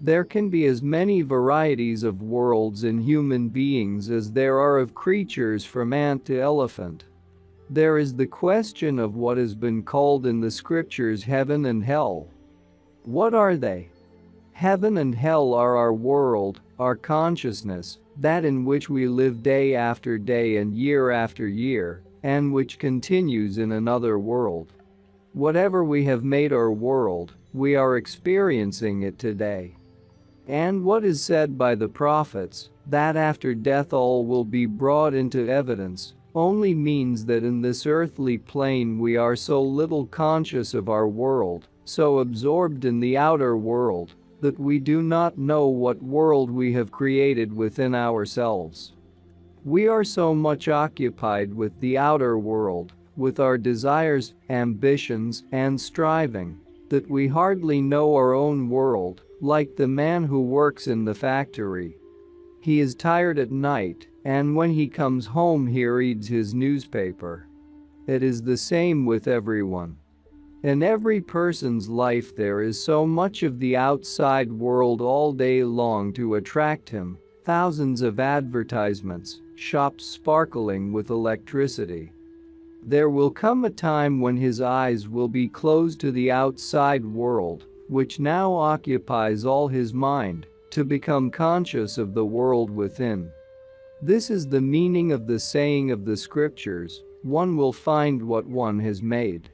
There can be as many varieties of worlds in human beings as there are of creatures from ant to elephant. There is the question of what has been called in the scriptures heaven and hell. What are they? Heaven and hell are our world, our consciousness, that in which we live day after day and year after year, and which continues in another world. Whatever we have made our world, we are experiencing it today. And what is said by the prophets, that after death all will be brought into evidence, only means that in this earthly plane we are so little conscious of our world, so absorbed in the outer world, that we do not know what world we have created within ourselves. We are so much occupied with the outer world, with our desires, ambitions, and striving, that we hardly know our own world, like the man who works in the factory. He is tired at night, and when he comes home he reads his newspaper. It is the same with everyone. In every person's life there is so much of the outside world all day long to attract him. Thousands of advertisements, shops sparkling with electricity. There will come a time when his eyes will be closed to the outside world, which now occupies all his mind, to become conscious of the world within. This is the meaning of the saying of the scriptures, one will find what one has made.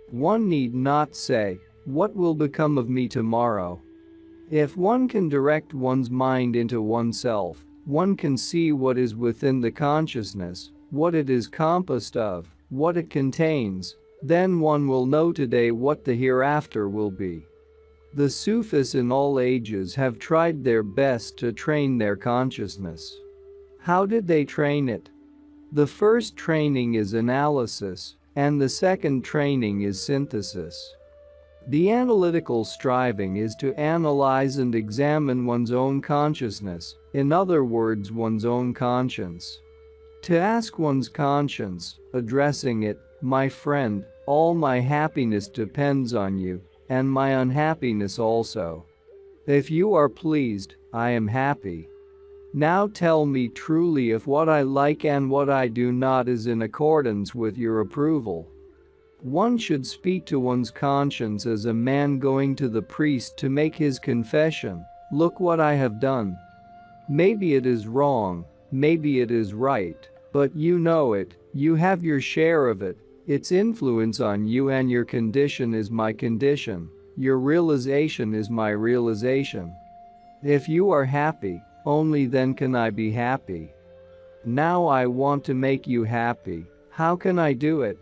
One need not say, "What will become of me tomorrow?" If one can direct one's mind into oneself, one can see what is within the consciousness, what it is composed of, what it contains, then one will know today what the hereafter will be. The Sufis in all ages have tried their best to train their consciousness. How did they train it? The first training is analysis, and the second training is synthesis. The analytical striving is to analyze and examine one's own consciousness, in other words, one's own conscience. To ask one's conscience, addressing it, "My friend, all my happiness depends on you, and my unhappiness also. If you are pleased, I am happy. Now tell me truly if what I like and what I do not is in accordance with your approval." One should speak to one's conscience as a man going to the priest to make his confession. "Look what I have done. Maybe it is wrong, maybe it is right, but you know it, you have your share of it, its influence on you, and your condition is my condition, your realization is my realization. If you are happy, only then can I be happy. Now I want to make you happy, how can I do it?"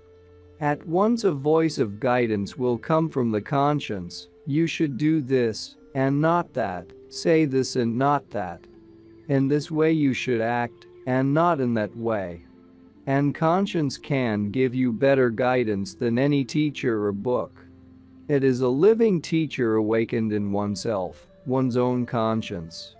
At once a voice of guidance will come from the conscience. "You should do this, and not that, say this and not that. In this way you should act, and not in that way." And conscience can give you better guidance than any teacher or book. It is a living teacher awakened in oneself, one's own conscience.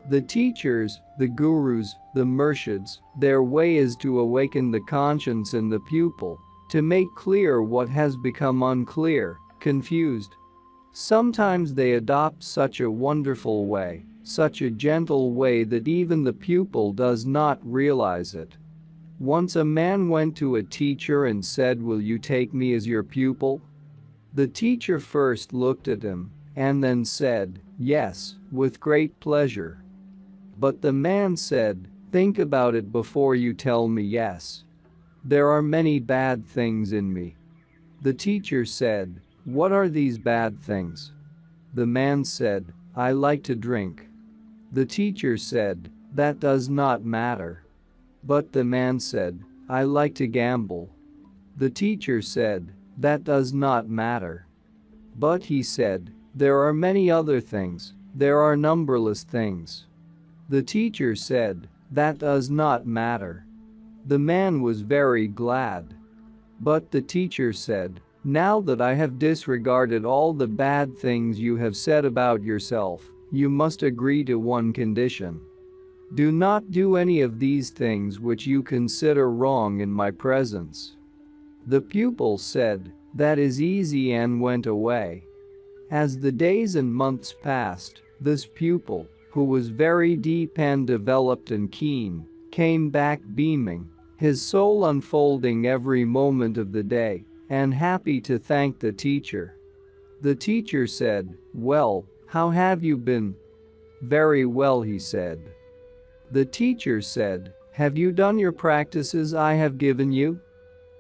The teachers, the gurus, the murshids, their way is to awaken the conscience in the pupil, to make clear what has become unclear, confused. Sometimes they adopt such a wonderful way, such a gentle way that even the pupil does not realize it. Once a man went to a teacher and said, "Will you take me as your pupil?" The teacher first looked at him, and then said, "Yes, with great pleasure." But the man said, "Think about it before you tell me yes. There are many bad things in me." The teacher said, "What are these bad things?" The man said, "I like to drink." The teacher said, "That does not matter." But the man said, "I like to gamble." The teacher said, "That does not matter." But he said, "There are many other things, there are numberless things." The teacher said, "That does not matter." The man was very glad. But the teacher said, "Now that I have disregarded all the bad things you have said about yourself, you must agree to one condition. Do not do any of these things which you consider wrong in my presence." The pupil said, "That is easy," and went away. As the days and months passed, this pupil, who was very deep and developed and keen, came back beaming, his soul unfolding every moment of the day, and happy to thank the teacher. The teacher said, "Well, how have you been?" "Very well," he said. The teacher said, "Have you done your practices I have given you?"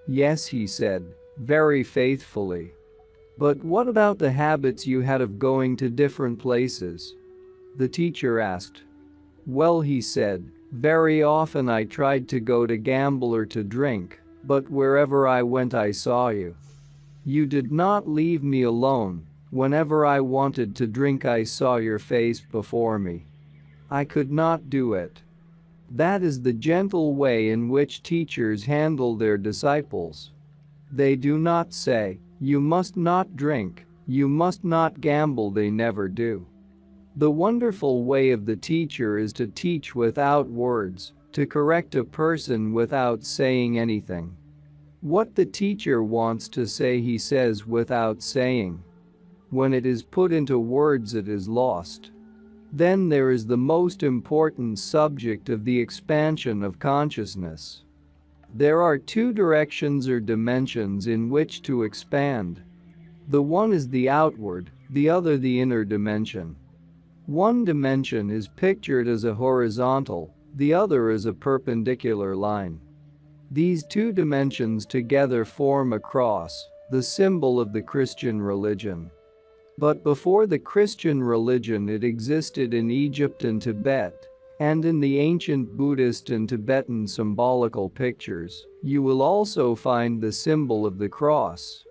"Yes," he said, "very faithfully." "But what about the habits you had of going to different places?" The teacher asked. "Well," he said, "very often I tried to go to gamble or to drink, but wherever I went I saw you. You did not leave me alone. Whenever I wanted to drink I saw your face before me. I could not do it." That is the gentle way in which teachers handle their disciples. They do not say, "You must not drink, you must not gamble," they never do. The wonderful way of the teacher is to teach without words, to correct a person without saying anything. What the teacher wants to say he says without saying. When it is put into words it is lost. Then there is the most important subject of the expansion of consciousness. There are two directions or dimensions in which to expand. The one is the outward, the other the inner dimension. One dimension is pictured as a horizontal, the other as a perpendicular line. These two dimensions together form a cross, the symbol of the Christian religion. But before the Christian religion it existed in Egypt and Tibet, and in the ancient Buddhist and Tibetan symbolical pictures, you will also find the symbol of the cross.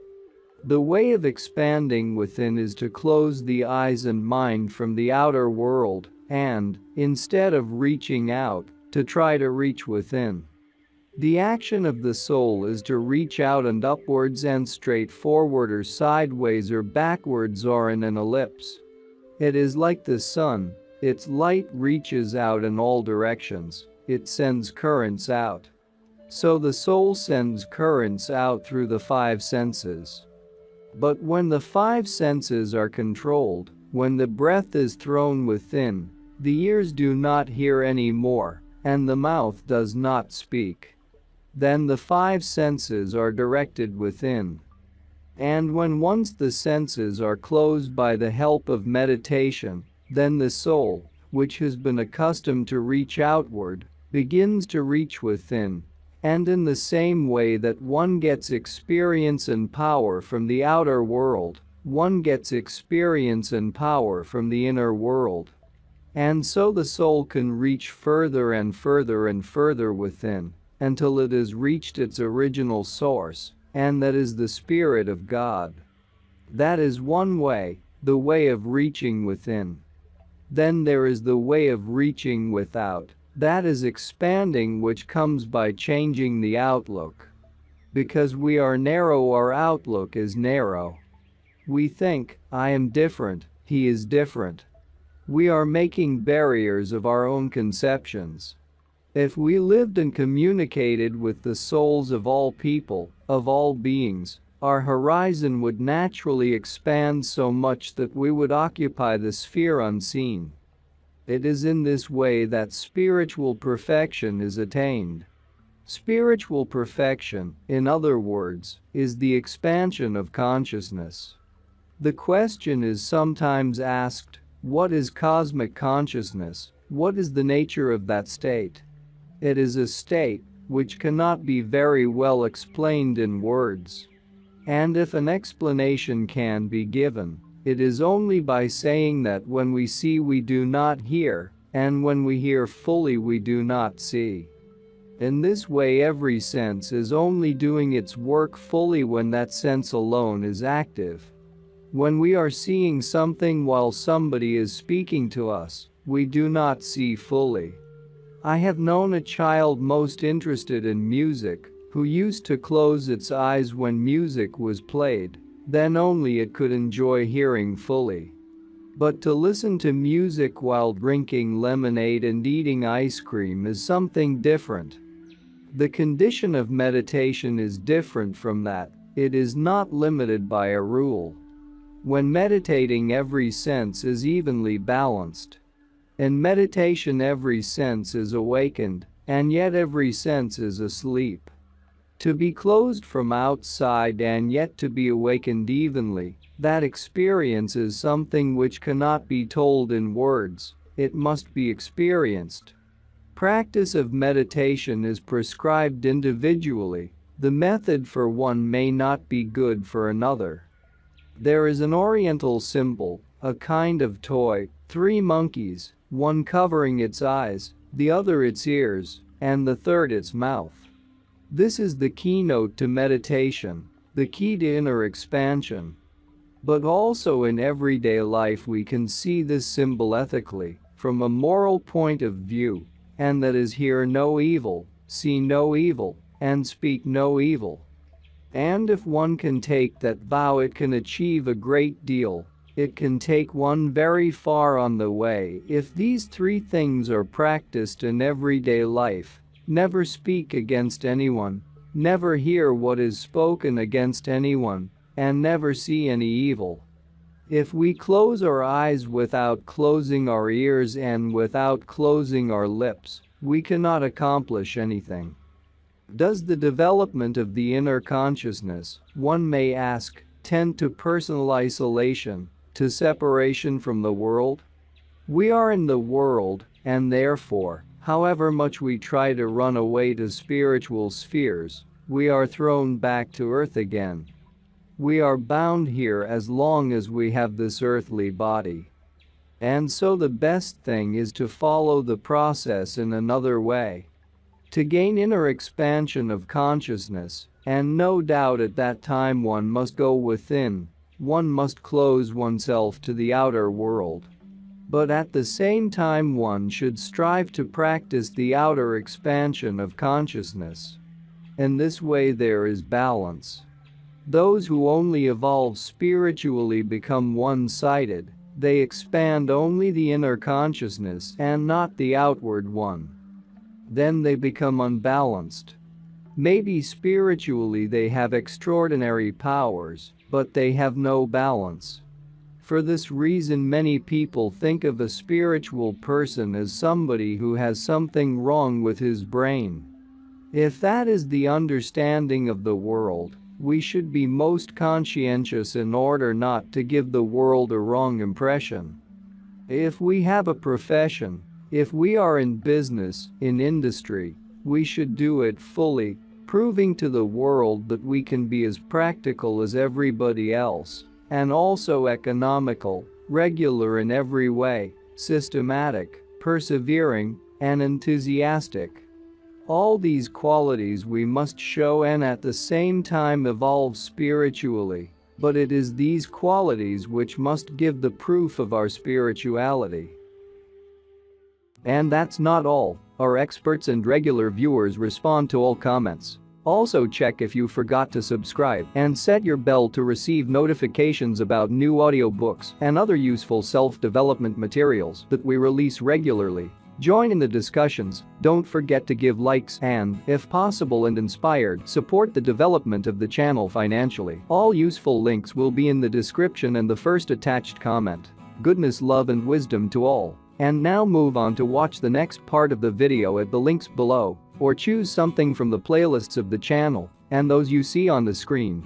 The way of expanding within is to close the eyes and mind from the outer world and, instead of reaching out, to try to reach within. The action of the soul is to reach out and upwards and straight forward or sideways or backwards or in an ellipse. It is like the sun, its light reaches out in all directions, it sends currents out. So the soul sends currents out through the five senses. But when the five senses are controlled, when the breath is thrown within, the ears do not hear any more, and the mouth does not speak. Then the five senses are directed within. And when once the senses are closed by the help of meditation, then the soul, which has been accustomed to reach outward, begins to reach within. And in the same way that one gets experience and power from the outer world, one gets experience and power from the inner world. And so the soul can reach further and further and further within, until it has reached its original source, and that is the Spirit of God. That is one way, the way of reaching within. Then there is the way of reaching without. That is expanding, which comes by changing the outlook. Because we are narrow, our outlook is narrow. We think, I am different, he is different. We are making barriers of our own conceptions. If we lived and communicated with the souls of all people, of all beings, our horizon would naturally expand so much that we would occupy the sphere unseen. It is in this way that spiritual perfection is attained. Spiritual perfection, in other words, is the expansion of consciousness. The question is sometimes asked, what is cosmic consciousness? What is the nature of that state? It is a state which cannot be very well explained in words. And if an explanation can be given, it is only by saying that when we see we do not hear, and when we hear fully we do not see. In this way every sense is only doing its work fully when that sense alone is active. When we are seeing something while somebody is speaking to us, we do not see fully. I have known a child most interested in music, who used to close its eyes when music was played. Then only it could enjoy hearing fully. But to listen to music while drinking lemonade and eating ice cream is something different. The condition of meditation is different from that, it is not limited by a rule. When meditating, every sense is evenly balanced. In meditation every sense is awakened, and yet every sense is asleep. To be closed from outside and yet to be awakened evenly, that experience is something which cannot be told in words, it must be experienced. Practice of meditation is prescribed individually, the method for one may not be good for another. There is an oriental symbol, a kind of toy, 3 monkeys, one covering its eyes, the other its ears, and the third its mouth. This is the keynote to meditation, the key to inner expansion. But also in everyday life we can see this symbol ethically, from a moral point of view, and that is hear no evil, see no evil, and speak no evil. And if one can take that vow it can achieve a great deal, it can take one very far on the way if these 3 things are practiced in everyday life. Never speak against anyone, never hear what is spoken against anyone, and never see any evil. If we close our eyes without closing our ears and without closing our lips, we cannot accomplish anything. Does the development of the inner consciousness, one may ask, tend to personal isolation, to separation from the world? We are in the world, and therefore, however much we try to run away to spiritual spheres, we are thrown back to earth again. We are bound here as long as we have this earthly body. And so the best thing is to follow the process in another way. To gain inner expansion of consciousness, and no doubt at that time one must go within, one must close oneself to the outer world. But at the same time one should strive to practice the outer expansion of consciousness. In this way there is balance. Those who only evolve spiritually become one-sided, they expand only the inner consciousness and not the outward one. Then they become unbalanced. Maybe spiritually they have extraordinary powers, but they have no balance. For this reason many people think of a spiritual person as somebody who has something wrong with his brain. If that is the understanding of the world, we should be most conscientious in order not to give the world a wrong impression. If we have a profession, if we are in business, in industry, we should do it fully, proving to the world that we can be as practical as everybody else, and also economical, regular in every way, systematic, persevering, and enthusiastic. All these qualities we must show and at the same time evolve spiritually, but it is these qualities which must give the proof of our spirituality. And that's not all, our experts and regular viewers respond to all comments. Also check if you forgot to subscribe and set your bell to receive notifications about new audiobooks and other useful self-development materials that we release regularly. Join in the discussions, don't forget to give likes and, if possible and inspired, support the development of the channel financially. All useful links will be in the description and the first attached comment. Goodness, love and wisdom to all. And now move on to watch the next part of the video at the links below, or choose something from the playlists of the channel and those you see on the screen.